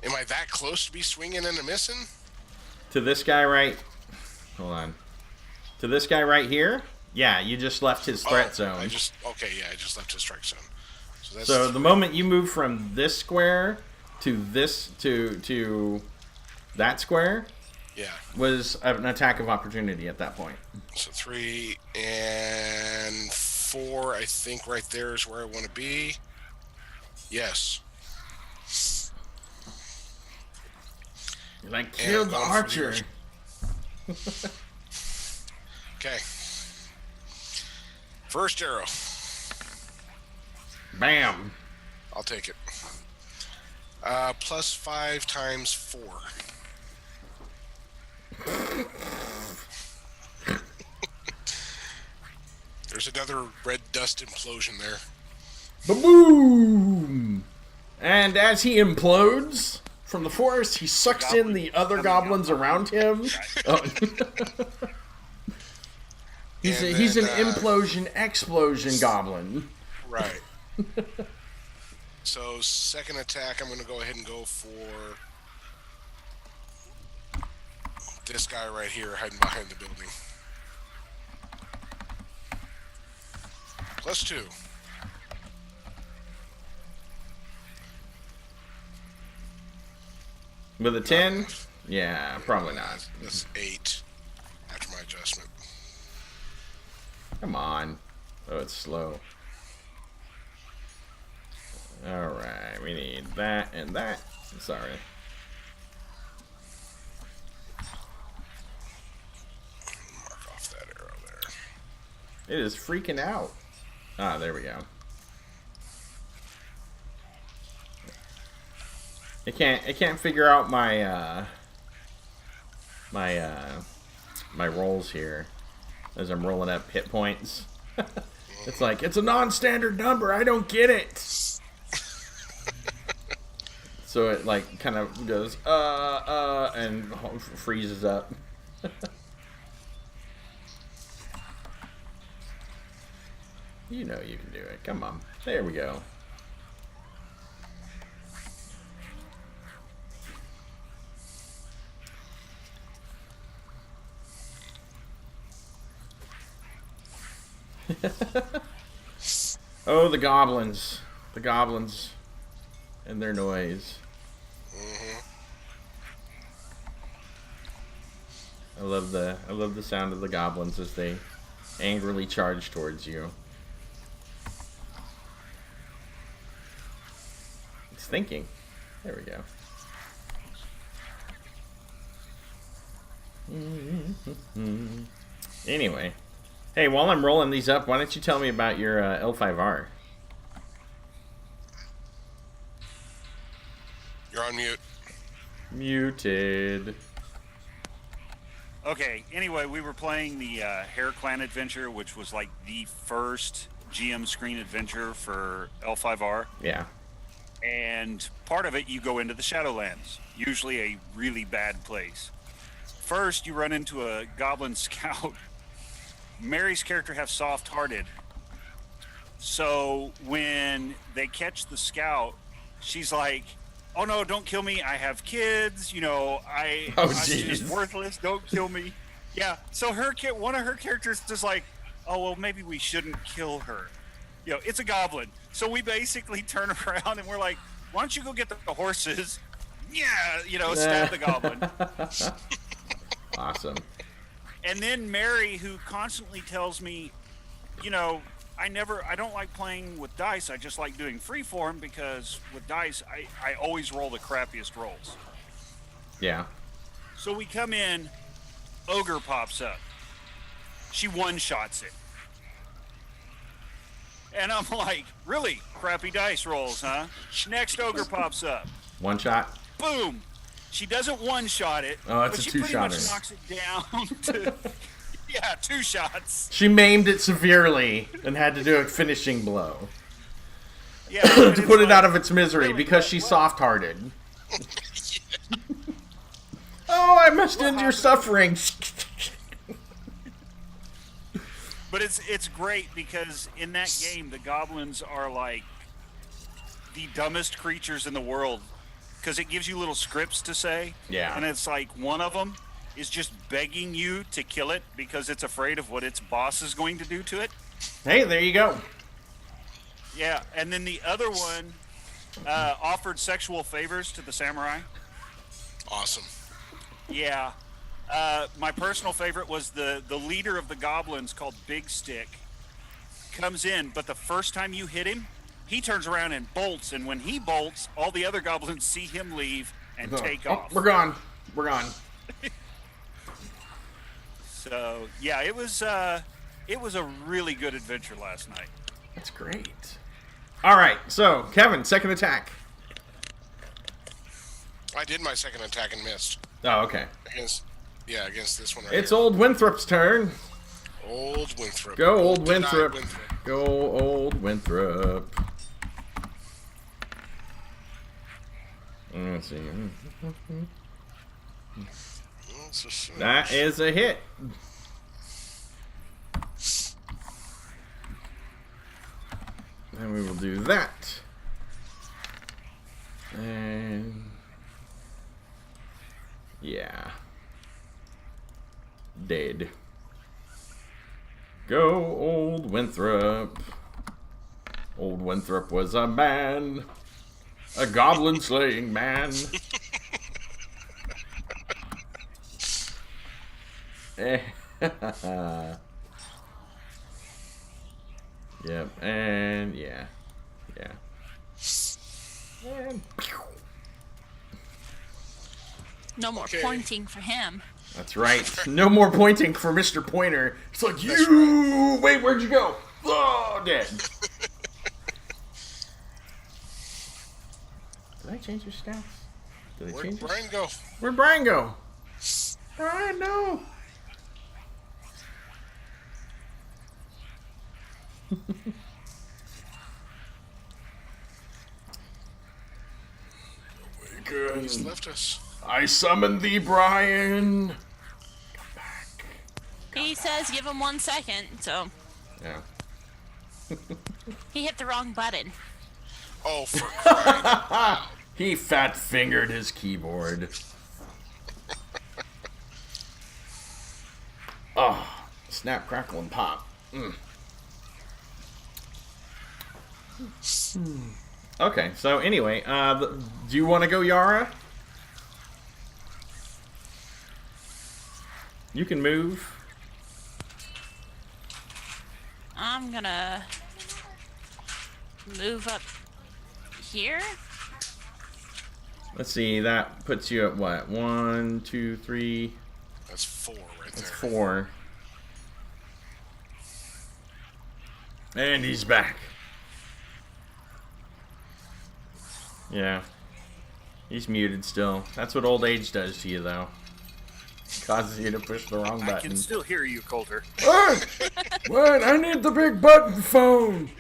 Am I that close to be swinging and a missing? To this guy right... Hold on. To this guy right here? Yeah, you just left his threat zone. I just left his strike zone. So, that's So the moment you move from this square to this to that square yeah. was an attack of opportunity at that point. So 3 and 4, I think right there is where I want to be. Yes. You're like, kill the archer. Okay. First arrow. Bam. I'll take it. Plus 5 times 4. There's another red dust implosion there. Ba-boom! And as he implodes from the forest, he sucks in the other goblins around him. Oh. He's an implosion-explosion goblin. Right. So, second attack, I'm going to go ahead and go for this guy right here hiding behind the building. Plus 2. With a 10? Yeah, probably not. That's 8 after my adjustment. Come on. Oh, it's slow. Alright, we need that and that. Sorry. Mark off that arrow there. It is freaking out. Ah, there we go. It can't figure out my my rolls here as I'm rolling up hit points. It's like, it's a non-standard number. I don't get it. So it like kind of goes and freezes up. You know you can do it. Come on. There we go. Oh, the goblins. The goblins and their noise. I love the sound of the goblins as they angrily charge towards you. It's thinking. There we go. Anyway. Hey, while I'm rolling these up, why don't you tell me about your L5R? You're on mute. Muted. Okay, anyway, we were playing the Hair Clan adventure, which was like the first GM screen adventure for L5R. Yeah. And part of it, you go into the Shadowlands, usually a really bad place. First, you run into a goblin scout. Mary's character has soft-hearted. So when they catch the scout, she's like, oh no, don't kill me. I have kids. You know, I'm just worthless. Don't kill me. Yeah. So one of her characters is like, oh, well, maybe we shouldn't kill her. You know, it's a goblin. So we basically turn around and we're like, why don't you go get the horses? Yeah. You know, stab the goblin. Awesome. And then Mary, who constantly tells me, you know, I don't like playing with dice. I just like doing freeform because with dice, I always roll the crappiest rolls. Yeah. So we come in, Ogre pops up. She one-shots it. And I'm like, really? Crappy dice rolls, huh? Next Ogre pops up. One shot? Boom. She doesn't one-shot it, Oh, it's but a she pretty two-shotter. much knocks it down to... Yeah, 2 shots. She maimed it severely and had to do a finishing blow. Yeah, to put it out of its misery because she's soft-hearted. Oh, I must end your suffering. But it's great because in that game, the goblins are like the dumbest creatures in the world because it gives you little scripts to say. Yeah. And it's like one of them is just begging you to kill it because it's afraid of what its boss is going to do to it. Hey, there you go. Yeah, and then the other one offered sexual favors to the samurai. Awesome. Yeah. My personal favorite was the leader of the goblins called Big Stick. Comes in, but the first time you hit him, he turns around and bolts, and when he bolts, all the other goblins see him leave and take off. We're gone. We're gone. So, yeah, it was a really good adventure last night. That's great. All right, so, Kevin, second attack. I did my second attack and missed. Oh, okay. Against this one right It's here. old Winthrop's turn. Old Winthrop. Go, old Dead-eyed Winthrop. Go, old Winthrop. Let's see. That is a hit. And we will do that. And yeah. Dead. Go, old Winthrop. Old Winthrop was a man. A goblin slaying man. Yep, and yeah. And No more Okay. pointing for him. That's right. No more pointing for Mr. Pointer. It's like, you! Wait, where'd you go? Oh, dead. Did I change your stats? Did I Where'd change Brian go? Where'd Brian go? Brian, no! He's left us. I summon thee, Brian. Come back. He says give him 1 second, so Yeah. he hit the wrong button. Oh, for crying out loud. He fat fingered his keyboard. Oh, snap, crackle, and pop. Okay, so anyway, do you want to go, Yara? You can move. I'm gonna move up here. Let's see, that puts you at what? 1, 2, 3. That's 4 right That's there. 4. And he's back. Yeah. He's muted still. That's what old age does to you, though. Causes you to push the wrong I button. can still hear you, Coulter. What? What? I need the big button phone.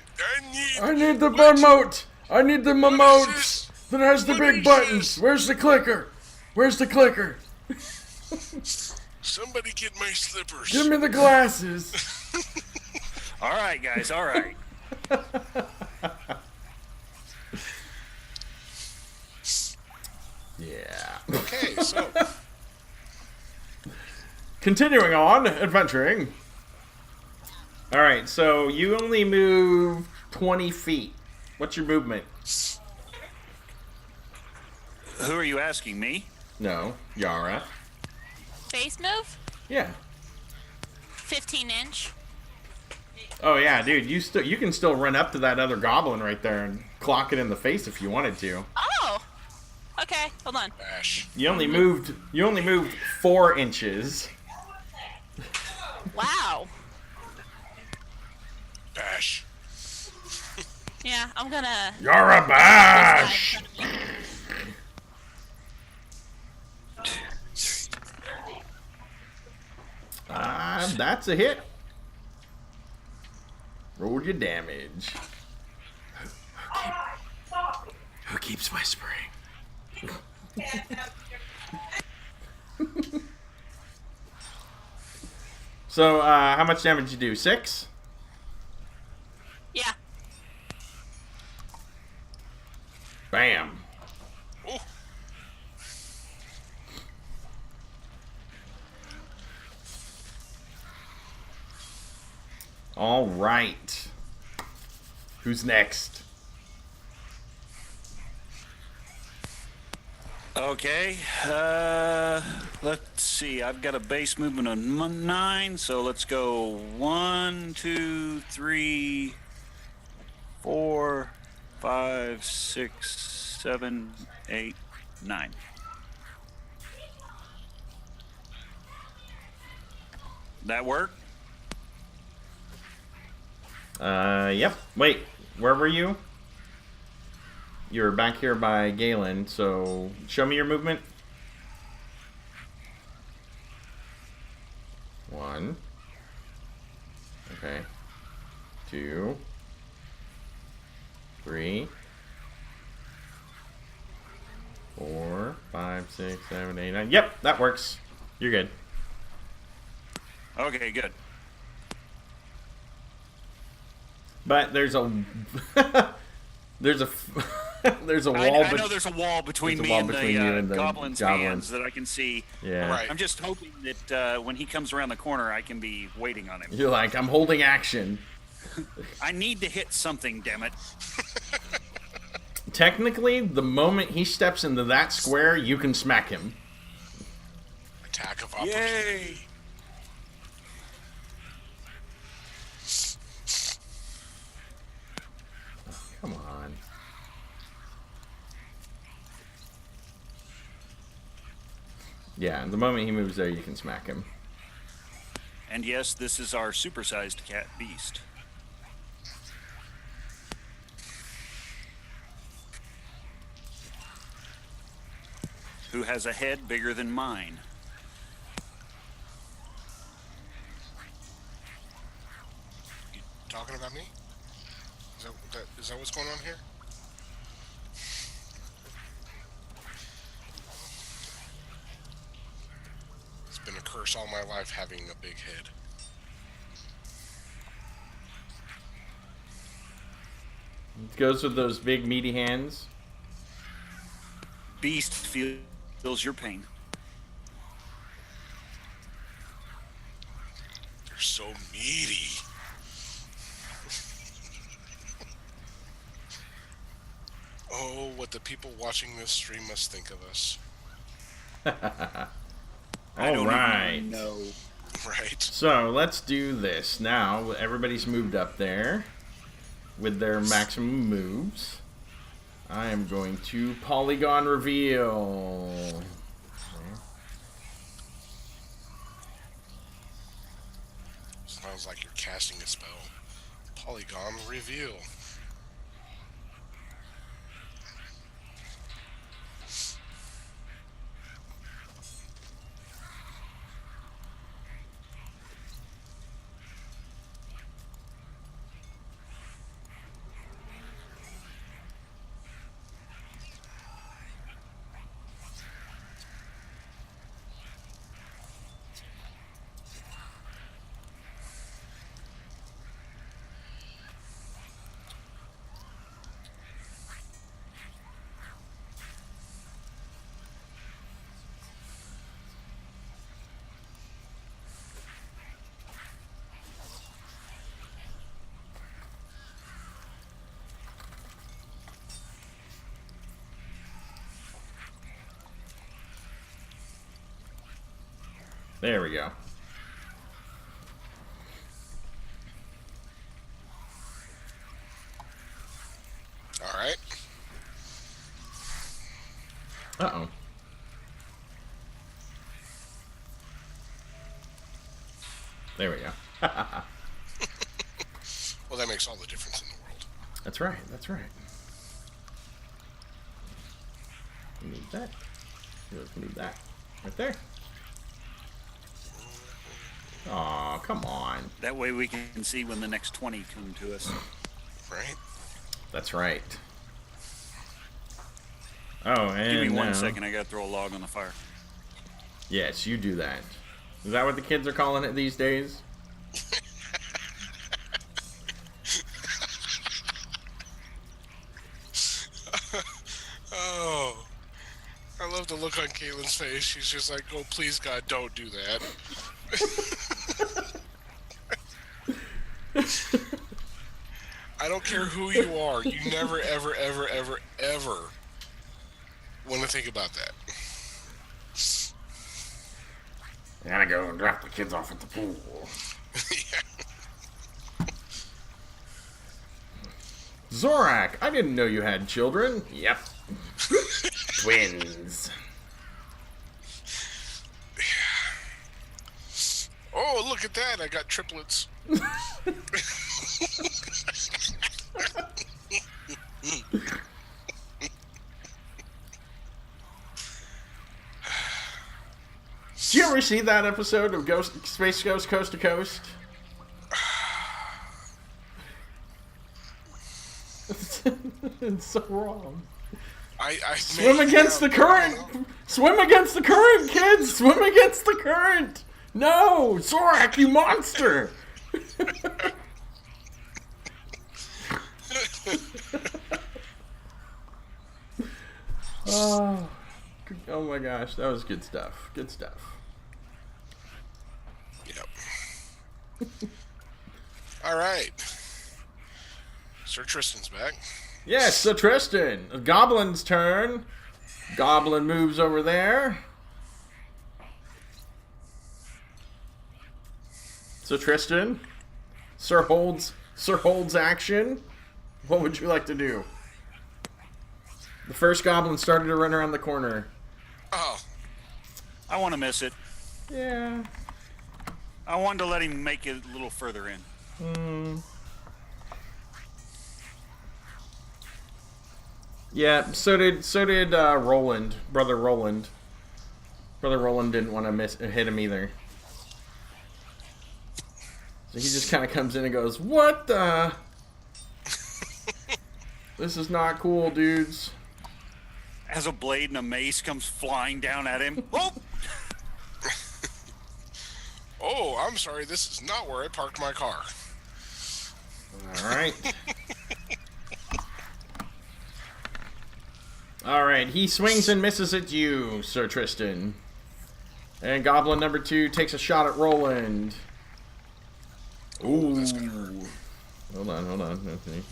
I need the remote. I need the remote that has the big buttons. Where's the clicker? Where's the clicker? Somebody get my slippers. Give me the glasses. All right, guys. All right. Yeah. Okay, so Continuing on, adventuring. Alright, so you only move 20 feet. What's your movement? Who are you asking? Me? No, Yara. Face move, Yeah. 15-inch. Oh yeah, dude, you can still run up to that other goblin right there and clock it in the face if you wanted to. Oh, okay. Hold on. bash. You only moved 4 inches. Wow. Bash. Yeah, I'm gonna. Yara bash. That's a hit. Roll your damage. Who keeps whispering? So, how much damage you do? 6? Yeah. Bam. Ooh. All right. Who's next? Okay. Let's see. I've got a base movement of 9, so let's go 1, 2, 3, 4, 5, 6, 7, 8, 9. That work? Yep. Wait, where were you? You're back here by Galen, so show me your movement. 1. Okay. 2. 3. 4, 5, 6, 7, 8, 9. Yep, that works. You're good. Okay, good. But there's a there's a there's a wall. I know there's a wall between there's a me wall and between you and the goblin's goblin. hands that I can see. Yeah. Right. I'm just hoping that when he comes around the corner, I can be waiting on him. You're like, I'm holding action. I need to hit something, damn it. Technically, the moment he steps into that square, you can smack him. Attack of opportunity. Yay! Come on. Yeah, the moment he moves there, you can smack him. And yes, this is our supersized cat beast. Who has a head bigger than mine. You talking about me? Is that what's going on here? It's been a curse all my life having a big head. It goes with those big meaty hands. Beast feels your pain. They're so meaty. Oh, what the people watching this stream must think of us. All right. No. Right. So let's do this. Now, everybody's moved up there with their maximum moves. I am going to Polygon Reveal. Sounds like you're casting a spell. Polygon Reveal. There we go. All right. Uh-oh. There we go. Well, that makes all the difference in the world. That's right. That's right. We need that. We need that. Right there. Aw, come on. That way we can see when the next 20 come to us. Right? That's right. Oh, and Give me now, 1 second. I gotta throw a log on the fire. Yes, you do that. Is that what the kids are calling it these days? Oh. I love the look on Caitlin's face. She's just like, oh, please, God, don't do that. I don't care who you are. You never, ever, ever, ever, ever want to think about that. I gotta go and drop the kids off at the pool. Yeah. Zorak, I didn't know you had children. Yep. Twins. Oh, look at that. I got triplets. Did you ever see that episode of Space Ghost Coast to Coast? It's so wrong. I Swim against the current! Swim against the current, kids! Swim against the current! No! Zorak, you monster! Oh my gosh, that was good stuff. Good stuff. Yep. All right. Sir Tristan's back. Yes, so Tristan, Goblin's turn. Goblin moves over there. So Tristan, Sir Hold's action. What would you like to do? The first goblin started to run around the corner. Oh. I want to miss it. Yeah. I wanted to let him make it a little further in. Yeah, so did Roland, brother Roland. Brother Roland didn't want to hit him either. So he just kind of comes in and goes, "What the? This is not cool, dudes." As a blade and a mace comes flying down at him. Oh! Oh, I'm sorry. This is not where I parked my car. All right. All right. He swings and misses at you, Sir Tristan. And Goblin number 2 takes a shot at Roland. Ooh. That's gonna hurt. Hold on. Okay.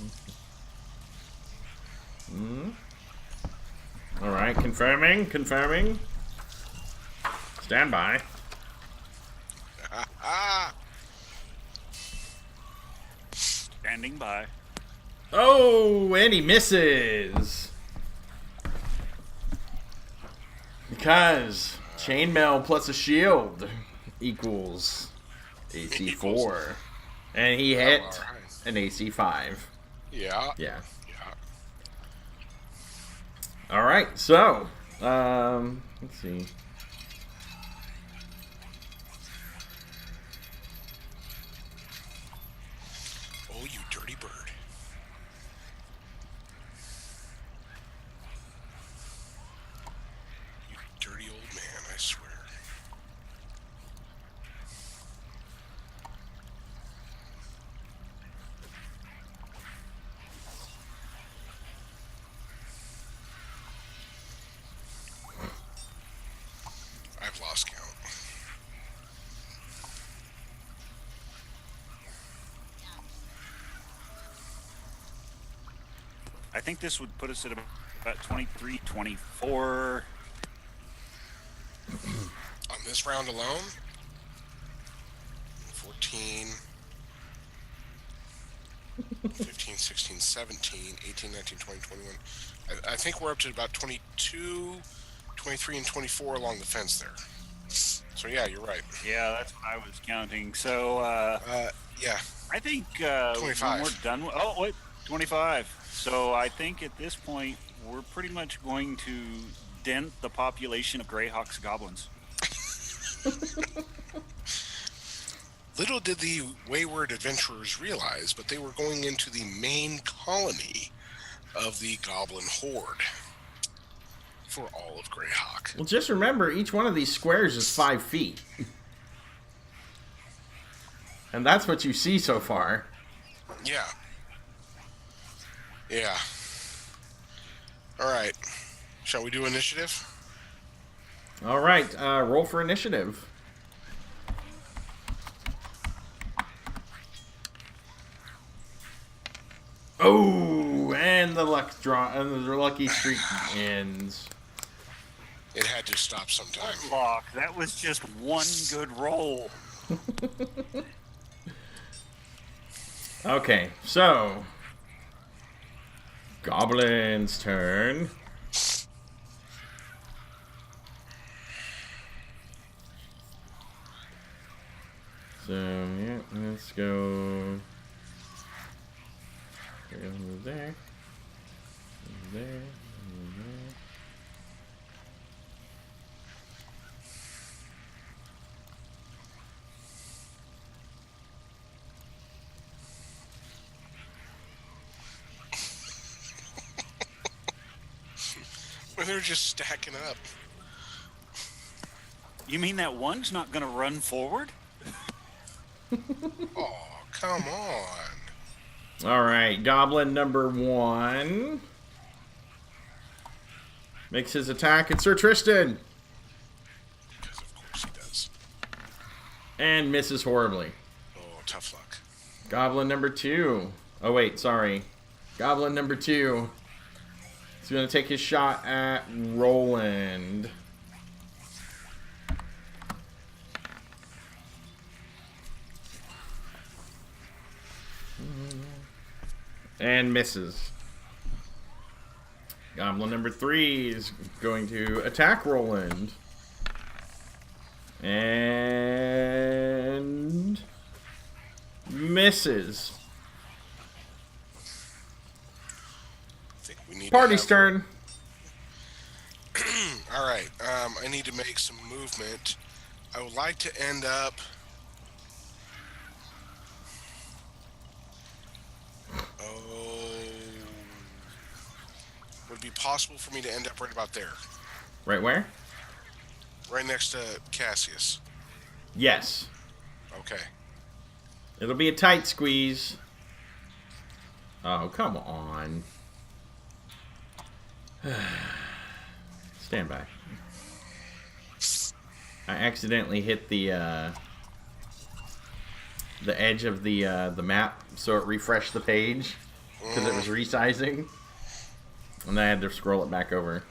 All right. Confirming. Stand by. Standing by. Oh, and he misses. Because chainmail plus a shield equals AC 4. And he hit an AC 5. Yeah. Yeah. All right, so, let's see. Oh, you dirty bird. You dirty old man, I swear. I've lost count. I think this would put us at about 23, 24. On this round alone, 14, 15, 16, 17, 18, 19, 20, 21. I think we're up to about 22, 23, and 24 along the fence there. So yeah, you're right. Yeah, that's what I was counting. So, Yeah, I think 25. when we're done. Oh, wait, 25. So I think at this point we're pretty much going to dent the population of Greyhawk's goblins. little did the wayward adventurers realize, but they were going into the main colony of the goblin horde for all of Greyhawk. Well, just remember, each one of these squares is 5 feet. And that's what you see so far. Yeah. Yeah. All right. Shall we do initiative? All right, roll for initiative. Oh, and the lucky streak ends. It had to stop sometime. Lock. That was just one good roll. Okay, so Goblin's turn. So yeah, let's go. Move there. Move there. Move there. They're just stacking up. You mean that one's not going to run forward? Oh, come on. All right, Goblin number 1 makes his attack at Sir Tristan Because of course he does. and misses horribly. Oh, tough luck. Goblin number 2. Oh wait, sorry. Goblin number 2 is going to take his shot at Roland. And misses. Goblin number 3 is going to attack Roland. And misses. I think we need Party's to have... turn. All right. I need to make some movement. I would like to end up... Would it be possible for me to end up right about there? Right where? Right next to Cassius. Yes. Okay. It'll be a tight squeeze. Oh, come on. Stand by. I accidentally hit the edge of the map, so it refreshed the page because it was resizing, and then I had to scroll it back over.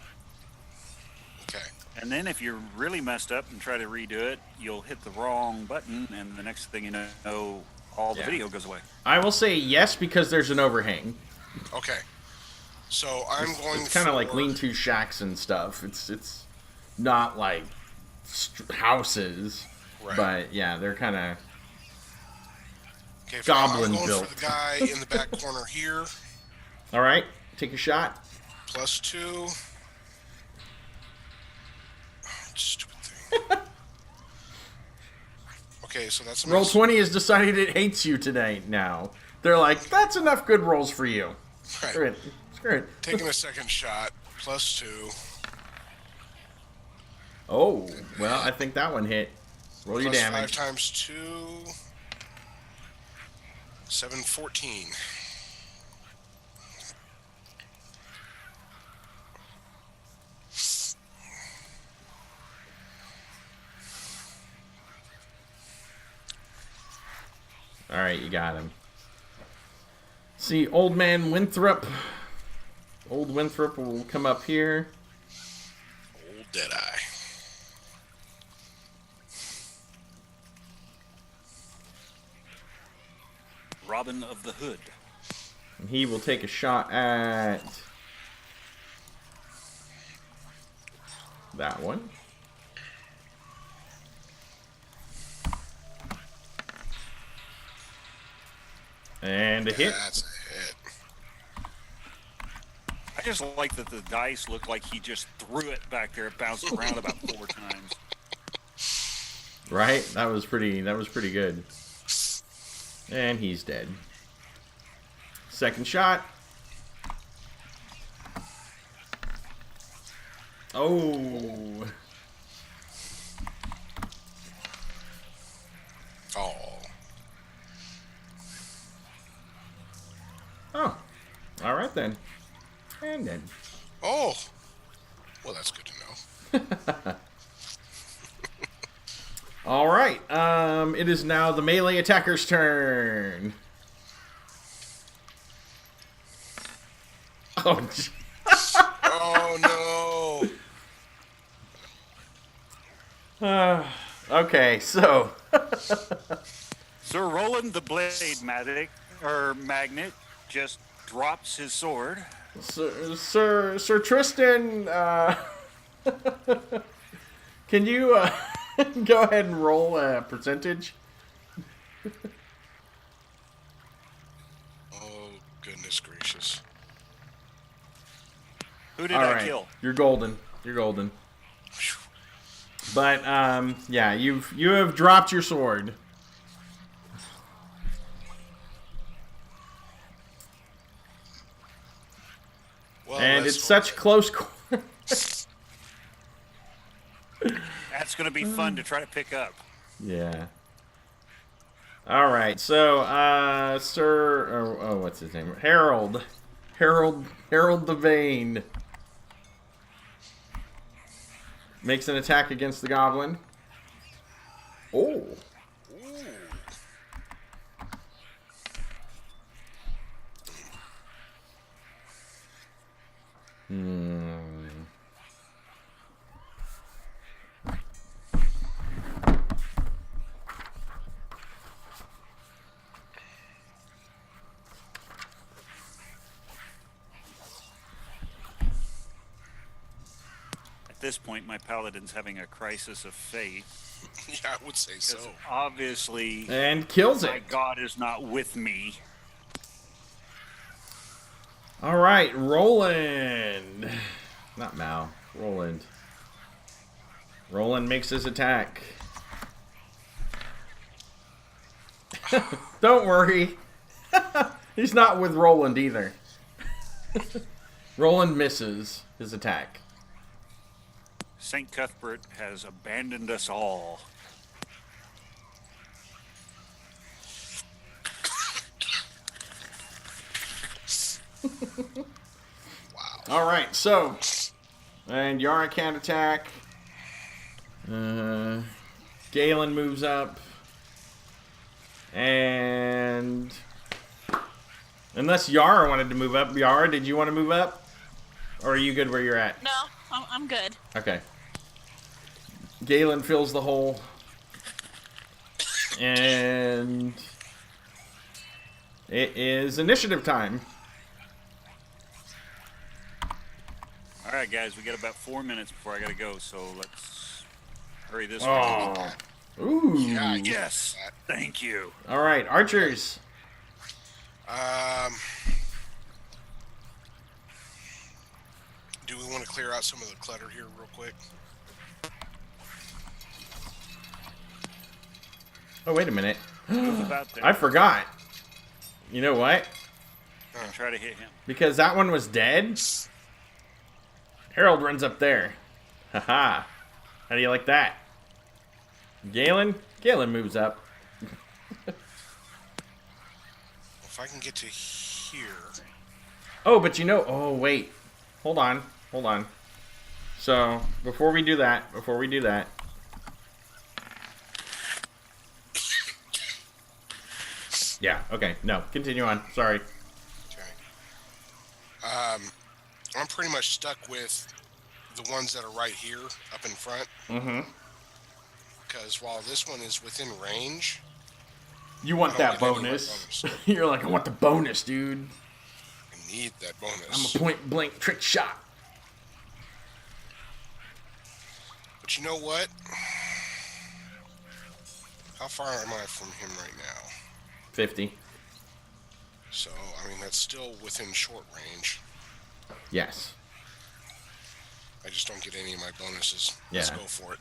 Okay. And then if you're really messed up and try to redo it, you'll hit the wrong button, and the next thing you know, all the video goes away. I will say yes because there's an overhang. Okay. So I'm going. It's kind of like lean-to shacks and stuff. It's not like houses, right. But yeah, they're kind of goblin built. I'm going for the guy in the back corner here. All right, take a shot. +2. Oh, stupid thing. Okay, so that's a Roll miss. 20 has decided it hates you today now. They're like, that's enough good rolls for you. Right. Screw it. Screw it. Taking a second shot. +2. Oh, well, I think that one hit. Roll your +5 damage. times 2. 7, 14. All right, you got him. See, Old Man Winthrop. Old Winthrop will come up here. Old Deadeye. Robin of the Hood. And he will take a shot at that one. And a hit. That's a hit. I just like that the dice look like he just threw it back there. It bounced around about 4 times. Right? That was pretty good. And he's dead. Second shot. Oh. Oh. Oh. All right then. And then. Oh. Well, that's good to know. All right. It is now the melee attacker's turn. Oh. Oh no. Okay, so. Sir Roland the Blade Magnet just drops his sword. Sir Tristan, can you go ahead and roll a percentage? Oh, goodness gracious. Who did I kill? You're golden. You're golden. But yeah, you have dropped your sword. Well, And it's such close. That's going to be fun to try to pick up. Yeah. All right. So, Sir, what's his name? Harold the Vain makes an attack against the goblin. Oh. at this point, my paladin's having a crisis of faith. Yeah, I would say so. Obviously, And kills my it. god is not with me. All right, Roland. Not Mal. Roland. Roland makes his attack. Don't worry. He's not with Roland either. Roland misses his attack. St. Cuthbert has abandoned us all. Wow. All right, so, and Yara can't attack. Galen moves up, and unless Yara wanted to move up, Yara, did you want to move up, or are you good where you're at? No, I'm good. Okay. Galen fills the hole, and it is initiative time. All right, guys, we got about 4 minutes before I gotta go, so let's hurry this one. Oh. Ooh. Yeah, I get Yes, that. thank you. All right, archers. Do we want to clear out some of the clutter here real quick? Oh, wait a minute. Who's about to I forgot. You know what? try to hit him? Because that one was dead. Harold runs up there. Haha. How do you like that? Galen? Galen moves up. If I can get to here. Oh, but you know... Oh, wait. Hold on. Hold on. So, before we do that... Yeah, okay. No, continue on. Sorry. Okay. I'm pretty much stuck with the ones that are right here up in front. Mm-hmm. Because while this one is within range, You want I that don't get any bonus. bonus. You're like, I want the bonus, dude. I need that I'm bonus. a point-blank trick shot. But you know what? How far am I from him right now? 50. So, I mean, that's still within short range. Yes. I just don't get any of my bonuses. Let's Yeah. go for it.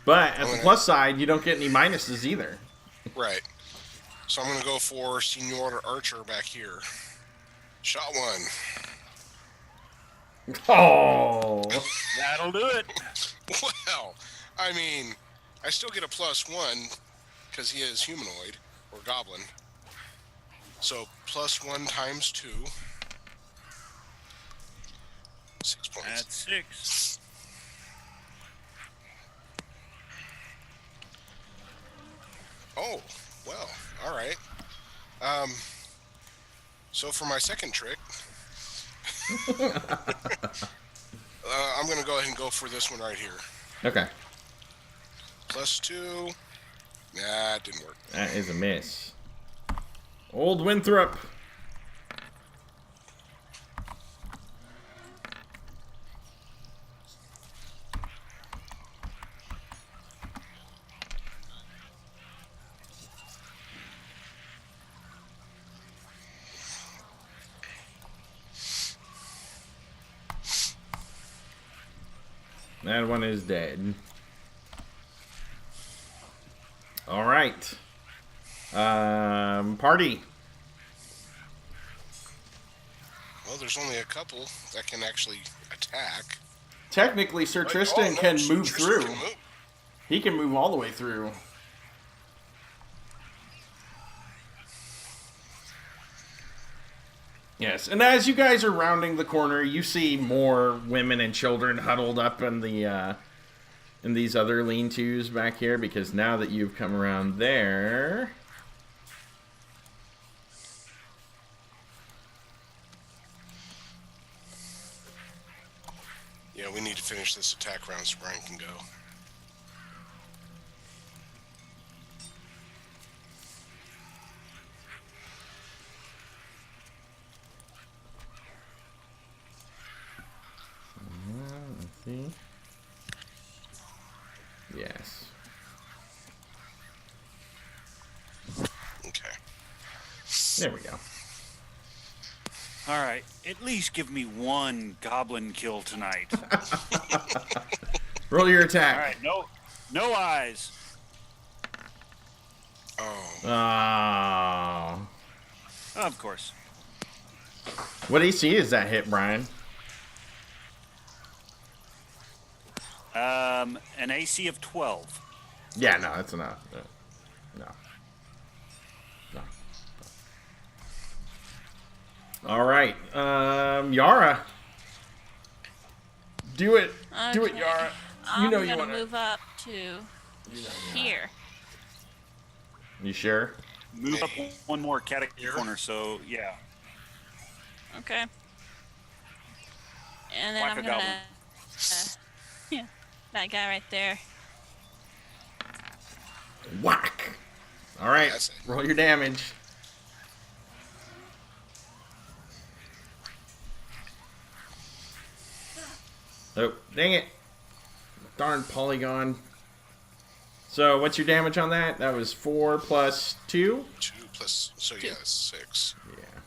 But at the plus side, you don't get any minuses either. Right. So I'm going to go for Senior Archer back here. Shot one. Oh. That'll do it. Well, I mean, I still get a +1 because he is humanoid or goblin. So +1 times 2. 6 points. That's 6. Oh, well, all right. So for my second trick, I'm going to go ahead and go for this one right here. Okay. +2. Nah, it didn't work. That is a miss. Old Winthrop. That one is dead. All right. Party. Well, there's only a couple that can actually attack. Technically, Sir But- Tristan oh, no, can Sir move Tristan through. can move. He can move all the way through. Yes, and as you guys are rounding the corner, you see more women and children huddled up in the in these other lean-tos back here, because now that you've come around there, Yeah, we need to finish this attack round so Brian can go. let's see. Yes. Okay. There we go. All right. At least give me one goblin kill tonight. Roll your All attack. right. No eyes. Oh. Oh. Of course. What AC is that hit, Brian? An AC of 12. Yeah, no, that's enough. No. All right, Yara. Do it. Do it, Okay. Yara. I'm you gonna want move up to here. You sure? Move up one more corner, so yeah. Okay. And then Whack I'm a gonna, goblin. yeah, that guy right there. Whack. All right, That's it. roll your damage. Oh, dang it. Darn polygon. So, what's your damage on that? That was 4 plus 2? 2 plus, so yeah, 6. Yeah.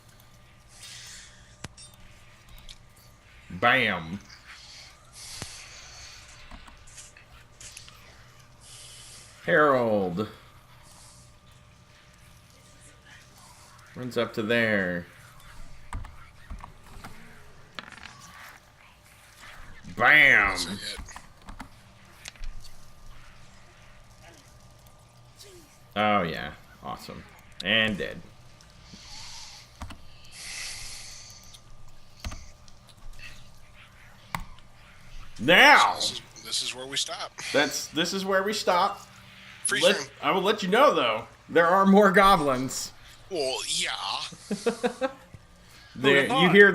Bam. Harold. Runs up to there. Bam. That's a hit. Oh, yeah. Awesome. And dead. Now, This is where we stop. this is where we stop. Free stream. I will let you know, though, there are more goblins. Well, yeah. There, you hear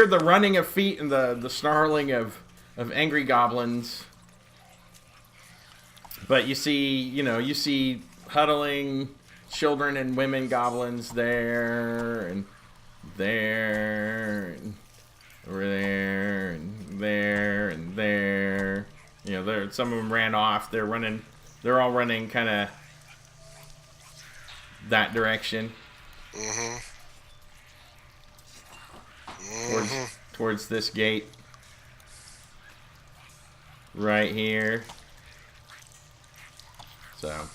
the running of feet and the snarling of angry goblins. But you see huddling children and women goblins there and there and over there and there and there. You know, some of them ran off. They're all running kind of that direction. Mm-hmm. Towards this gate. Right here. So.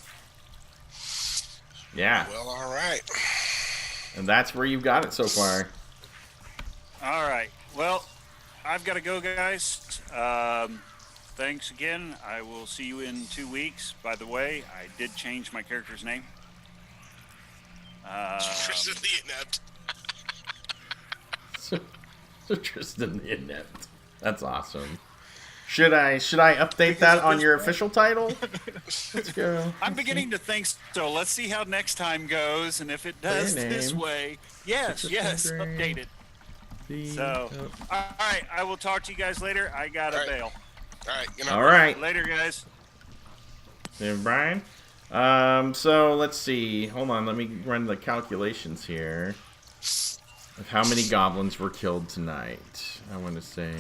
Yeah. Well, all right. And that's where you've got it so far. All right. Well, I've got to go, guys. Thanks again. I will see you in 2 weeks. By the way, I did change my character's name. Tristan the Inept. Tristan the Inept. That's awesome. Should I update that on your official title? Let's go. I'm beginning to think so. Let's see how next time goes, and if it does this way, yes, update it. So, all right, I will talk to you guys later. I gotta bail. All right. You know. All right. Later, guys. And Brian. So let's see. Hold on. Let me run the calculations here of how many goblins were killed tonight. I want to say.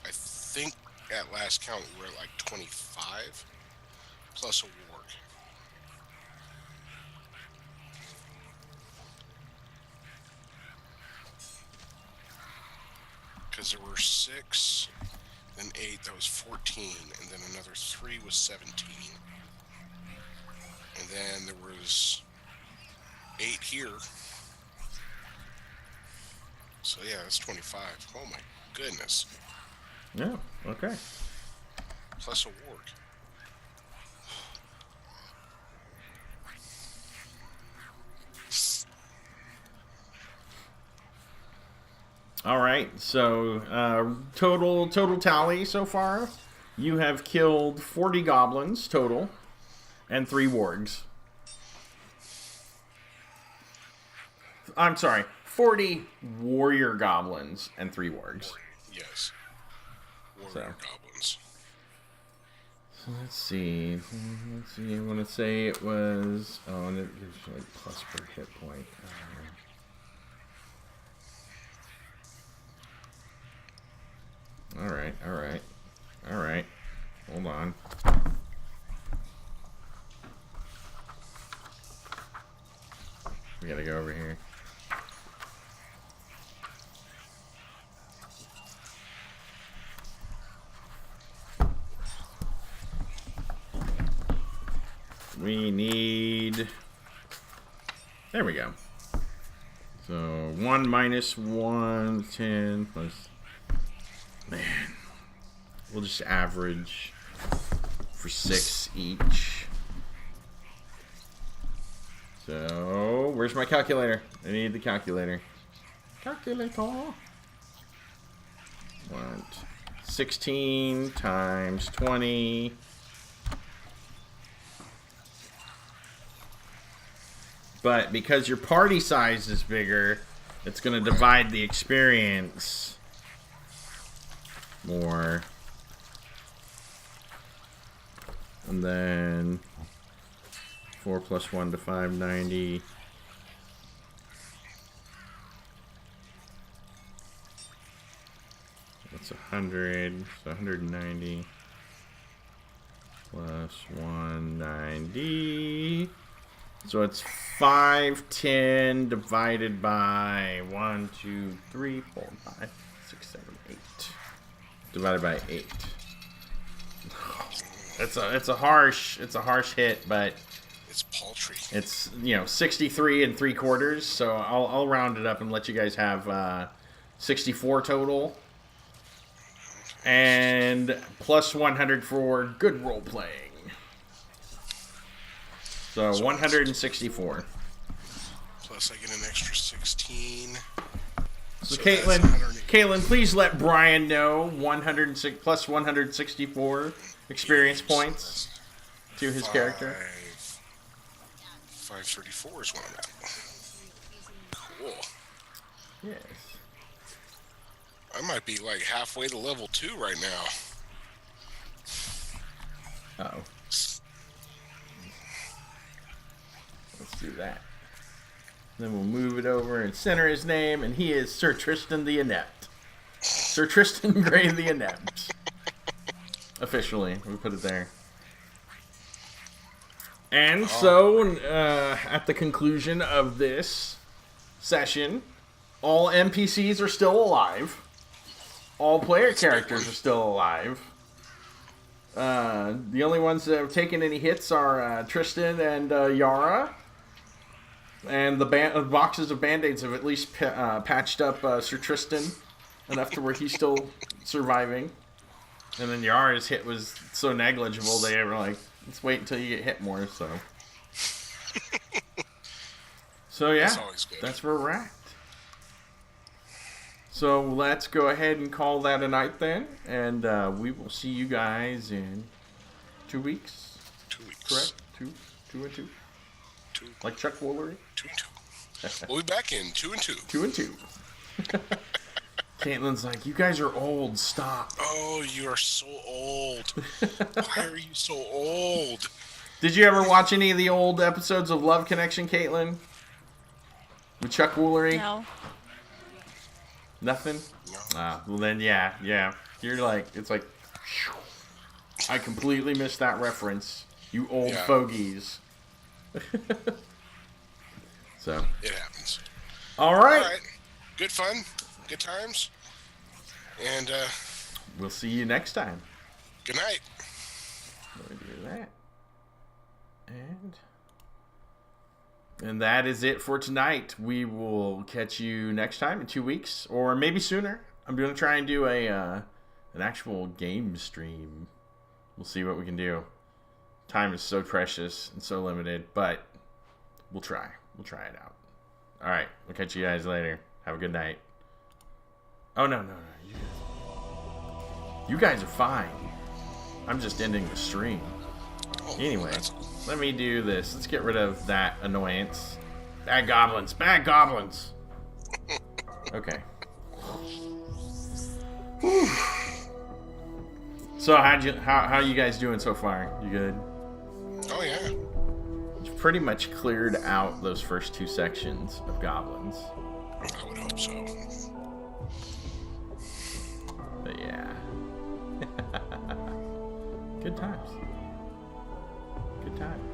I think at last count we were at like 25 plus a warg. Because there were 6, then 8, that was 14, and then another 3 was 17. And then there was 8 here. So yeah, that's 25. Oh my goodness. Yeah. Okay. Plus a warg. All right. So total tally so far, you have killed 40 goblins total, and 3 wargs. I'm sorry, 40 warrior goblins and 3 wargs. Yes. Warrior So. goblins. So let's see. I want to say it was. Oh, and it gives you like plus per hit point. Alright, alright. Alright. Hold on. We gotta go over here. We need... There we go. So, 1 minus 1, 10 plus... Man. We'll just average for 6 each. So, where's my calculator? I need the calculator. Calculator. 16 times 20. But because your party size is bigger, it's going to divide the experience more. And then 4 plus 1 to 590. That's 100. So 190 plus 190. So it's 510 divided by 1, 2, 3, 4, 5, 6, 7, 8. Divided by 8. It's a harsh hit, but it's paltry. It's 63 3/4. So I'll round it up and let you guys have 64 total, and plus 100 for good role playing. So 164. Plus I get an extra 16. So Caitlin, please let Brian know 106 plus 164 experience points to his character. 534 is what I'm at. Cool. Yes. I might be like halfway to level 2 right now. Uh-oh. Let's do that. Then we'll move it over and center his name, and he is Sir Tristan the Inept. Sir Tristan Gray the Inept. Officially, we put it there. And so, at the conclusion of this session, all NPCs are still alive. All player characters are still alive. The only ones that have taken any hits are Tristan and Yara. And the boxes of Band-Aids have at least patched up Sir Tristan enough to where he's still surviving. And then Yara's hit was so negligible, they were like, let's wait until you get hit more, so. So yeah, that's where we're at. So let's go ahead and call that a night then, and we will see you guys in 2 weeks. 2 weeks. Correct? 2 and 2? 2. Like Chuck Woolery? 2 and 2. We'll be back in 2 and 2. 2 and 2. Caitlin's like, you guys are old, stop. Oh, you are so old. Why are you so old? Did you ever watch any of the old episodes of Love Connection, Caitlin? With Chuck Woolery? No. Nothing? No. Well then, yeah. You're like, it's like, I completely missed that reference. You old fogies. So. It happens. All right. Good fun. Good times. And we'll see you next time. Good night. Let me do that. And that is it for tonight. We will catch you next time in 2 weeks, or maybe sooner. I'm going to try and do an actual game stream. We'll see what we can do. Time is so precious and so limited, but we'll try. We'll try it out. All right. We'll catch you guys later. Have a good night. Oh, no. You guys are fine. I'm just ending the stream. Anyway, let me do this. Let's get rid of that annoyance. Bad goblins. Bad goblins. Okay. Whew. So how you guys doing so far? You good? Oh, yeah. You've pretty much cleared out those first 2 sections of goblins. I would hope so. But yeah. Good times. Good time.